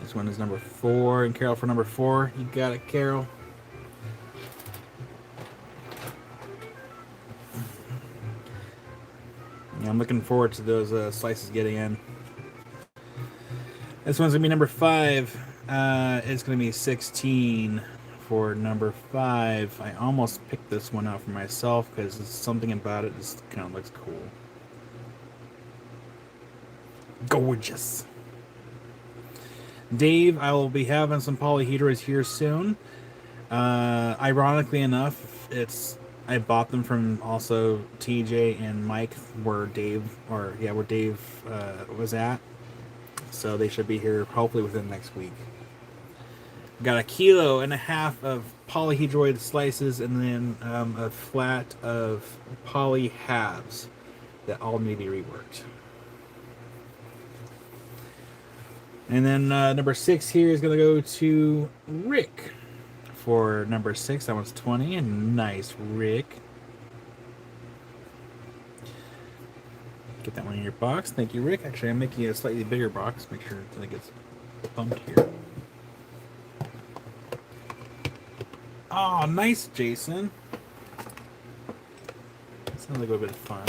This one is number 4, and Carol for number 4. You got it, Carol. Yeah, I'm looking forward to those slices getting in. This one's going to be number 5. It's going to be 16 for number 5. I almost picked this one out for myself because something about it just kind of looks cool. Gorgeous. Dave, I will be having some polyhedras here soon. Ironically enough, I bought them from also TJ and Mike, where Dave was at. So they should be here hopefully within next week. Got 1.5 kilos of polyhedroid slices and then a flat of poly halves that all need to be reworked. And then number 6 here is going to go to Rick for number 6. That one's 20. And nice, Rick. Get that one in your box. Thank you, Rick. Actually, I'm making a slightly bigger box. Make sure that it gets bumped here. Oh, nice, Jason. Sounds like a bit of fun.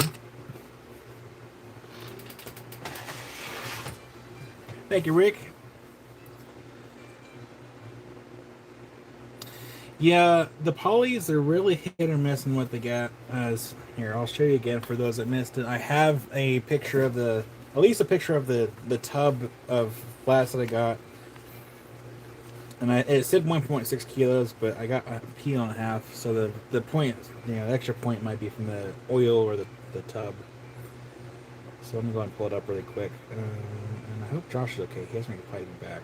Thank you, Rick. Yeah, the polys are really hit or miss in what they got. As here, I'll show you again for those that missed it. I have a picture of at least a picture of the tub of flats that I got, and it said 1.6 kilos, but I got a kilo and a half. So the point, the extra point might be from the oil or the tub. So I'm gonna go and pull it up really quick, and I hope Josh is okay. He has me piping back.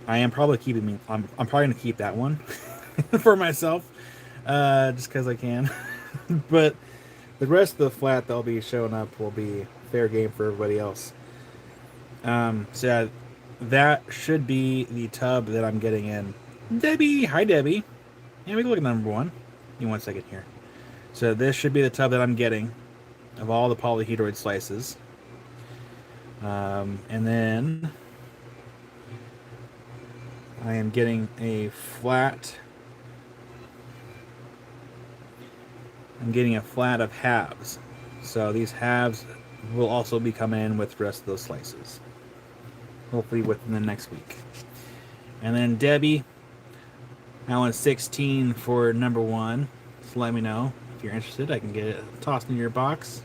I am probably keeping. I'm probably gonna keep that one for myself, just because I can. But the rest of the flat that'll be showing up will be fair game for everybody else. So yeah, that should be the tub that I'm getting in. Debbie, hi Debbie. Yeah, we can look at number 1. Give me 1 second here. So this should be the tub that I'm getting of all the polyhedroid slices. And then I am getting a flat. I'm getting a flat of halves. So these halves will also be coming in with the rest of those slices. Hopefully within the next week. And then Debbie, that one's 16 for number 1. So let me know if you're interested. I can get it tossed in your box.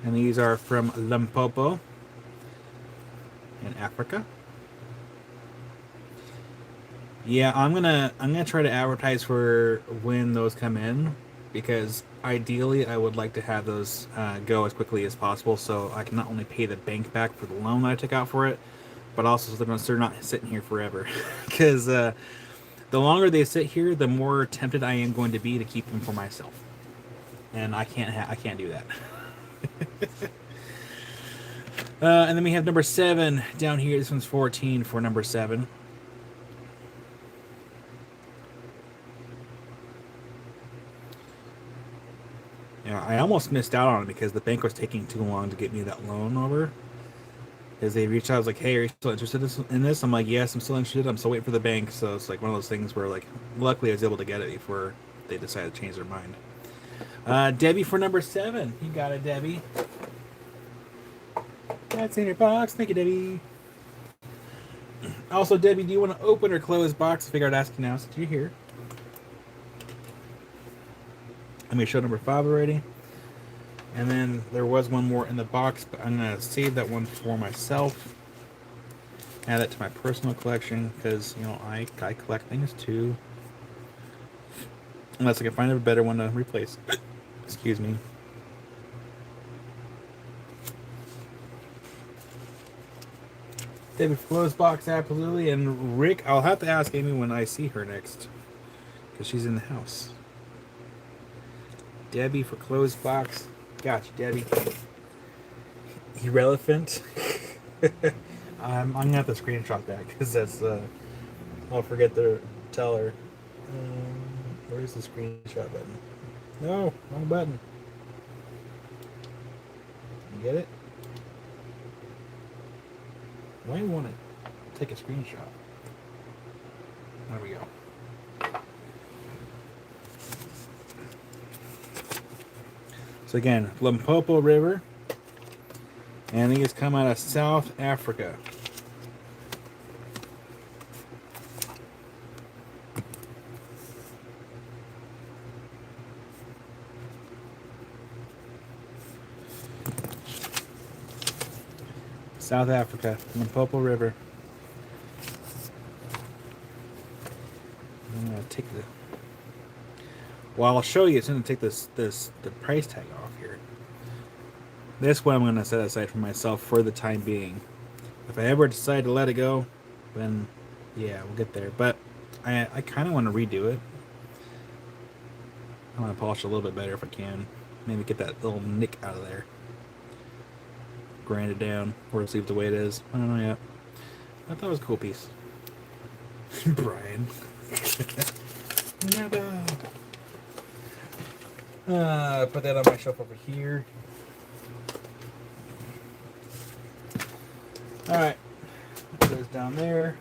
And these are from Limpopo in Africa. Yeah, I'm gonna try to advertise for when those come in, because ideally I would like to have those go as quickly as possible, so I can not only pay the bank back for the loan that I took out for it, but also so they're not sitting here forever. Because the longer they sit here, the more tempted I am going to be to keep them for myself, and I can't do that. And then we have number 7 down here. This one's 14 for number 7. Yeah, I almost missed out on it because the bank was taking too long to get me that loan over. Because they reached out, I was like, "Hey, are you still interested in this?" I'm like, "Yes, I'm still interested. I'm still waiting for the bank." So it's like one of those things where, like, luckily I was able to get it before they decided to change their mind. Debbie for number 7. You got it, Debbie. That's in your box. Thank you, Debbie. Also, Debbie, do you want to open or close box? I figured I'd ask you now since you're here. Let me show number 5 already. And then there was one more in the box, but I'm going to save that one for myself. Add that to my personal collection because, I collect things too. Unless I can find a better one to replace. Excuse me. David Flow's box, absolutely. And Rick, I'll have to ask Amy when I see her next, because she's in the house. Debbie for closed box. Gotcha, Debbie. Irrelevant. I'm gonna have to screenshot that because that's I'll forget to tell her. Where's the screenshot button? No, wrong button. You get it? Why do you want to take a screenshot? There we go. So again, Limpopo River, and these come out of South Africa. South Africa, Limpopo River. I'm gonna take the. Well, I'll show you. It's gonna take the price tag off here. This one I'm gonna set aside for myself for the time being. If I ever decide to let it go, then yeah, we'll get there. But I kind of want to redo it. I want to polish it a little bit better if I can. Maybe get that little nick out of there. Grind it down, or just leave it the way it is. I don't know yet. I thought it was a cool piece. Brian. Never. Put that on my shelf over here. Alright. That goes down there.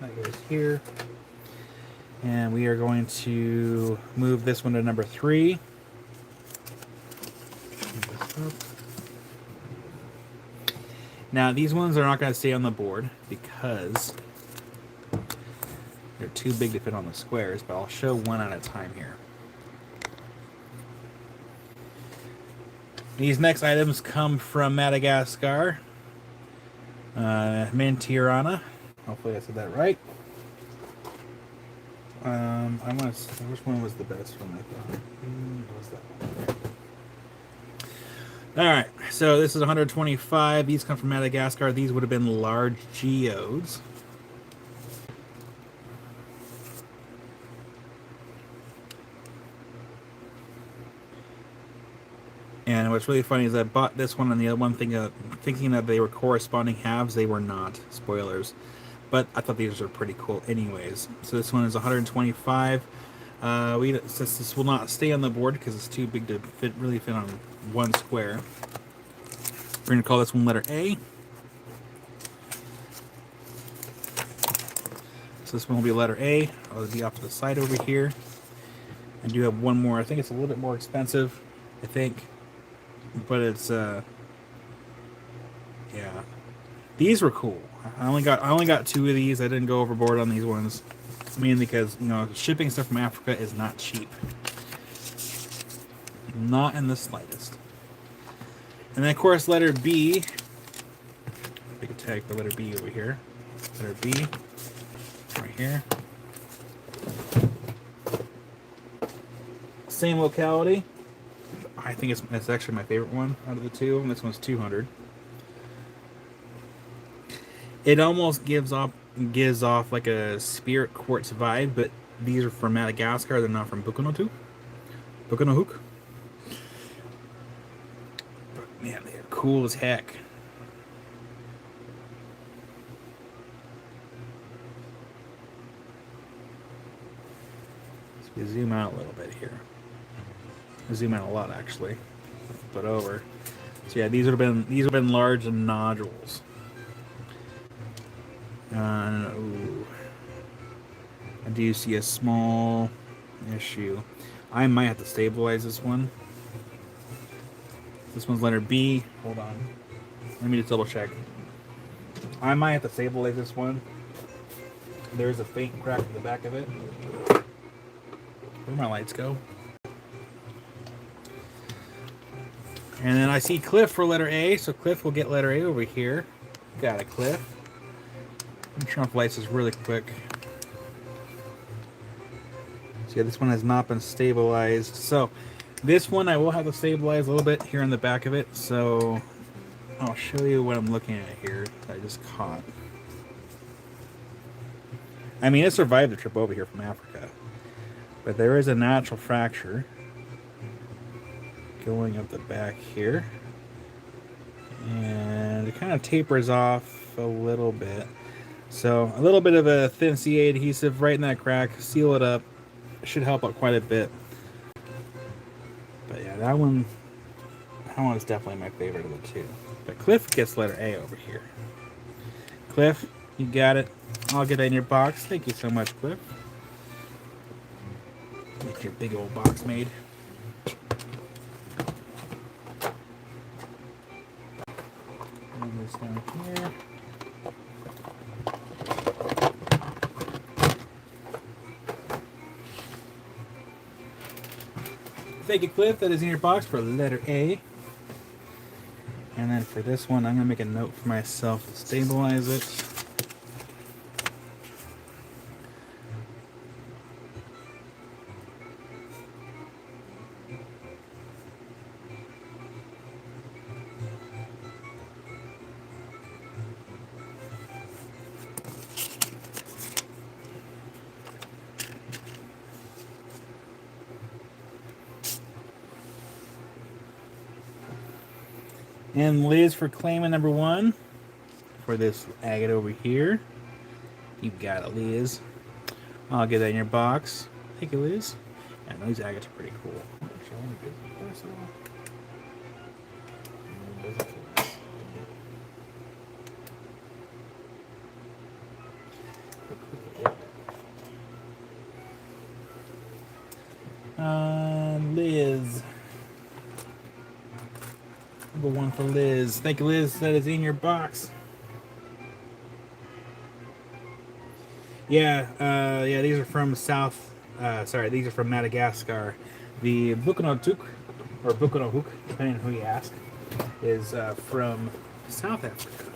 That goes here. And we are going to move this one to number 3. Now, these ones are not going to stay on the board because they're too big to fit on the squares, but I'll show one at a time here. These next items come from Madagascar. Mintirana. Hopefully I said that right. I want to. Which one was the best one? I thought. What was that one? All right. So this is 125. These come from Madagascar. These would have been large geodes. And what's really funny is I bought this one and the other one thinking that they were corresponding halves. They were not. Spoilers. But I thought these were pretty cool anyways. So this one is 125. Since this will not stay on the board because it's too big to really fit on one square, we're going to call this one letter A. So this one will be letter A. I'll be off to the side over here. I do have one more. I think it's a little bit more expensive, I think. But it's yeah. These were cool. I only got 2 of these. I didn't go overboard on these ones. Mainly because, you know, shipping stuff from Africa is not cheap. Not in the slightest. And then of course letter B. Big a tag for letter B over here. Letter B. Right here. Same locality. I think it's actually my favorite one out of the 2, and this one's 200. It almost gives off like a spirit quartz vibe, but these are from Madagascar. They're not from Bukonohuk. But man, they're cool as heck. So we zoom out a little bit here. Zoom out a lot actually, but over. So yeah, these would have been large nodules. Ooh. I do see a small issue. I might have to stabilize this one. This one's letter B. Hold on. Let me just double check. I might have to stabilize this one. There's a faint crack in the back of it. Where'd my lights go? And then I see Cliff for letter A, so Cliff will get letter A over here. Got it, Cliff. Let me turn off the lights just really quick. So yeah, this one has not been stabilized. So this one I will have to stabilize a little bit here in the back of it. So I'll show you what I'm looking at here that I just caught. I mean, it survived the trip over here from Africa. But there is a natural fracture going up the back here, and it kind of tapers off a little bit, so a little bit of a thin CA adhesive right in that crack, seal it up. It should help out quite a bit. But yeah, that one is definitely my favorite of the 2. But Cliff gets letter A over here. Cliff, you got it. I'll get that in your box. Thank you so much, Cliff. Get your big old box made. This down here. Thank you, Cliff. That is in your box for letter A. And then for this one, I'm going to make a note for myself to stabilize it. And Liz for claiming number 1 for this agate over here. You got it, Liz. I'll get that in your box. Thank you, Liz. Yeah, these agates are pretty cool. Liz. Number 1 for Liz. Thank you, Liz. That is in your box. Yeah, yeah. These are from these are from Madagascar. The Bukonotuk, or Bukonohuk, depending on who you ask, is from South Africa.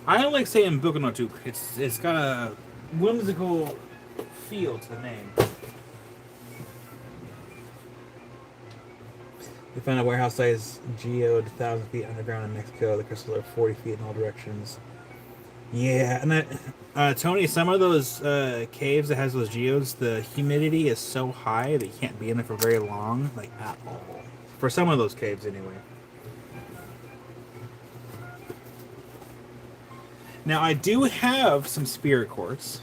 I don't like saying Bukonotuk. It's got a whimsical feel to the name. They found a warehouse-sized geode 1,000 feet underground in Mexico. The crystals are 40 feet in all directions. Yeah, and Tony, some of those caves that has those geodes, the humidity is so high that you can't be in there for very long, like at all. For some of those caves, anyway. Now, I do have some spirit quartz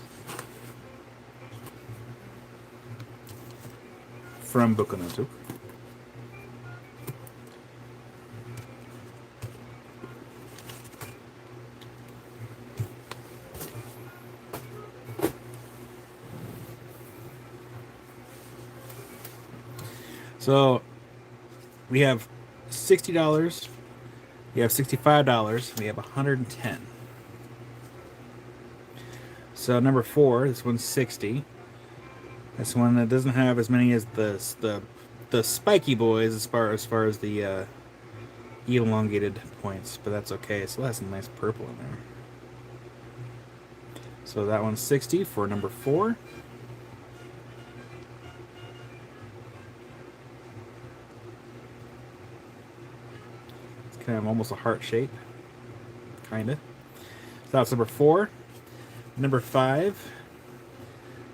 from Bukonotuk. So we have $60, we have $65, we have $110. So number 4, this one's 60. This one that doesn't have as many as the spiky boys as far as the elongated points, but that's okay. It still has some nice purple in there. So that one's 60 for number 4. Kind of almost a heart shape, kind of. So that's number 4. Number 5.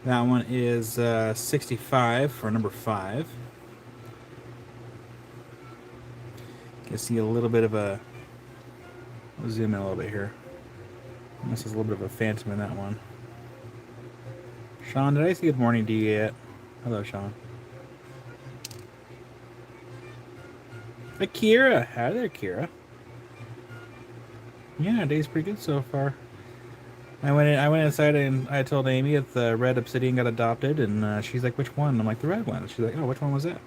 That one is 65 for number 5. You can see a little bit of a. I'll zoom in a little bit here. This is a little bit of a phantom in that one. Sean, did I say good morning to you yet? Hello, Sean. Hi, Kira. Hi there, Kira. Yeah, day's pretty good so far. I went inside and I told Amy that the red obsidian got adopted, and she's like, "Which one?" I'm like, "The red one." She's like, "Oh, which one was that?"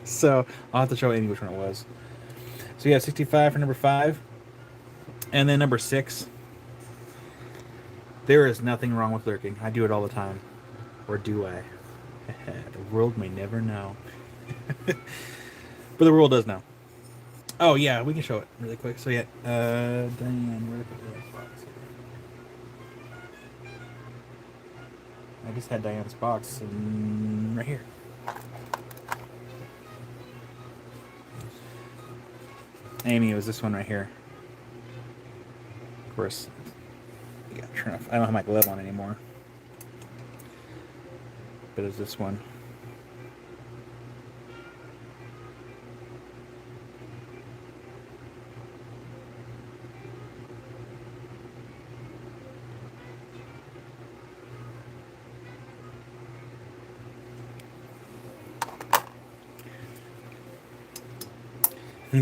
So I'll have to show Amy which one it was. So yeah, 65 for number 5, and then number 6. There is nothing wrong with lurking. I do it all the time, or do I? The world may never know. But the world does know. Oh yeah, we can show it really quick. So yeah, Diane, where did I put the box here? I just had Diane's box right here. Amy, it was this one right here. Of course, you gotta turn off. I don't have my glove on anymore, but it's this one.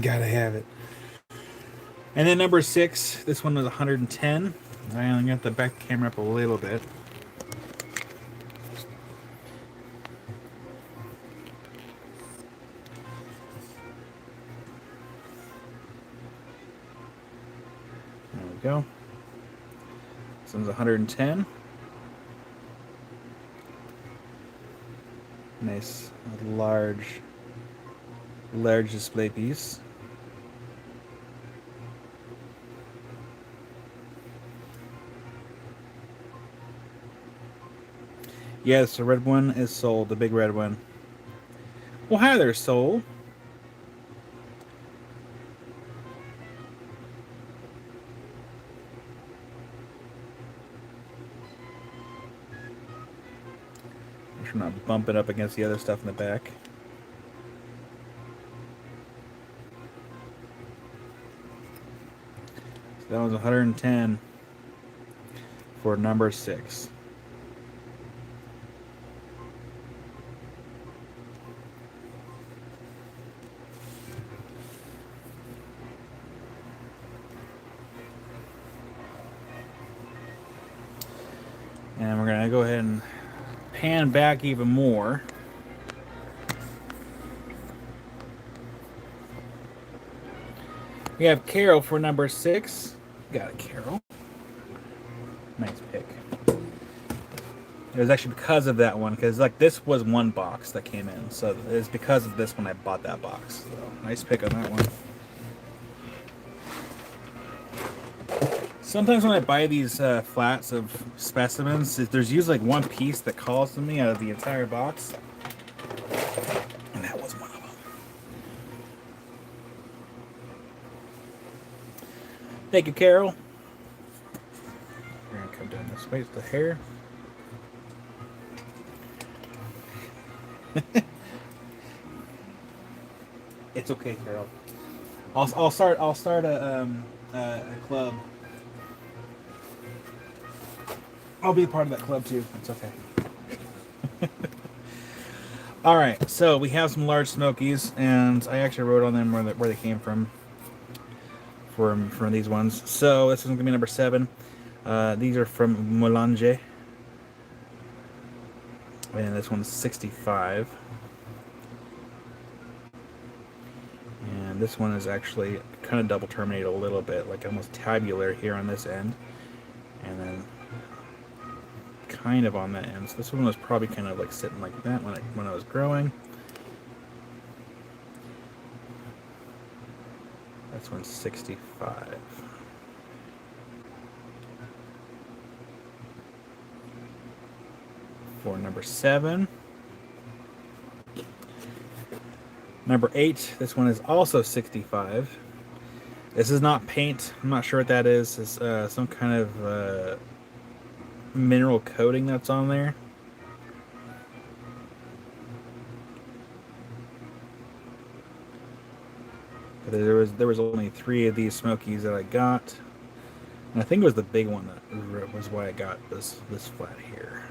Gotta have it. And then number 6, this one was 110. I only got the back camera up a little bit. There we go. This one's 110. Nice, large display piece. Yes, the red one is sold, the big red one. Well, hi there, Soul. Make sure I'm not bumping up against the other stuff in the back. That was 110 for number 6. And we're going to go ahead and pan back even more. We have Carol for number 6. Got it, Carol. Nice pick. It was actually because of that one, because like this was one box that came in, so it's because of this one I bought that box. So nice pick on that one. Sometimes when I buy these flats of specimens, there's usually like one piece that calls to me out of the entire box, and that was one of them. Thank you, Carol. We're gonna come down this way with the hair. It's okay, Carol. I'll start a club. I'll be a part of that club too. It's okay. All right, so we have some large Smokies, and I actually wrote on them where they came from these ones. So this one's gonna be number 7. These are from Moulanje, and this one's 65. And this one is actually kind of double terminated a little bit, like almost tabular here on this end, and then kind of on that end. So this one was probably kind of like sitting like that when I was growing. This one's 65. For number 7. Number 8, this one is also 65. This is not paint. I'm not sure what that is. It's some kind of mineral coating that's on there. But there was only 3 of these Smokies that I got, and I think it was the big one that was why I got this flat here.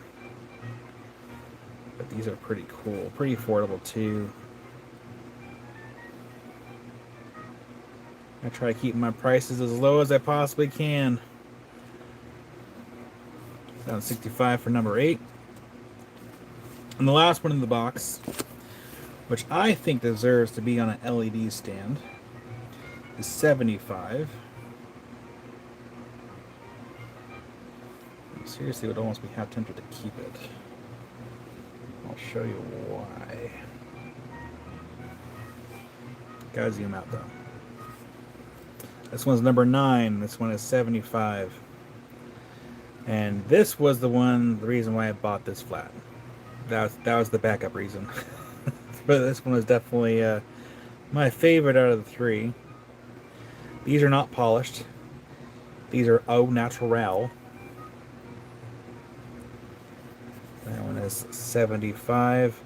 But these are pretty cool, pretty affordable too. I try to keep my prices as low as I possibly can. Down 65 for number 8. And the last one in the box, which I think deserves to be on an LED stand, is 75. I seriously would almost be half tempted to keep it. I'll show you why. Gotta zoom out though. This one's number 9. This one is 75. And this was the reason why I bought this flat. That was the backup reason. But this one was definitely my favorite out of the 3. These are not polished. These are au naturel. That one is 75.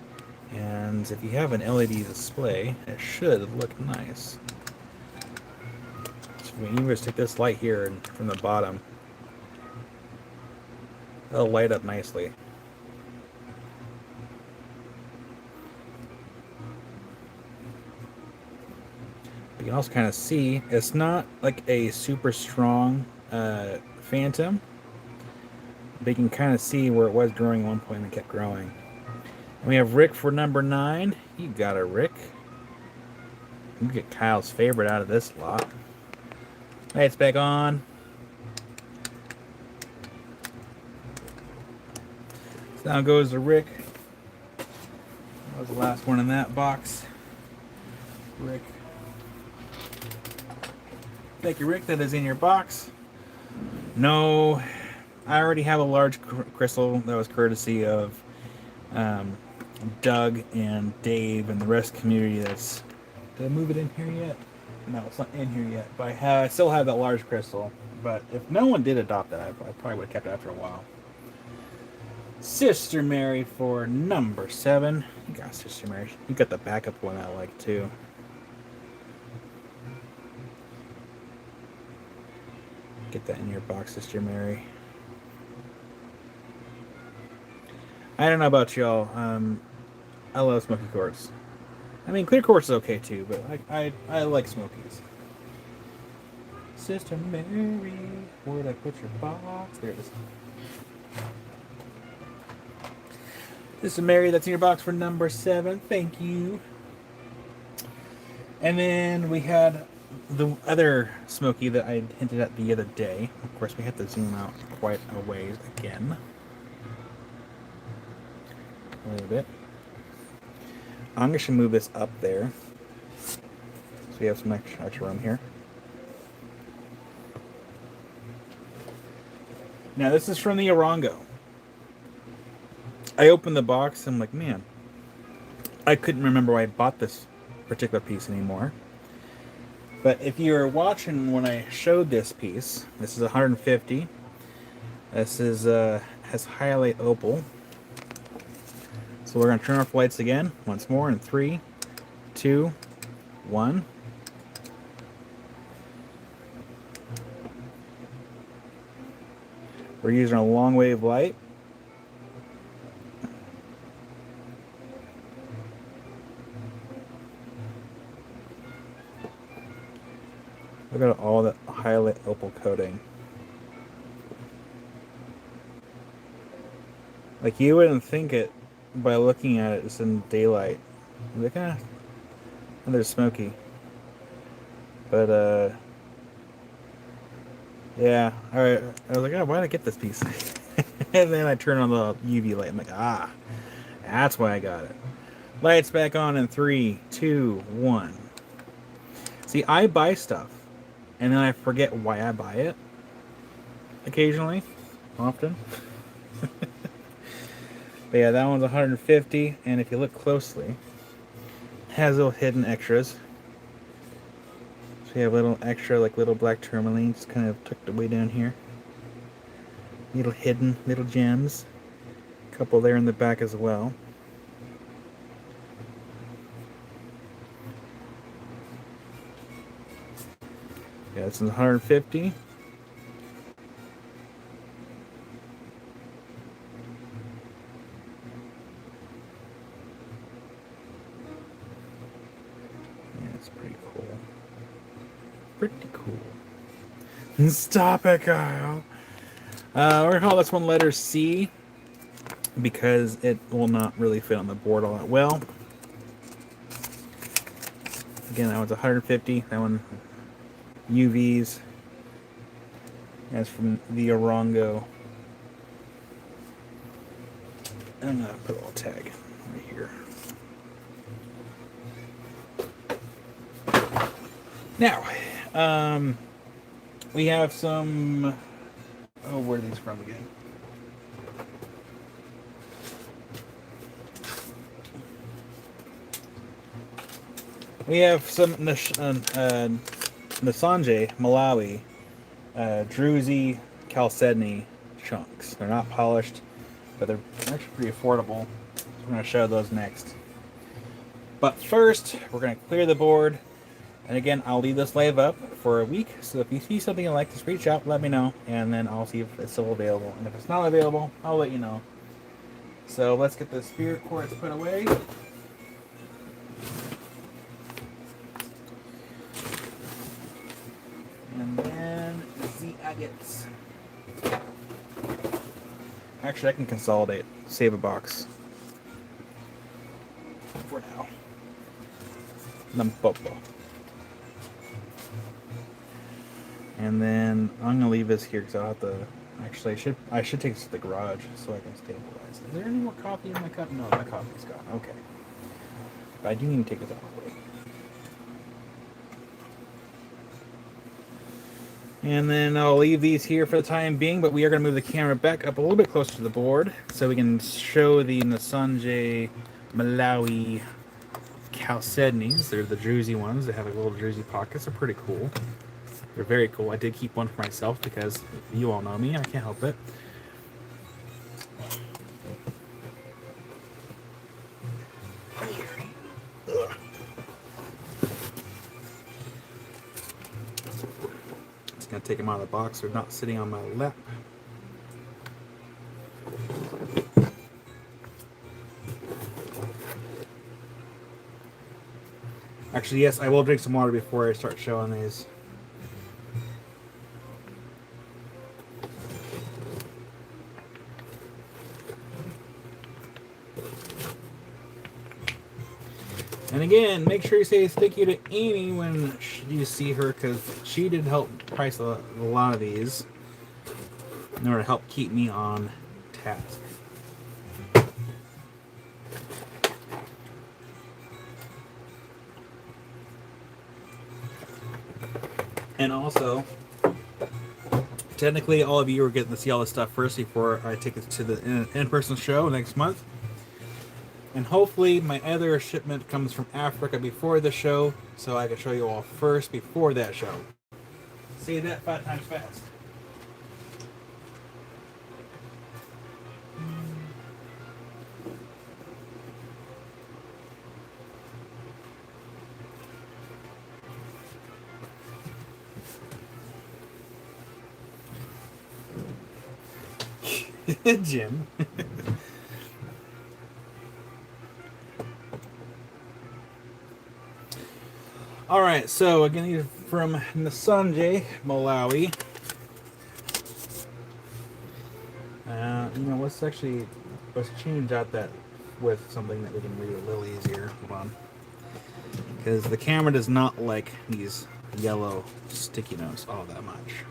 And if you have an LED display, it should look nice. So you just take this light here and from the bottom, it'll light up nicely. You can also kind of see it's not like a super strong Phantom, but you can kind of see where it was growing at one point and it kept growing. And we have Rick for number 9. You got a Rick. You get Kyle's favorite out of this lot. Lights back on. So now goes the Rick. That was the last one in that box. Rick. Thank you, Rick. That is in your box. No, I already have a large crystal that was courtesy of Doug and Dave and the rest of the community. Did I move it in here yet? No, it's not in here yet. But I still have that large crystal. But if no one did adopt that, I probably would have kept it after a while. Sister Mary for number 7. You got Sister Mary. You got the backup one I like too. that in your box, Sister Mary. I don't know about y'all. I love smoky quartz. I mean, clear quartz is okay too, but I like smokies. Sister Mary, where'd I put your box? There it is. Sister Mary, that's in your box for number 7. Thank you. And then we had the other smoky that I hinted at the other day. Of course, we have to zoom out quite a ways again. A little bit. I'm going to move this up there, so we have some extra room here. Now this is from the Orongo. I opened the box and I'm like, man, I couldn't remember why I bought this particular piece anymore. But if you were watching when I showed this piece, this is 150. This is has highlight opal. So we're going to turn off lights again once more in 3, 2, 1. We're using a long wave light. Look at all that highlight opal coating. Like, you wouldn't think it by looking at it. It's in daylight. Like, they're smoky. But yeah. All right. I was like, oh, why did I get this piece? And then I turn on the UV light. I'm like, ah, that's why I got it. Lights back on in 3, 2, 1. See, I buy stuff, and then I forget why I buy it. Occasionally, often. But yeah, that one's 150, and if you look closely, it has little hidden extras. So you have little extra, like little black tourmalines, kind of tucked away down here. Little hidden, little gems. A couple there in the back as well. Yeah, this is 150. Pretty cool. Stop it, Kyle. We're going to call this one letter C because it will not really fit on the board all that well. Again, that one's 150. That one, UVs. That's from the Orongo. I'm going to put a little tag right here. Now, we have some. Oh, where are these from again? We have some Nasanje, Malawi, Druzy, Chalcedony chunks. They're not polished, but they're actually pretty affordable. So we're going to show those next. But first, we're going to clear the board. And again, I'll leave this live up for a week. So if you see something you like, just reach out, let me know, and then I'll see if it's still available. And if it's not available, I'll let you know. So let's get the spirit quartz put away. And then the agates. Actually, I can consolidate, save a box for now. Nampopo. And then I'm gonna leave this here because I'll have to. Actually, I should take this to the garage so I can stabilize. Is there any more coffee in my cup? No, my coffee's gone. Okay, but I do need to take this out of the way. And then I'll leave these here for the time being, but we are going to move the camera back up a little bit closer to the board so we can show the Nasanje Malawi Chalcedonies. They're the Druzy ones. They have like little Druzy pockets. They're pretty cool. They're very cool. I did keep one for myself because you all know me. I can't help it. Just going to take them out of the box. They're not sitting on my lap. Actually, yes, I will drink some water before I start showing these. And again, make sure you say thank you to Amy when you see her, because she did help price a lot of these in order to help keep me on task. And also, technically, all of you are getting to see all this stuff first before I take it to the in-person show next month. And hopefully my other shipment comes from Africa before the show, so I can show you all first before that show. Say that 5 times fast. Jim. All right, so again, these are from Nasanjay, Malawi. Let's change out that with something that we can read a little easier. Hold on, because the camera does not like these yellow sticky notes all that much.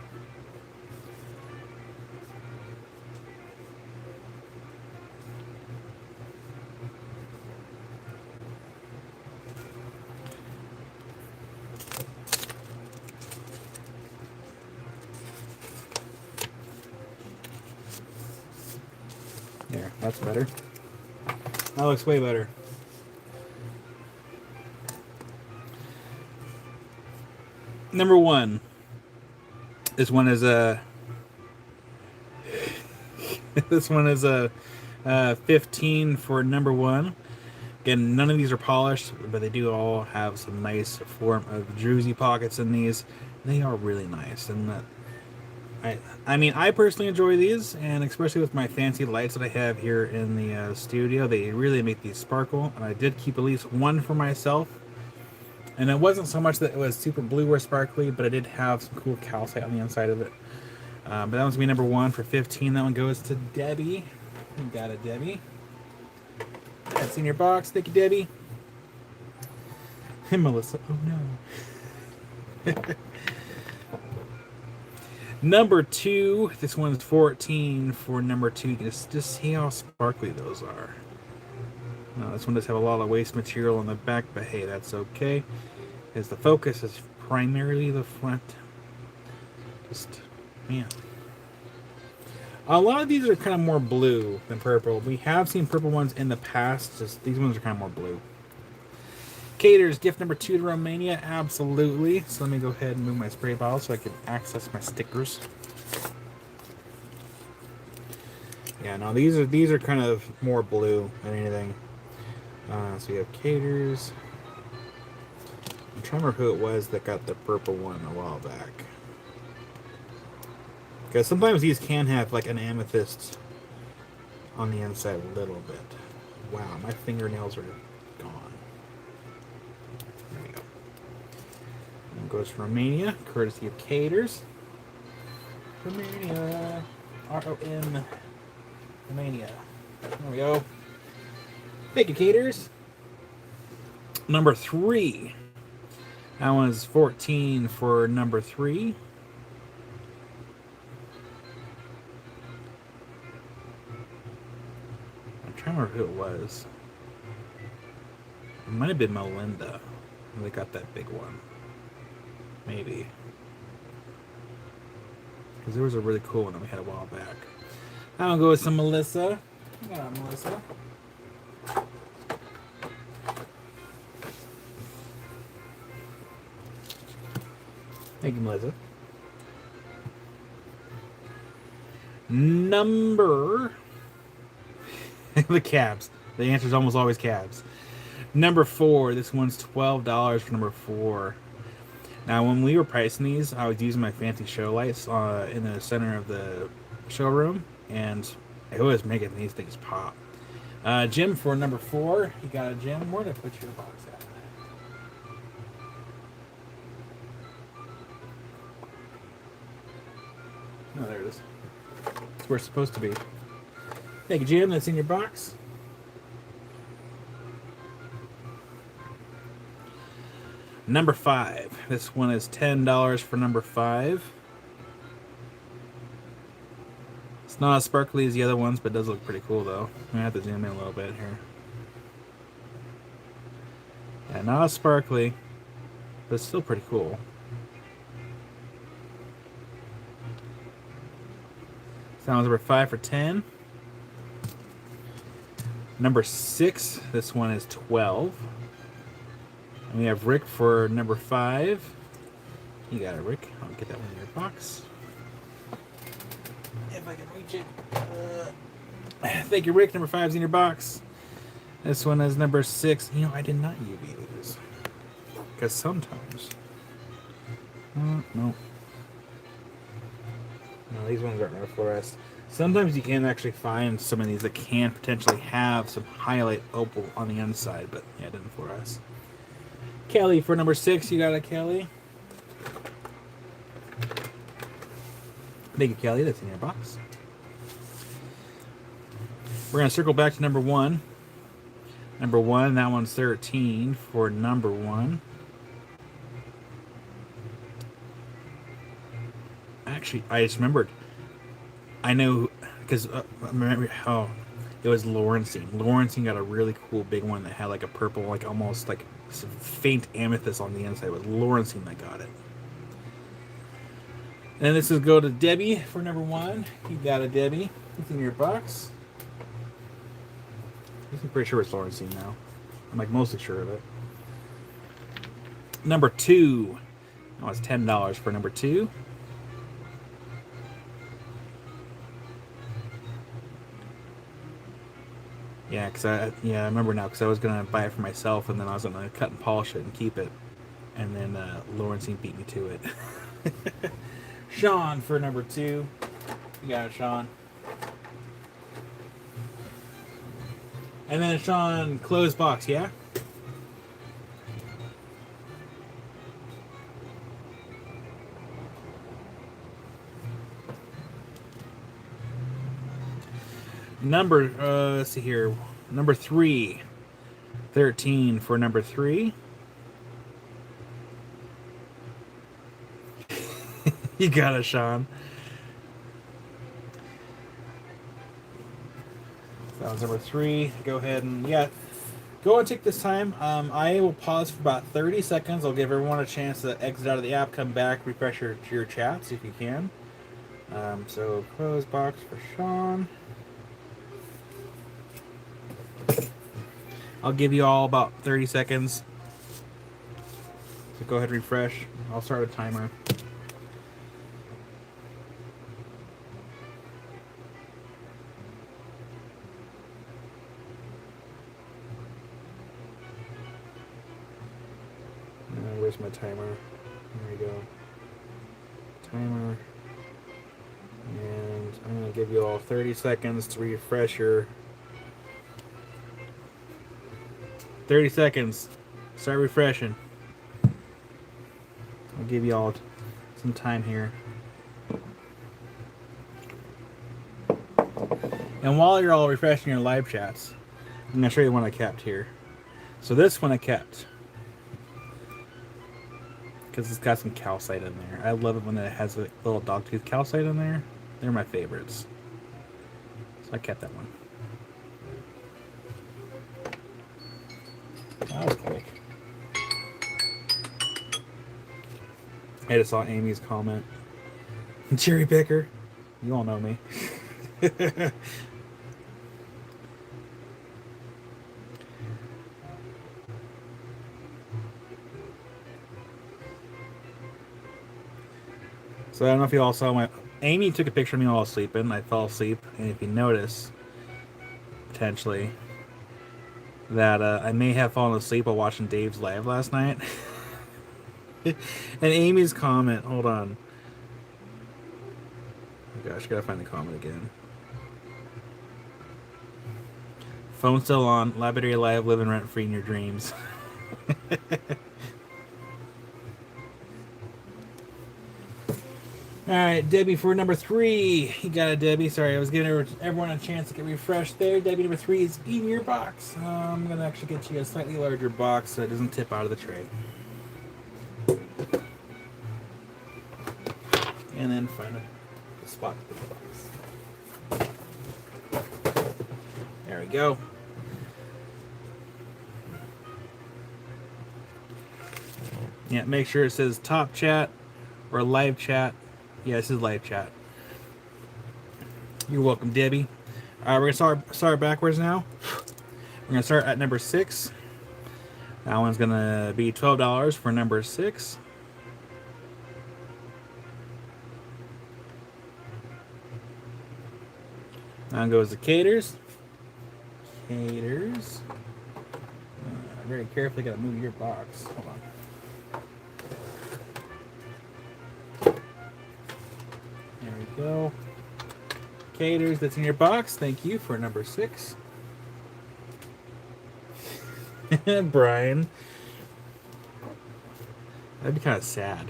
There, that's better. That looks way better. Number 1. This one is a. This one is a 15 for number 1. Again, none of these are polished, but they do all have some nice form of druzy pockets in these. They are really nice, and I mean, I personally enjoy these, and especially with my fancy lights that I have here in the studio, they really make these sparkle. And I did keep at least one for myself, and it wasn't so much that it was super blue or sparkly, but I did have some cool calcite on the inside of it. But that one's gonna be number 1 for 15. That one goes to Debbie. You got it, Debbie. That's in your box. Thank you, Debbie. And Melissa. Oh no. Number 2, this one's 14 for number 2. Just see how sparkly those are. Now, this one does have a lot of waste material on the back, but hey, that's okay, because the focus is primarily the front. Just, man. A lot of these are kind of more blue than purple. We have seen purple ones in the past, just these ones are kind of more blue. Caters, gift number 2 to Romania, absolutely. So let me go ahead and move my spray bottle so I can access my stickers. Yeah, no, these are kind of more blue than anything. So we have Caters. I'm trying to remember who it was that got the purple one a while back. Because sometimes these can have like an amethyst on the inside a little bit. Wow, my fingernails are gone. There we go. And goes to Romania, courtesy of Caters. Romania. R-O-M. Romania. There we go. Thank you, Caters. Number 3. That one's 14 for number 3. I'm trying to remember who it was. It might have been Melinda. They got that big one. Maybe. Because there was a really cool one that we had a while back. That one goes to Melissa. Yeah, Melissa. Thank you, Melissa. Number... the cabs. The answer is almost always cabs. Number 4. This one's $12 for number 4. Now, when we were pricing these, I was using my fancy show lights in the center of the showroom, and it was making these things pop. Jim for number 4. You got a Jim. Where did I put your box at? Oh, there it is. It's where it's supposed to be. Thank you, Jim. That's in your box. Number 5. This one is $10 for number 5. It's not as sparkly as the other ones, but it does look pretty cool, though. I'm going to have to zoom in a little bit here. Yeah, not as sparkly, but it's still pretty cool. So that was number 5 for 10. Number 6, this one is 12. And we have Rick for number 5. You got it, Rick. I'll get that one in your box. If I can reach it. Thank you, Rick. Number 5's in your box. This one is number 6. You know, I did not UV these. Because sometimes... No. No, these ones aren't going to fluoresce. Sometimes you can actually find some of these that can potentially have some highlight opal on the inside, but yeah, it didn't fluoresce. Kelly for number 6. You got it, Kelly. Thank you, Kelly. That's in your box. We're going to circle back to number 1. Number 1, that one's 13 for number 1. Actually, I just remembered. I know, because it was Lawrencine. Lawrencine got a really cool big one that had like a purple, like almost like some faint amethyst on the inside. It was Lawrencine that got it. And this is go to Debbie for number 1. You got it, Debbie. It's in your box. I'm pretty sure it's Lawrencine now. I'm like mostly sure of it. Number 2. That was $10 for number 2. Yeah, I remember now, because I was going to buy it for myself, and then I was going to cut and polish it and keep it. And then Lawrencine beat me to it. Sean for number 2. You got it, Sean. And then Sean, closed box, yeah? Number, let's see here. Number 3. 13 for number 3. You got it, Sean. That was number 3. Go ahead and, go and take this time. I will pause for about 30 seconds. I'll give everyone a chance to exit out of the app, come back, refresh your chats if you can. So, close box for Sean. I'll give you all about 30 seconds. So go ahead and refresh. I'll start a timer. Where's my timer? There we go. Timer. And I'm going to give you all 30 seconds to refresh your... 30 seconds. Start refreshing. I'll give you all some time here. And while you're all refreshing your live chats, I'm going to show you one I kept here. So this one I kept, because it's got some calcite in there. I love it when it has a little dogtooth calcite in there. They're my favorites. So I kept that one. That was quick. I just saw Amy's comment. Cherry picker. You all know me. So I don't know if you all saw Amy took a picture of me while I was sleeping. I fell asleep, and if you notice, potentially, that I may have fallen asleep while watching Dave's live last night. And Amy's comment, hold on. Oh gosh, gotta find the comment again. Phone still on, library alive, living rent free in your dreams. Alright, Debbie for number 3. You got it, Debbie. Sorry, I was giving everyone a chance to get refreshed there. Debbie number 3 is in your box. I'm going to actually get you a slightly larger box so it doesn't tip out of the tray. And then find a spot to put the box. There we go. Yeah, make sure it says top chat or live chat. Yeah, this is live chat. You're welcome, Debbie. We're going to start backwards now. We're going to start at number 6. That one's going to be $12 for number 6. Now goes the Caters. Caters. Very carefully got to move your box. Hold on. There we go. Caters, that's in your box. Thank you for number 6. Brian. That'd be kind of sad.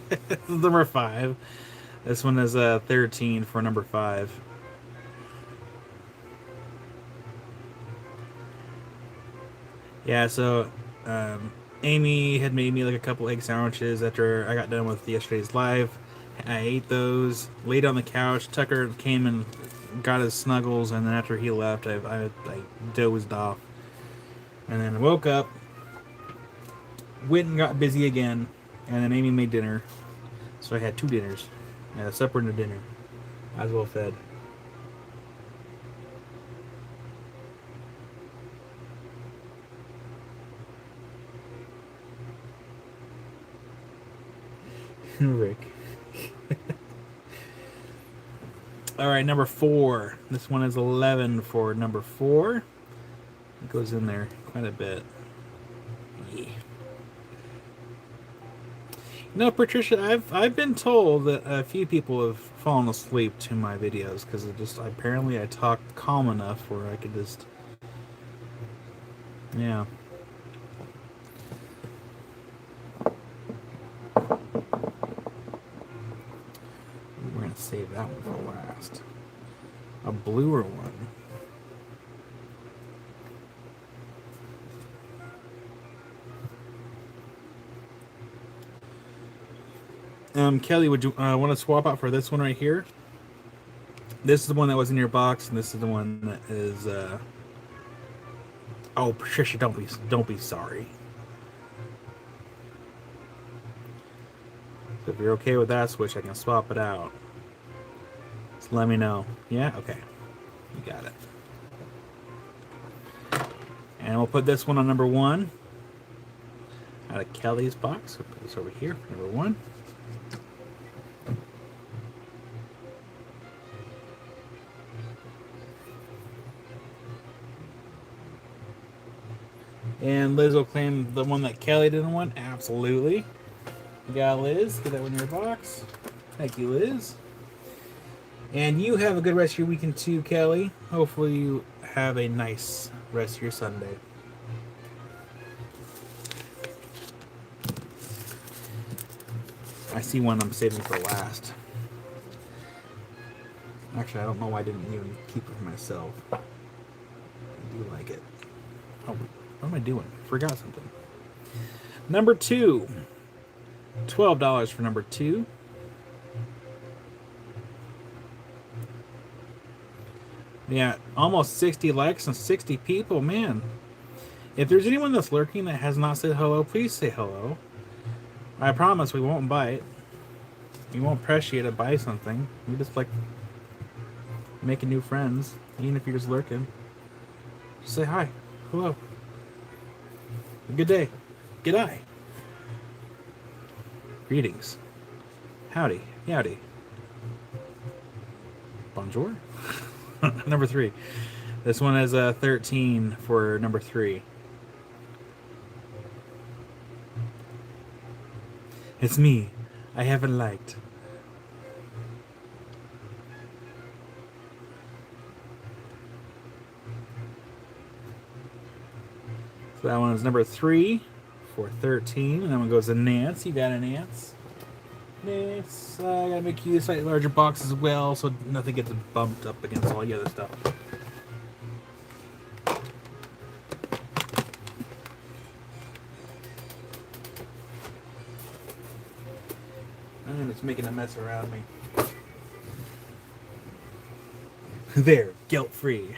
This is number 5. This one is 13 for number 5. Yeah, so Amy had made me like a couple egg sandwiches after I got done with yesterday's live. I ate those, laid on the couch. Tucker came and got his snuggles, and then after he left, I dozed off. And then I woke up, went and got busy again, and then Amy made dinner. So I had 2 dinners. I had a supper and a dinner. I was well fed. Rick. Alright, number 4. This one is 11 for number 4. It goes in there quite a bit. Yeah. No, Patricia, I've been told that a few people have fallen asleep to my videos because apparently I talk calm enough where I could just, yeah. We're gonna save that one for last. A bluer one. Kelly, would you want to swap out for this one right here? This is the one that was in your box, and this is the one that is. Oh, Patricia, don't be sorry. So if you're okay with that switch, I can swap it out. Just let me know. Yeah, okay, you got it. And we'll put this one on number 1 out of Kelly's box. We'll put this over here, number 1. And Liz will claim the one that Kelly didn't want. Absolutely. You got Liz. Get that one in your box. Thank you, Liz. And you have a good rest of your weekend too, Kelly. Hopefully you have a nice rest of your Sunday. I see one I'm saving for last. Actually, I don't know why I didn't even keep it for myself. I do like it. Oh, what am I doing? Forgot something. Number 2. $12 for number 2. Yeah, almost 60 likes and 60 people, man. If there's anyone that's lurking that has not said hello, please say hello. I promise we won't bite. We won't press you to buy something. We just like making new friends, even if you're just lurking. Just say hi. Hello. Good day. G'day. Greetings. Howdy. Howdy. Bonjour. Number 3. This one is 13 for number 3. It's me. I haven't liked. So that one is number 3 for 13. And that one goes to Nance. You got a Nance. Nance, I gotta make you a slightly larger box as well, so nothing gets bumped up against all the other stuff. And it's making a mess around me. There, guilt-free.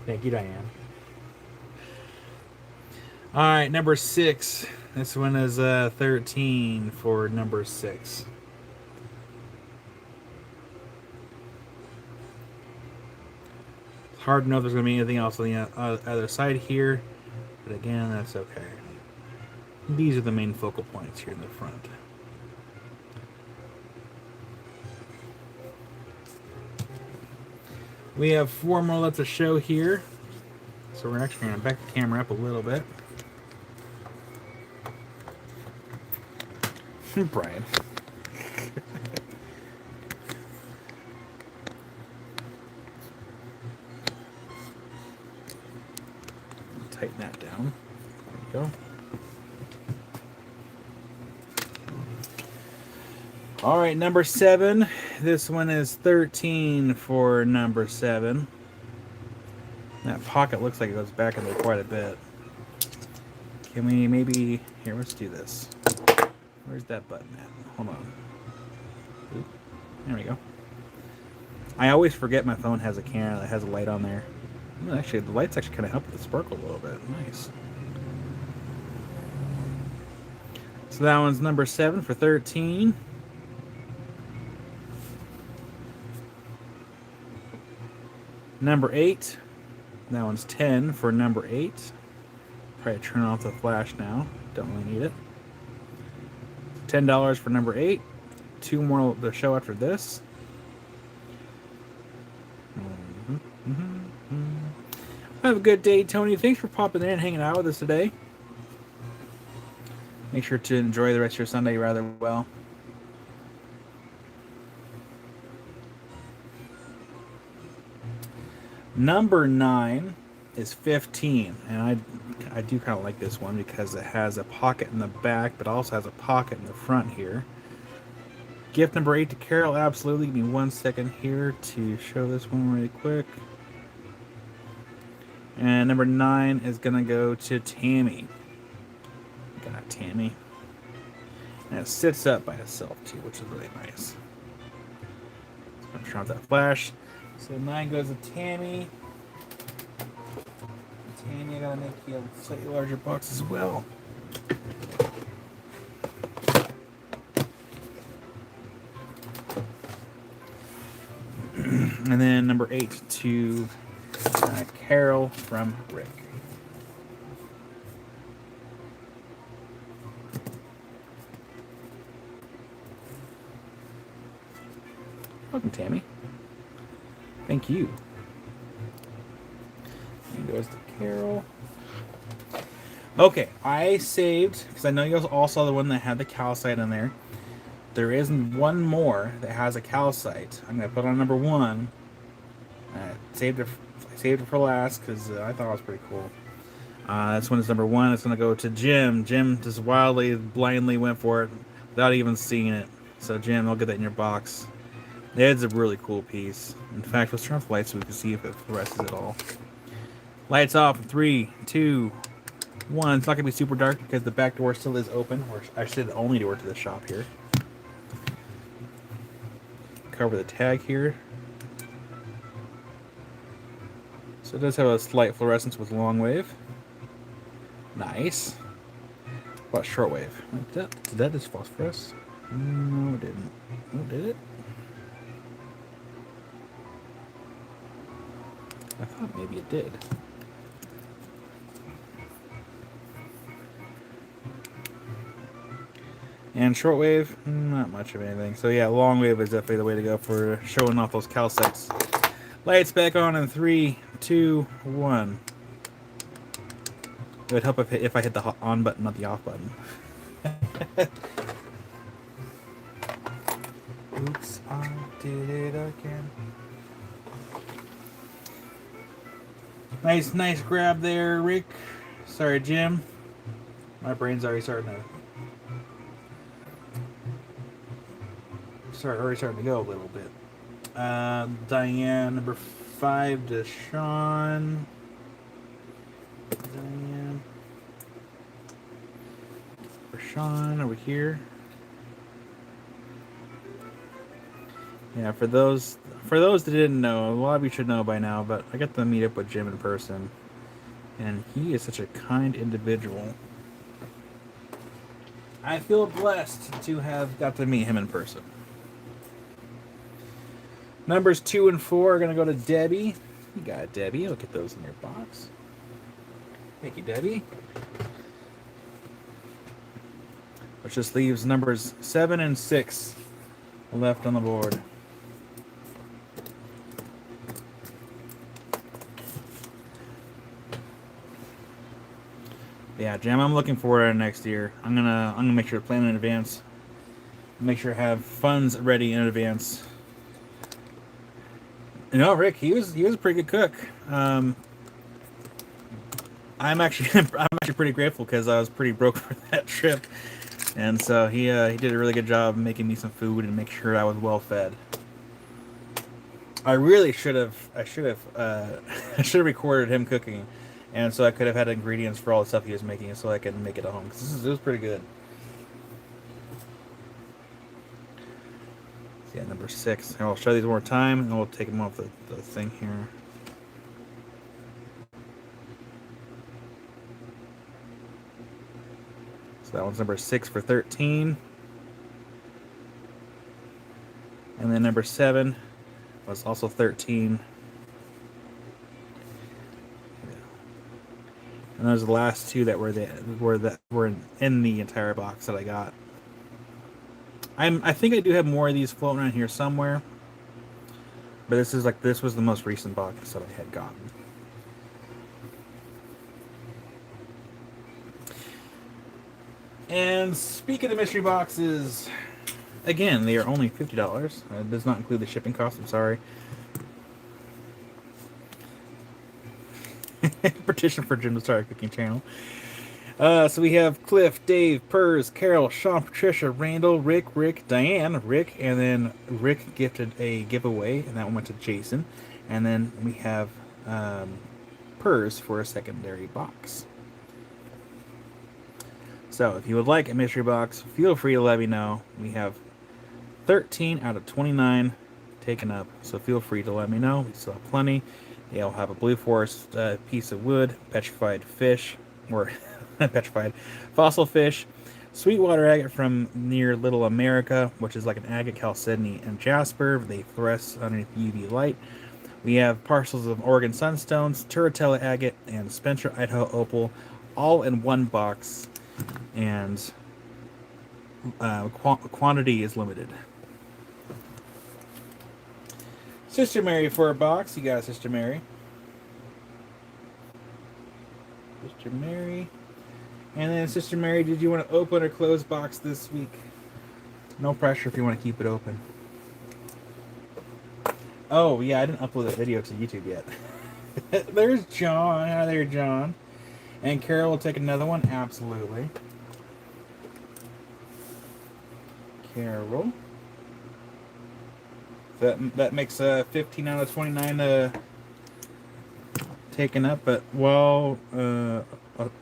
Thank you, Diane. All right, number 6. This one is 13 for number 6. It's hard to know if there's going to be anything else on the other side here, but again, that's okay. These are the main focal points here in the front. We have 4 more left to show here, so we're actually going to back the camera up a little bit. Brian. Tighten that down. There we go. All right, number 7. This one is 13 for number 7. That pocket looks like it goes back in there quite a bit. Can we maybe... Here, let's do this. Where's that button at? Hold on. Oop. There we go. I always forget my phone has a camera that has a light on there. Well, actually, the lights actually kind of help with the sparkle a little bit. Nice. So that one's number 7 for 13. Number 8. That one's 10 for number 8. Probably turn off the flash now. Don't really need it. $10 for number 8. 2 more to show after this. Have a good day, Tony. Thanks for popping in and hanging out with us today. Make sure to enjoy the rest of your Sunday rather well. Number 9 is 15, and I do kind of like this one because it has a pocket in the back, but also has a pocket in the front here. Gift number 8 to Carol, absolutely. Give me 1 second here to show this one really quick. And number 9 is going to go to Tammy. Got Tammy. And it sits up by itself too, which is really nice. I'm turn off that flash. So 9 goes to Tammy. Tammy, I gotta make you a slightly larger box as well. And then number 8 to Carol from Rick. Welcome, Tammy. Thank you. And goes to Carol. Okay, I saved, because I know you all saw the one that had the calcite in there. There is one more that has a calcite. I'm going to put on number 1. I saved it for last because I thought it was pretty cool. This one is number 1. It's going to go to Jim. Jim just wildly, blindly went for it without even seeing it. So Jim, I'll get that in your box. It's a really cool piece. In fact, let's turn off the lights so we can see if it fluoresces at all. Lights off. 3, 2, 1. It's not going to be super dark because the back door still is open. Or actually the only door to the shop here. Cover the tag here. So it does have a slight fluorescence with long wave. Nice. What about short wave? Did that just phosphorus? No, it didn't. Oh, did it? I thought maybe it did. And shortwave, not much of anything. So yeah, long wave is definitely the way to go for showing off those calcites. Lights back on in 3, 2, 1. It would help if I hit the on button, not the off button. Oops, I did it again. Nice grab there, Rick. Sorry, Jim. My brain's already starting to go a little bit. Diane, number 5, Deshaun. Diane. Deshaun over here. Yeah, for those that didn't know, a lot of you should know by now, but I got to meet up with Jim in person, and he is such a kind individual. I feel blessed to have got to meet him in person. Numbers 2 and 4 are going to go to Debbie. You got it, Debbie. Look at those in your box. Thank you, Debbie. Which just leaves numbers 7 and 6 left on the board. Yeah, Jim, I'm looking forward to next year. I'm gonna make sure to plan in advance. Make sure to have funds ready in advance. You know, Rick, he was a pretty good cook. I'm actually pretty grateful because I was pretty broke for that trip, and so he did a really good job making me some food and making sure I was well fed. I really should have recorded him cooking, and so I could have had ingredients for all the stuff he was making, so I could make it at home. Because it was pretty good. So yeah, number 6. And I'll show these one more time, and we'll take them off the thing here. So that one's number 6 for 13. And then number 7 was also 13. And those are the last 2 that were in the entire box that I got. I think I do have more of these floating around here somewhere. But this was the most recent box that I had gotten. And speaking of mystery boxes, again, they are only $50. It does not include the shipping cost, I'm sorry. Petition for Jim to start a cooking channel. So we have Cliff, Dave, Pers, Carol, Sean, Patricia, Randall, Rick, Diane, Rick, and then Rick gifted a giveaway, and that one went to Jason. And then we have Pers for a secondary box. So if you would like a mystery box, feel free to let me know. We have 13 out of 29 taken up, so feel free to let me know. We still have plenty. They'll have a Blue Forest piece of wood, petrified fish, or petrified fossil fish, Sweetwater agate from near Little America, which is like an agate, chalcedony, and jasper. They fluoresce underneath UV light. We have parcels of Oregon sunstones, Turritella agate, and Spencer, Idaho opal, all in one box, and quantity is limited. Sister Mary for a box. You got it, Sister Mary. Sister Mary. And then, Sister Mary, did you want to open or close box this week? No pressure if you want to keep it open. Oh, yeah, I didn't upload that video to YouTube yet. There's John. Hi there, John. And Carol will take another one. Absolutely. Carol. That makes 15 out of 29 taken up. But, well,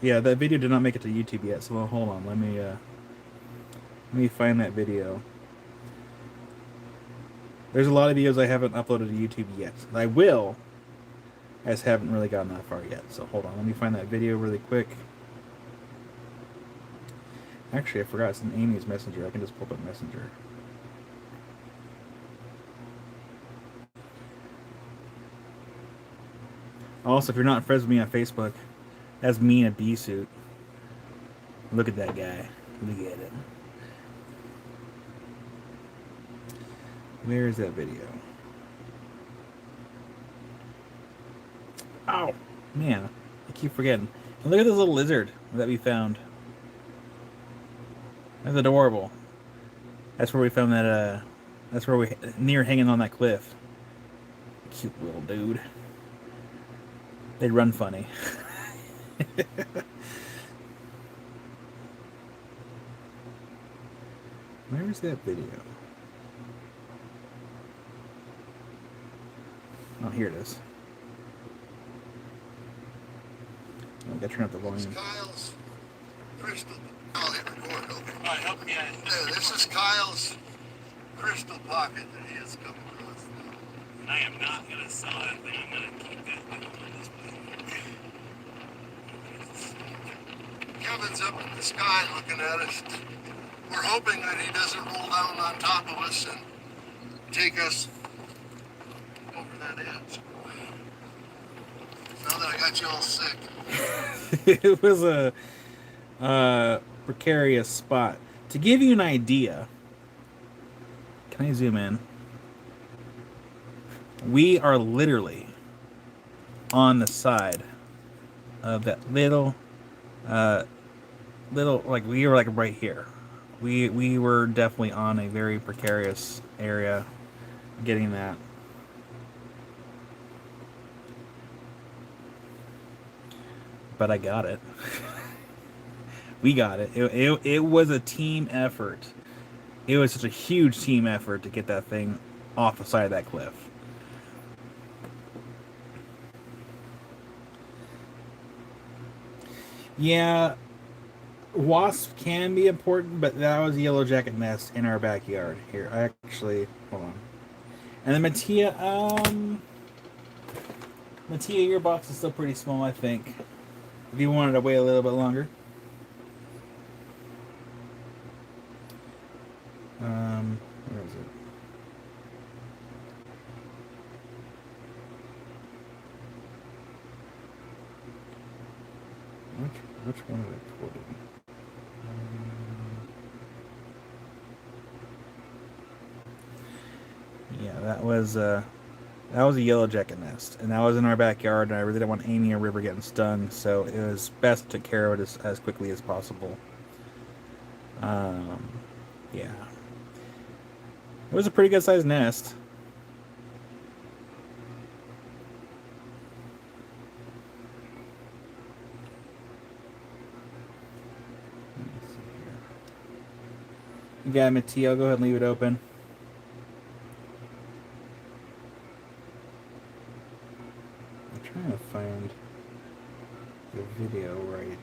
yeah, that video did not make it to YouTube yet. So, hold on. Let me find that video. There's a lot of videos I haven't uploaded to YouTube yet. I will. I just haven't really gotten that far yet. So hold on, let me find that video really quick. Actually, I forgot it's in Amy's Messenger. I can just pull up Messenger. Also, if you're not friends with me on Facebook, that's me in a bee suit. Look at that guy. Look at it. Where is that video? Oh, man. I keep forgetting. And look at this little lizard that we found. That's adorable. That's where we found that. That's where we near hanging on that cliff. Cute little dude. They run funny. Where's that video? Oh, here it is. I gotta turn up the volume. Kyle's crystal. Oh, hit record. Okay. Yeah, this is Kyle's crystal pocket that he has come across. I am not going to sell that thing. I'm going to keep that thing on display. Kevin's up in the sky looking at us. We're hoping that he doesn't roll down on top of us and take us over that edge. Now that I got you all sick. It was a precarious spot. To give you an idea, can I zoom in? We are literally on the side of that little, like we were like right here. We were definitely on a very precarious area getting that. But I got it. We got it. It was a team effort. It was such a huge team effort to get that thing off the side of that cliff. Yeah, wasp can be important, but that was a yellow jacket nest in our backyard. Here, I actually, hold on. And the Mattia, your box is still pretty small, I think. If you wanted to wait a little bit longer. Where is it? Which one did I put in? Yeah, that was a yellow jacket nest, and that was in our backyard. And I really didn't want Amy or River getting stung, so it was best to take care of it as quickly as possible. Yeah, it was a pretty good sized nest. You got it, Mateo. Go ahead and leave it open. I'm trying to find the video where it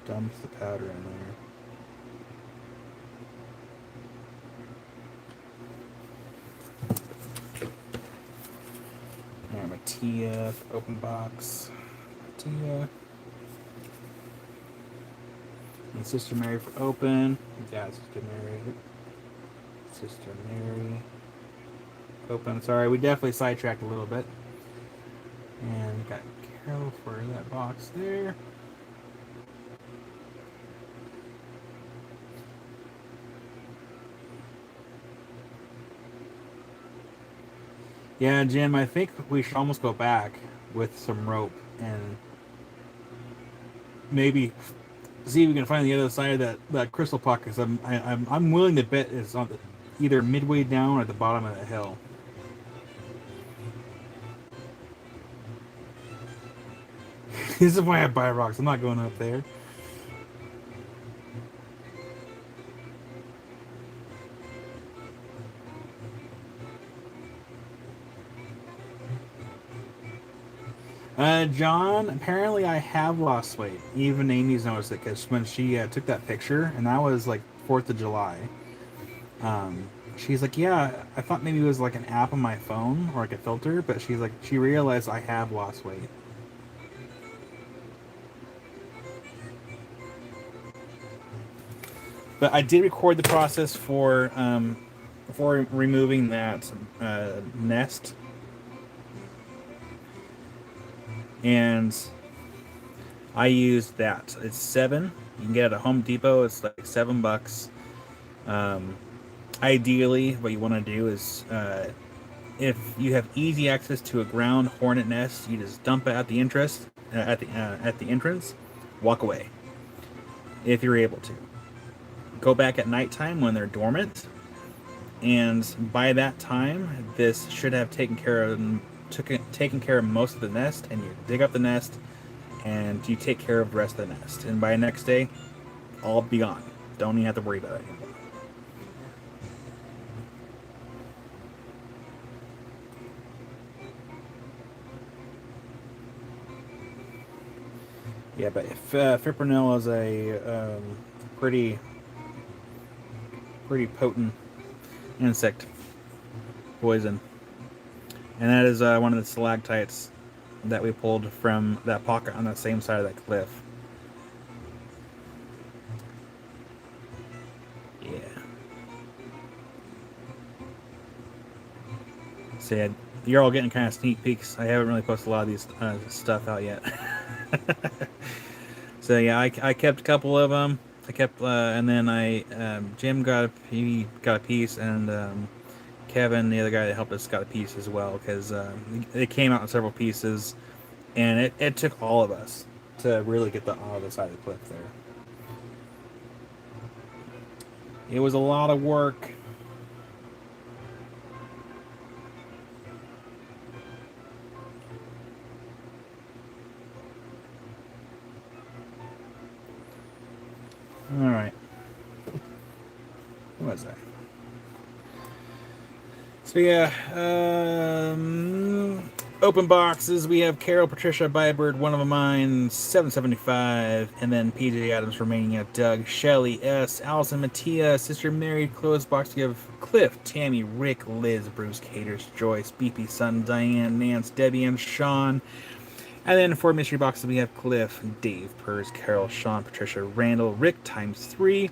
dumps the powder in there. Alright, Mattia, open box. Mattia. And Sister Mary for open. Yeah, Sister Mary. Sister Mary. Open. Sorry, we definitely sidetracked a little bit. And got Carol for that box there. Yeah, Jim, I think we should almost go back with some rope and maybe see if we can find the other side of that crystal pocket. Cause I'm willing to bet it's on either midway down or at the bottom of the hill. This is why I buy rocks. I'm not going up there. John, apparently I have lost weight. Even Amy's noticed it because when she took that picture, and that was like 4th of July, she's like, yeah, I thought maybe it was like an app on my phone or like a filter, but she's like, she realized I have lost weight. But I did record the process for removing that nest. And I used that. It's $7. You can get it at Home Depot. It's like $7. Ideally, what you want to do is, if you have easy access to a ground hornet nest, you just dump it at the entrance. Walk away, if you're able to. go back at nighttime when they're dormant, and by that time, this should have taken care of most of the nest, and you dig up the nest, and you take care of the rest of the nest, and by next day, all be gone. Don't even have to worry about it anymore. Yeah, but if fipronil is a pretty potent insect poison, and that is one of the stalactites that we pulled from that pocket on the same side of that cliff. Yeah. So yeah, you're all getting kind of sneak peeks. I haven't really posted a lot of these stuff out yet. So yeah, I kept a couple of them. I kept, and then Jim got a piece, and Kevin, the other guy that helped us, got a piece as well, because it came out in several pieces, and it took all of us to really get the other side of the cliff there. It was a lot of work. All right. What was that? So yeah, open boxes. We have Carol Patricia Bybird, one of mine, $7.75, and then PJ Adams remaining at Doug, Shelly S, Allison Mattia, Sister Mary. Closed box. We have Cliff, Tammy, Rick, Liz, Bruce, Caters, Joyce, BP Sun, Diane, Nance, Debbie, and Sean. And then for mystery boxes, we have Cliff, Dave, Pers, Carol, Sean, Patricia, Randall, Rick ×3,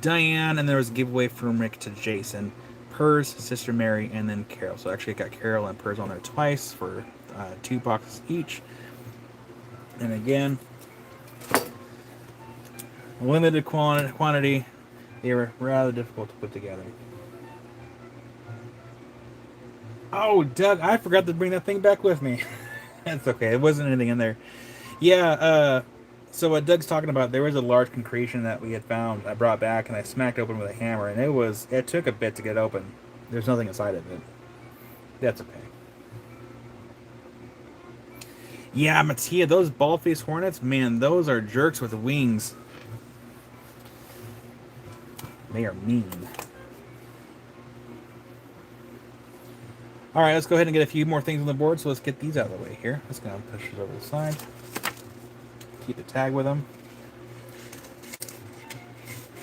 Diane, and there was a giveaway from Rick to Jason, Pers, Sister Mary, and then Carol. So actually, I got Carol and Pers on there twice for 2 boxes each. And again, limited quantity. They were rather difficult to put together. Oh, Doug, I forgot to bring that thing back with me. That's okay. It wasn't anything in there. Yeah, so what Doug's talking about, there was a large concretion that we had found. I brought back and I smacked open with a hammer, and it took a bit to get open. There's nothing inside of it. That's okay. Yeah, Mattia, those bald-faced hornets, man, those are jerks with wings. They are mean. All right, let's go ahead and get a few more things on the board. So let's get these out of the way here. Let's go push it over the side. Keep the tag with them.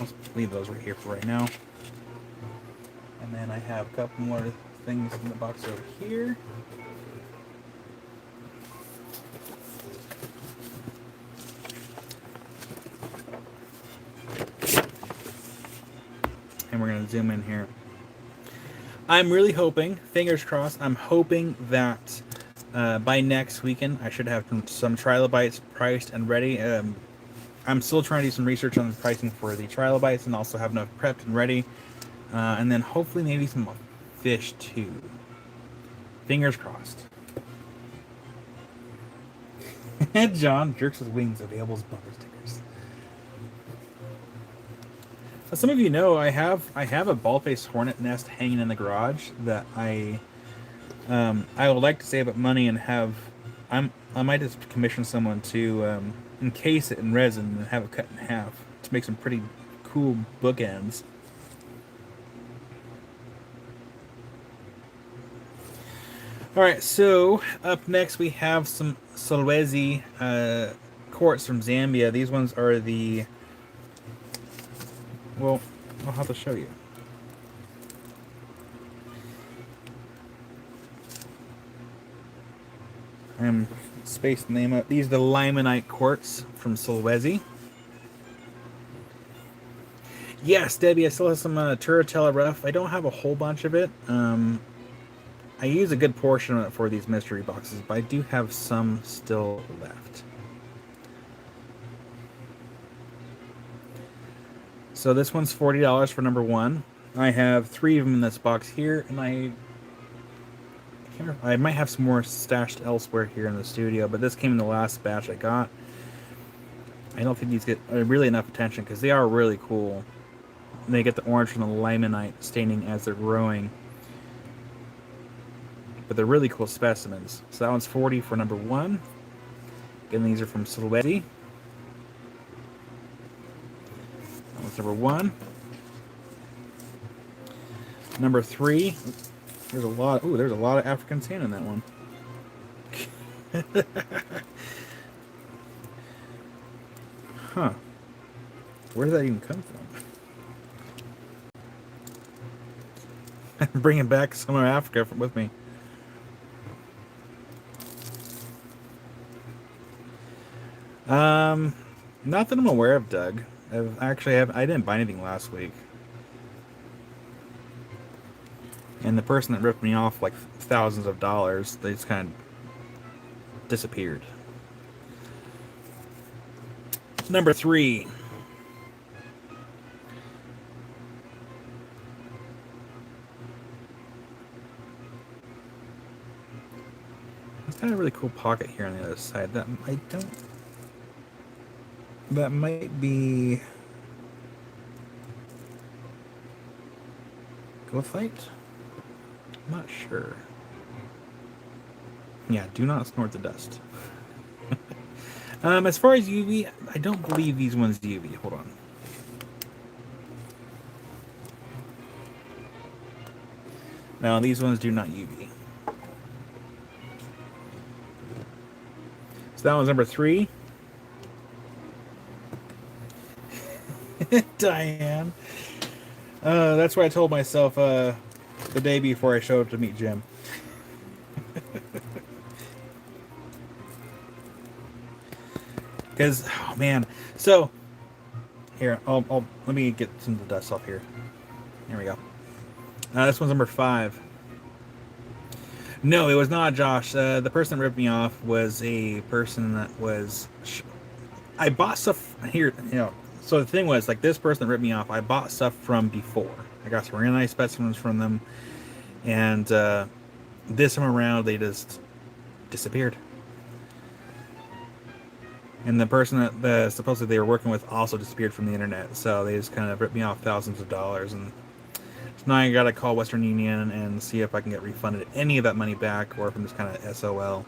Let's leave those right here for right now. And then I have a couple more things in the box over here. And we're going to zoom in here. I'm really hoping, fingers crossed, I'm hoping that by next weekend I should have some trilobites priced and ready. I'm still trying to do some research on the pricing for the trilobites and also have enough prepped and ready. And then hopefully maybe some fish too. Fingers crossed. John, jerks with wings, available as bumper stickers. As some of you know, I have a bald-faced hornet nest hanging in the garage that I would like to save up money and have. I might just commission someone to encase it in resin and have it cut in half to make some pretty cool bookends. All right, so up next we have some Solwezi quartz from Zambia. These ones are the. Well, I'll have to show you. I'm spaced the name up. These are the limonite quartz from Solwezi. Yes, Debbie, I still have some Turritella rough. I don't have a whole bunch of it. I use a good portion of it for these mystery boxes, but I do have some still left. So this one's $40 for number 1. I have 3 of them in this box here, and I might have some more stashed elsewhere here in the studio, but this came in the last batch I got. I don't think these get really enough attention because they are really cool. they get the orange from the limonite staining as they're growing. But they're really cool specimens. So that one's 40 for number 1. Again, these are from Silvetti. That one's number 1. Number 3. There's a lot. Ooh, there's a lot of African sand in that one. Huh. Where did that even come from? I'm bringing back some of Africa with me. Not that I'm aware of, Doug. I didn't buy anything last week. And the person that ripped me off like thousands of dollars, they just kind of disappeared. Number 3. It's got a really cool pocket here on the other side. That might be Goethite? I'm not sure. Yeah, do not snort the dust. As far as UV, I don't believe these ones UV. Hold on. No, these ones do not UV. So that one's number 3. Diane. That's what I told myself the day before I showed up to meet Jim. Because, oh man. So, here, let me get some of the dust off here. Here we go. This one's number 5. No, it was not Josh. The person that ripped me off was a person that was... I bought stuff here, you know. So the thing was, like, this person that ripped me off, I bought stuff from before. I got some really nice specimens from them. And this time around, they just disappeared. And the person that supposedly they were working with also disappeared from the internet. So they just kind of ripped me off thousands of dollars. And so now I got to call Western Union and see if I can get refunded any of that money back, or if I'm just kind of SOL.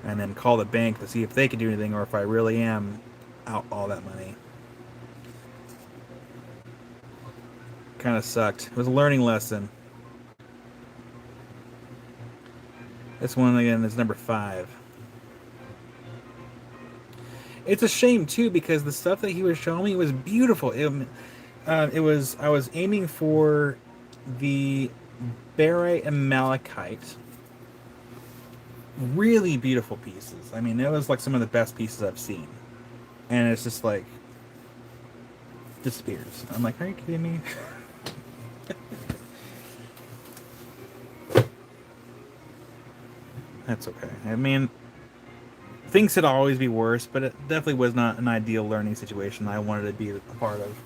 And then call the bank to see if they can do anything, or if I really am out all that money. Kind of sucked. It was a learning lesson. This one again is number 5. It's a shame too, because the stuff that he was showing me was beautiful. I was aiming for the barite and malachite. Really beautiful pieces. I mean, it was like some of the best pieces I've seen, and it's just like disappears. I'm like, are you kidding me? That's okay. I mean, things could always be worse, but it definitely was not an ideal learning situation I wanted to be a part of.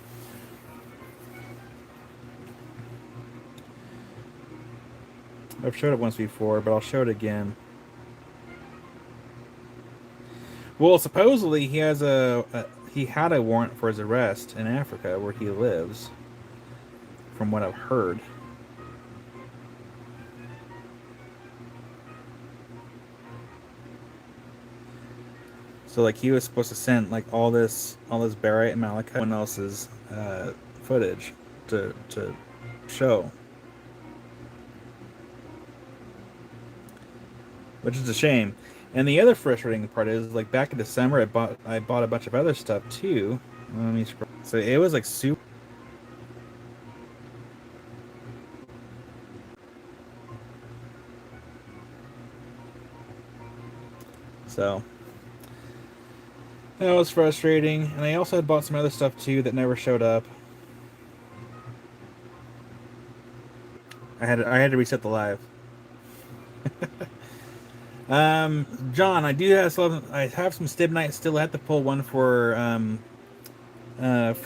I've showed it once before, but I'll show it again. Well, supposedly he has he had a warrant for his arrest in Africa, where he lives, from what I've heard. So like he was supposed to send like all this barite and malachite, someone else's footage to show, which is a shame. And the other frustrating part is, like, back in December, I bought a bunch of other stuff too. Let me scroll. So it was like super. So that was frustrating. And I also had bought some other stuff too that never showed up. I had to reset the live. John, I have some stibnite. Still have to pull one for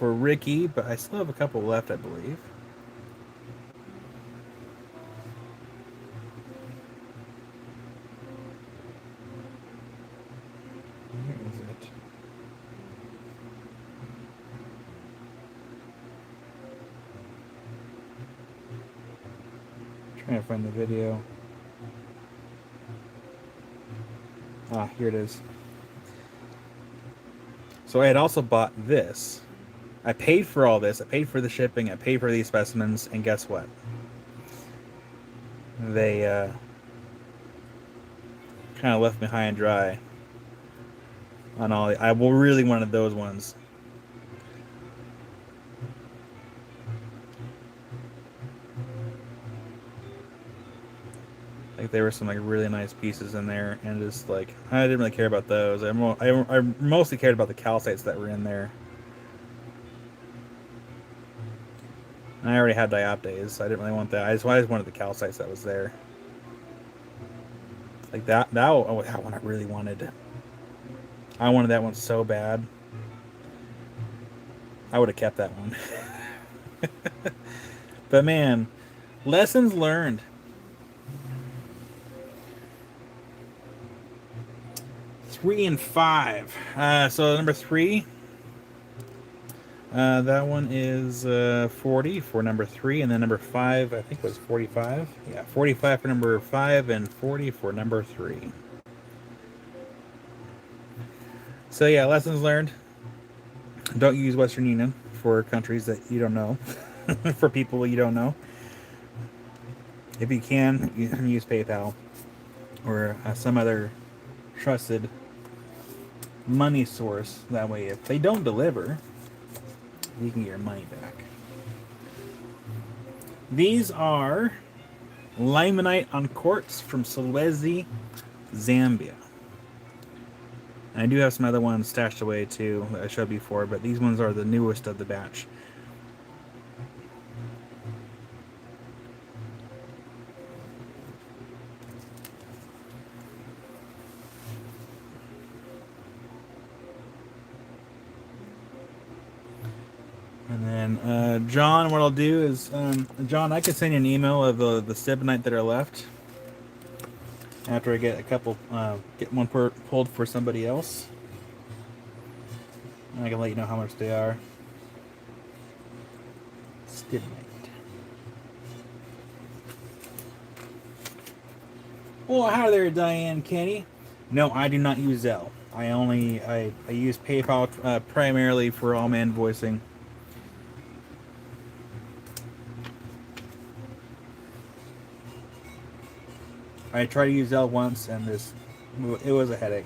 Ricky, but I still have a couple left, I believe. Where is it? Trying to find the video. Ah, here it is. So I had also bought this. I paid for all this. I paid for the shipping. I paid for these specimens. And guess what? They kind of left me high and dry on all. I really wanted those ones. Like there were some like really nice pieces in there, and just like I didn't really care about those. I mostly cared about the calcites that were in there. And I already had dioptase, so I didn't really want that. I just wanted the calcites that was there. Like that oh, that one I really wanted. I wanted that one so bad. I would have kept that one. But man, lessons learned. 3 and 5. So number 3. That one is 40 for number 3, and then number 5 I think was 45. Yeah, 45 for number 5 and 40 for number 3. So yeah, lessons learned. Don't use Western Union for countries that you don't know, for people you don't know. If you can, you can use PayPal or some other trusted money source. That way, if they don't deliver, you can get your money back. These are limonite on quartz from Solwezi, Zambia. And I do have some other ones stashed away too that I showed before, but these ones are the newest of the batch. And then, John, what I'll do is, John, I could send you an email of the stibnite that are left. After I get a couple, get one pulled for somebody else. And I can let you know how much they are. Stibnite. Oh, hi there, Diane Kenny. No, I do not use Zelle. I use PayPal primarily for all my invoicing. I tried to use Zelle once, and it was a headache.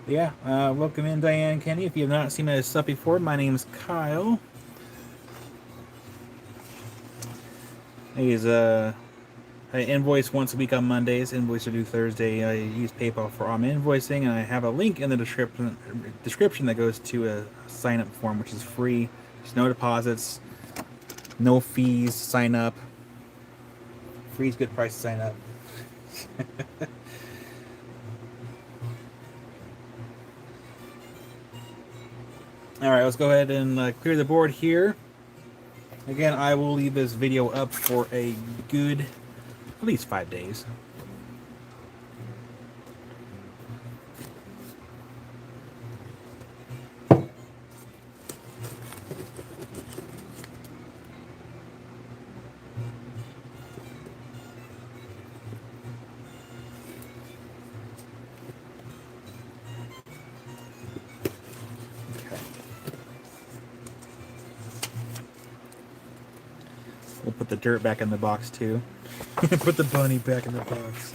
Yeah, welcome in, Diane Kenny. If you have not seen my stuff before, my name is Kyle. I invoice once a week on Mondays. Invoice are due Thursday. I use PayPal for all my invoicing, and I have a link in the description that goes to a sign-up form, which is free. There's no deposits, no fees. Sign up. Free is good price to sign up. All right, let's go ahead and clear the board here. Again, I will leave this video up for a good, at least 5 days. We'll put the dirt back in the box too. Put the bunny back in the box.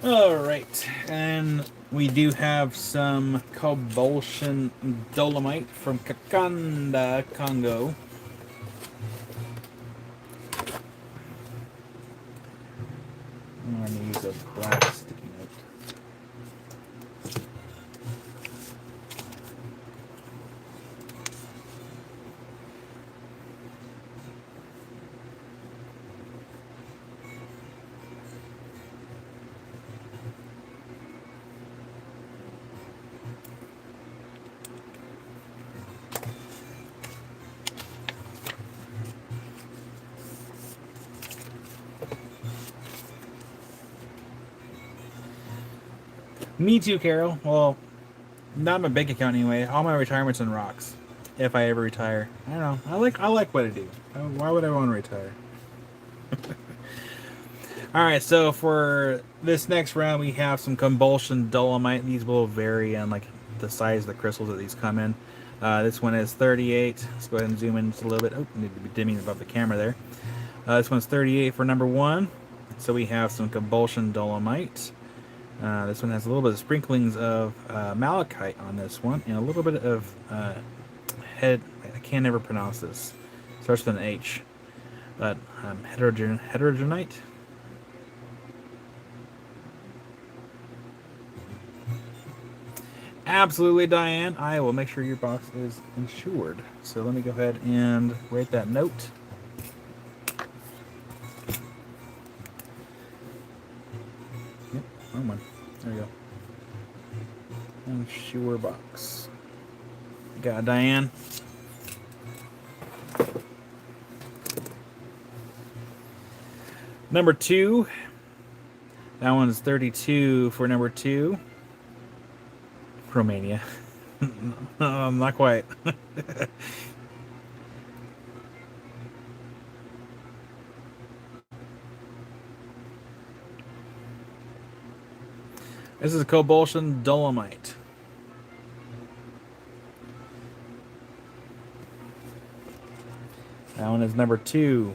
Alright, and we do have some Cobultion Dolomite from Kakanda, Congo. I'm going to use a black sticky note. Me too, Carol. Well, not my bank account anyway. All my retirement's in rocks. If I ever retire, I don't know. I like what I do. Why would I want to retire? All right, so for this next round, we have some Compulsion Dolomite. These will vary on like the size of the crystals that these come in. This one is 38. Let's go ahead and zoom in just a little bit. Oh, need to be dimming above the camera there. This one's 38 for number 1. So we have some Compulsion Dolomite. This one has a little bit of sprinklings of malachite on this one, and a little bit of I can't never pronounce this. Starts with an H, but heterogenite. Absolutely, Diane. I will make sure your box is insured. So let me go ahead and write that note. Yep, wrong one. There we go. Insure box. Got it, Diane. Number 2. That one's 32 for number 2. Romania. Not quite. This is a Compulsion Dolomite. That one is number 2.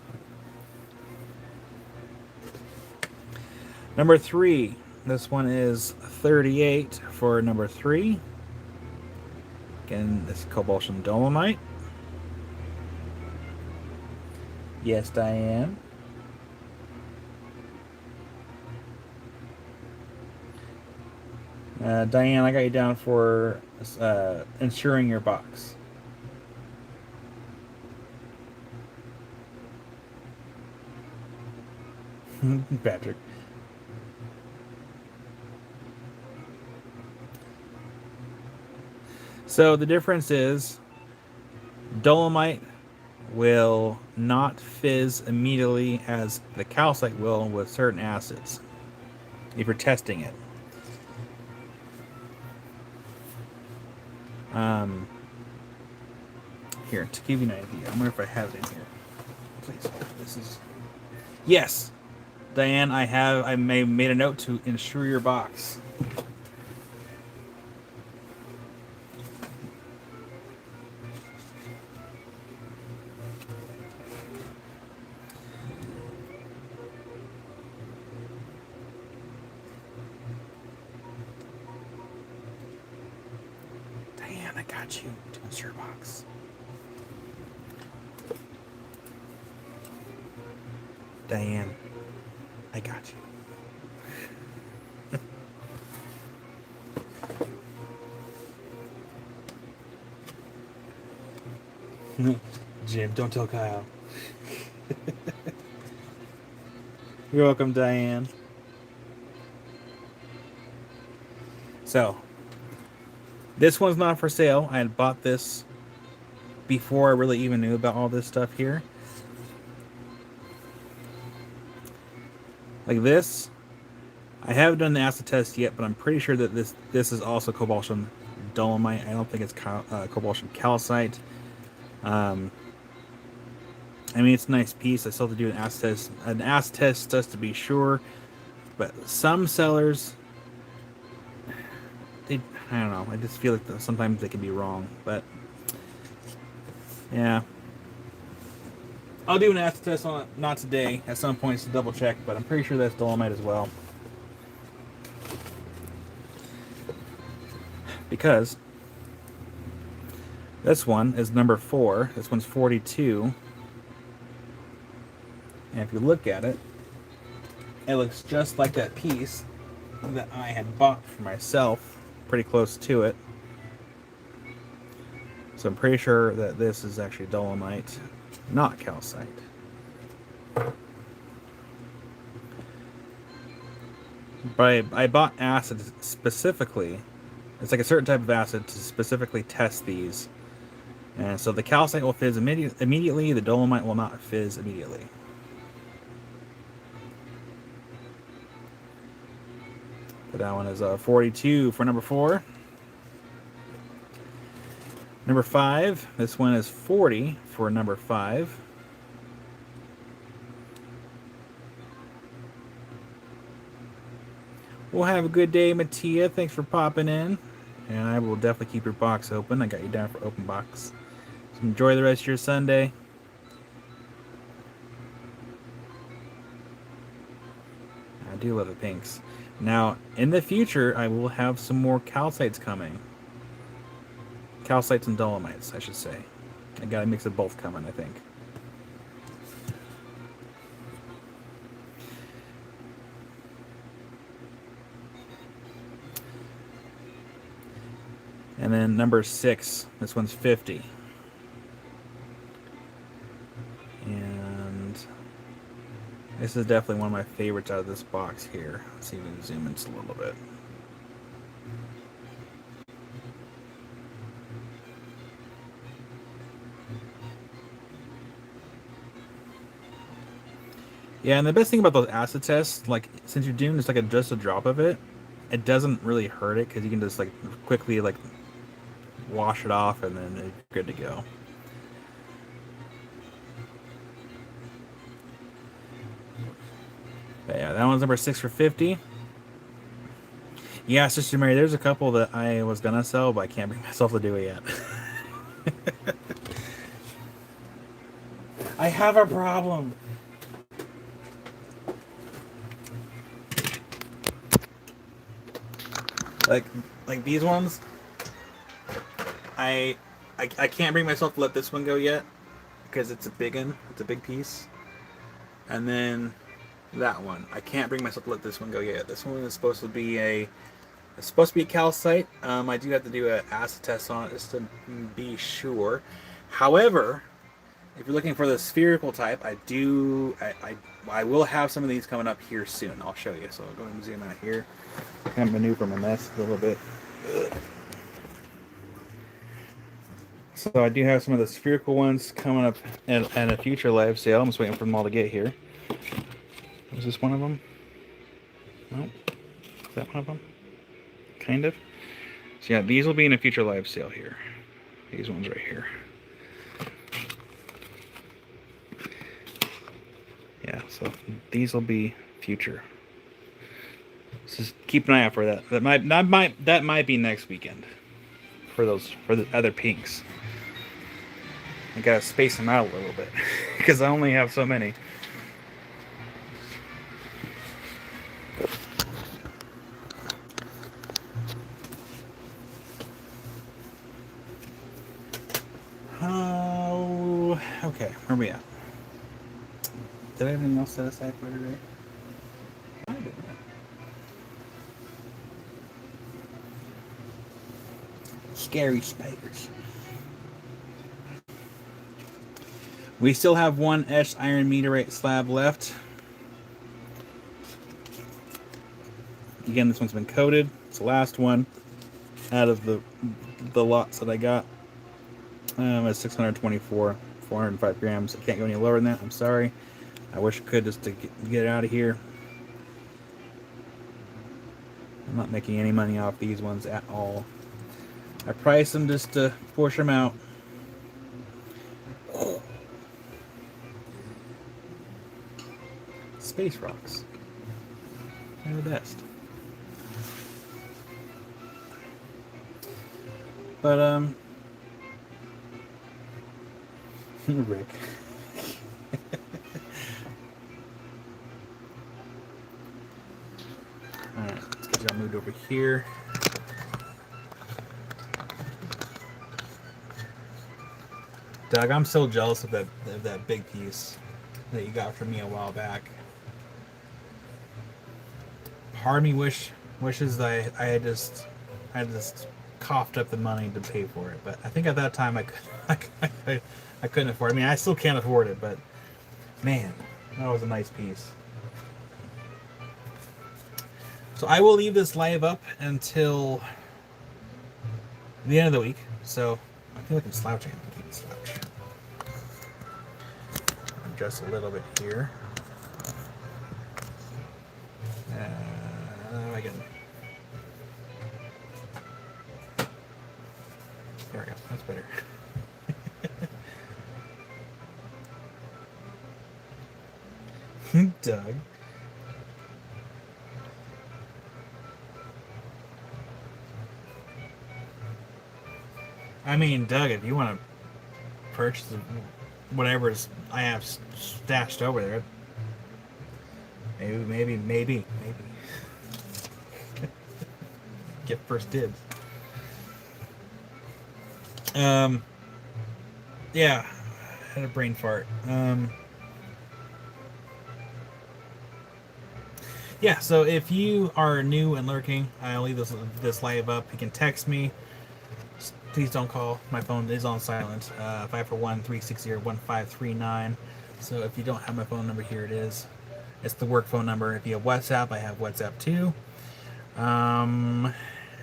Number 3. This one is 38 for number 3. Again, this is Compulsion Dolomite. Yes, Diane. Diane, I got you down for insuring your box. Patrick. So the difference is Dolomite will not fizz immediately as the calcite will with certain acids if you're testing it. Here, to give you an idea, I wonder if I have it in here. Please, this is... Yes! Diane, I made a note to insure your box. Diane, I got you to insure box. Diane, I got you. Jim, don't tell Kyle. You're welcome, Diane. So, this one's not for sale. I had bought this before I really even knew about all this stuff here. Like this, I haven't done the acid test yet, but I'm pretty sure that this is also Compulsion Dolomite. I don't think it's Compulsion Calcite. I mean, it's a nice piece. I still have to do an acid test just to be sure. But some sellers, I don't know. I just feel like sometimes they can be wrong. But yeah, I'll do an acid test on it. Not today. At some point to double check, but I'm pretty sure that's Dolomite as well. Because this one is number 4. This one's 42. And if you look at it, it looks just like that piece that I had bought for myself. Pretty close to it. So I'm pretty sure that this is actually Dolomite, not calcite. But I bought acid specifically. It's like a certain type of acid to specifically test these. And so the calcite will fizz immediately, the Dolomite will not fizz immediately. So that one is 42 for number 4. Number 5, this one is 40 for number 5. We'll have a good day, Mattia. Thanks for popping in. And I will definitely keep your box open. I got you down for open box. So enjoy the rest of your Sunday. I do love the pinks. Now, in the future, I will have some more calcites coming. Calcites and dolomites, I should say. I got a mix of both coming, I think. And then number 6, this one's 50. And this is definitely one of my favorites out of this box here. Let's see if we can zoom in just a little bit. Yeah, and the best thing about those acid tests, like, since you're doing just a drop of it, it doesn't really hurt it because you can just like quickly like wash it off and then it's good to go. But yeah, that one's number 6 for 50. Yeah, Sister Mary, there's a couple that I was gonna sell, but I can't bring myself to do it yet. I have a problem. Like these ones, I can't bring myself to let this one go yet because it's a big one. It's a big piece. And then that one, I can't bring myself to let this one go yet. This one is supposed to be a calcite. I do have to do an acid test on it just to be sure. However, if you're looking for the spherical type, I will have some of these coming up here soon. I'll show you. So I'll go ahead and zoom out here. Kind of maneuver my mess a little bit. So I do have some of the spherical ones coming up at a future live sale. I'm just waiting for them all to get here. Is this one of them? No. Is that one of them? Kind of. So yeah, these will be in a future live sale here. These ones right here. Yeah, so these will be future. So just keep an eye out for that. That might be next weekend for the other pinks. I gotta space them out a little bit because I only have so many. Oh, okay. Where are we at? Did I have anything else set aside for today? I didn't. Scary spiders. We still have one etched iron meteorite slab left. Again, this one's been coated. It's the last one out of the lots that I got. It's 624, 405 grams. I can't go any lower than that. I'm sorry. I wish I could just to get it out of here. I'm not making any money off these ones at all. I price them just to push them out. Space rocks. They're the best. But, Rick. Alright, let's get y'all moved over here. Doug, I'm so jealous of that big piece that you got from me a while back. Part of me wishes I had just coughed up the money to pay for it, but I think at that time I couldn't afford it. I mean, I still can't afford it, but man, that was a nice piece. So I will leave this live up until the end of the week. So I feel like I'm slouching. I keep it slouch. Adjust a little bit here. I can Doug. I mean, Doug, if you want to purchase whatever I have stashed over there, maybe. Get first dibs. Yeah, I had a brain fart. Yeah, so if you are new and lurking, I'll leave this live up. You can text me. Please don't call. My phone is on silent. 541-360-1539. So if you don't have my phone number, here it is. It's the work phone number. If you have WhatsApp, I have WhatsApp too.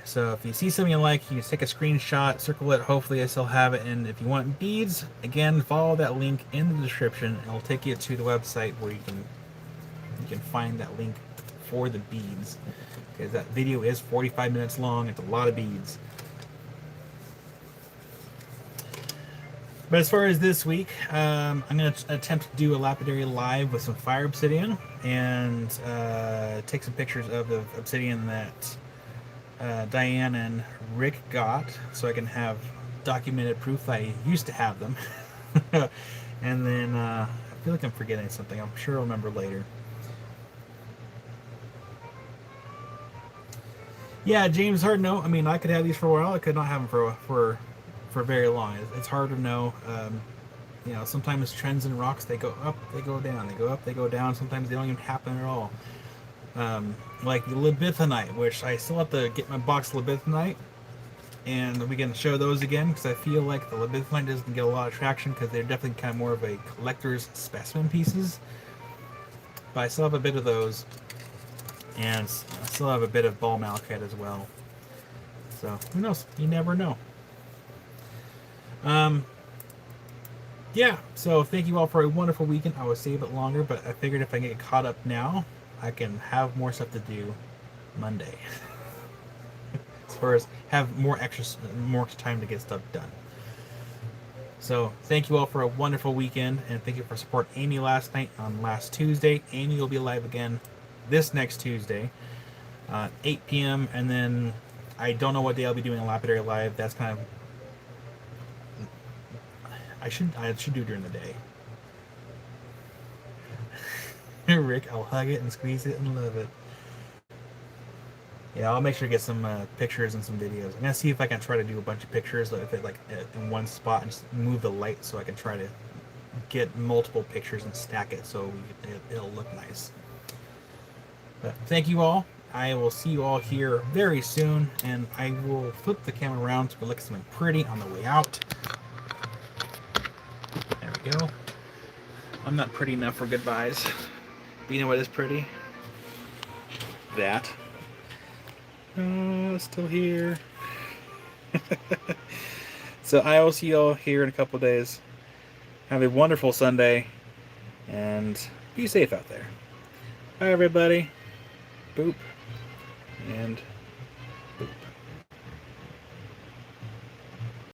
So if you see something you like, you can take a screenshot, circle it. Hopefully I still have it. And if you want beads, again, follow that link in the description. It'll take you to the website where you can find that link for the beads. Because that video is 45 minutes long. It's a lot of beads. But as far as this week, I'm going to attempt to do a lapidary live with some fire obsidian and take some pictures of the obsidian that Diane and Rick got, so I can have documented proof that I used to have them. And then I feel like I'm forgetting something. I'm sure I'll remember later. Yeah, James, hard no. I mean, I could have these for a while. I could not have them for very long. It's hard to know. You know, sometimes trends in rocks, they go up, they go down, they go up, they go down. Sometimes they don't even happen at all. Like the libithinite, which I still have to get my box of libithinite, and we can show those again because I feel like the libithinite doesn't get a lot of traction because they're definitely kind of more of a collector's specimen pieces. But I still have a bit of those, and I still have a bit of ball malachite as well. So who knows? You never know. Yeah, so thank you all for a wonderful weekend. I would save it longer, but I figured if I get caught up now, I can have more stuff to do Monday. As far as have more time to get stuff done. So thank you all for a wonderful weekend, and thank you for support Amy last night on last Tuesday. Amy will be live again this next Tuesday, 8 p.m. And then I don't know what day I'll be doing a lapidary live. That's kind of I should do it during the day. Rick, I'll hug it and squeeze it and love it. Yeah, I'll make sure to get some pictures and some videos. I'm gonna see if I can try to do a bunch of pictures, if it like in one spot, and just move the light so I can try to get multiple pictures and stack it so it'll look nice. But thank you all. I will see you all here very soon, and I will flip the camera around so we look at something pretty on the way out. There we go. I'm not pretty enough for goodbyes. But you know what is pretty? That. Oh, it's still here. So I will see you all here in a couple days. Have a wonderful Sunday, and be safe out there. Bye, everybody. Boop. And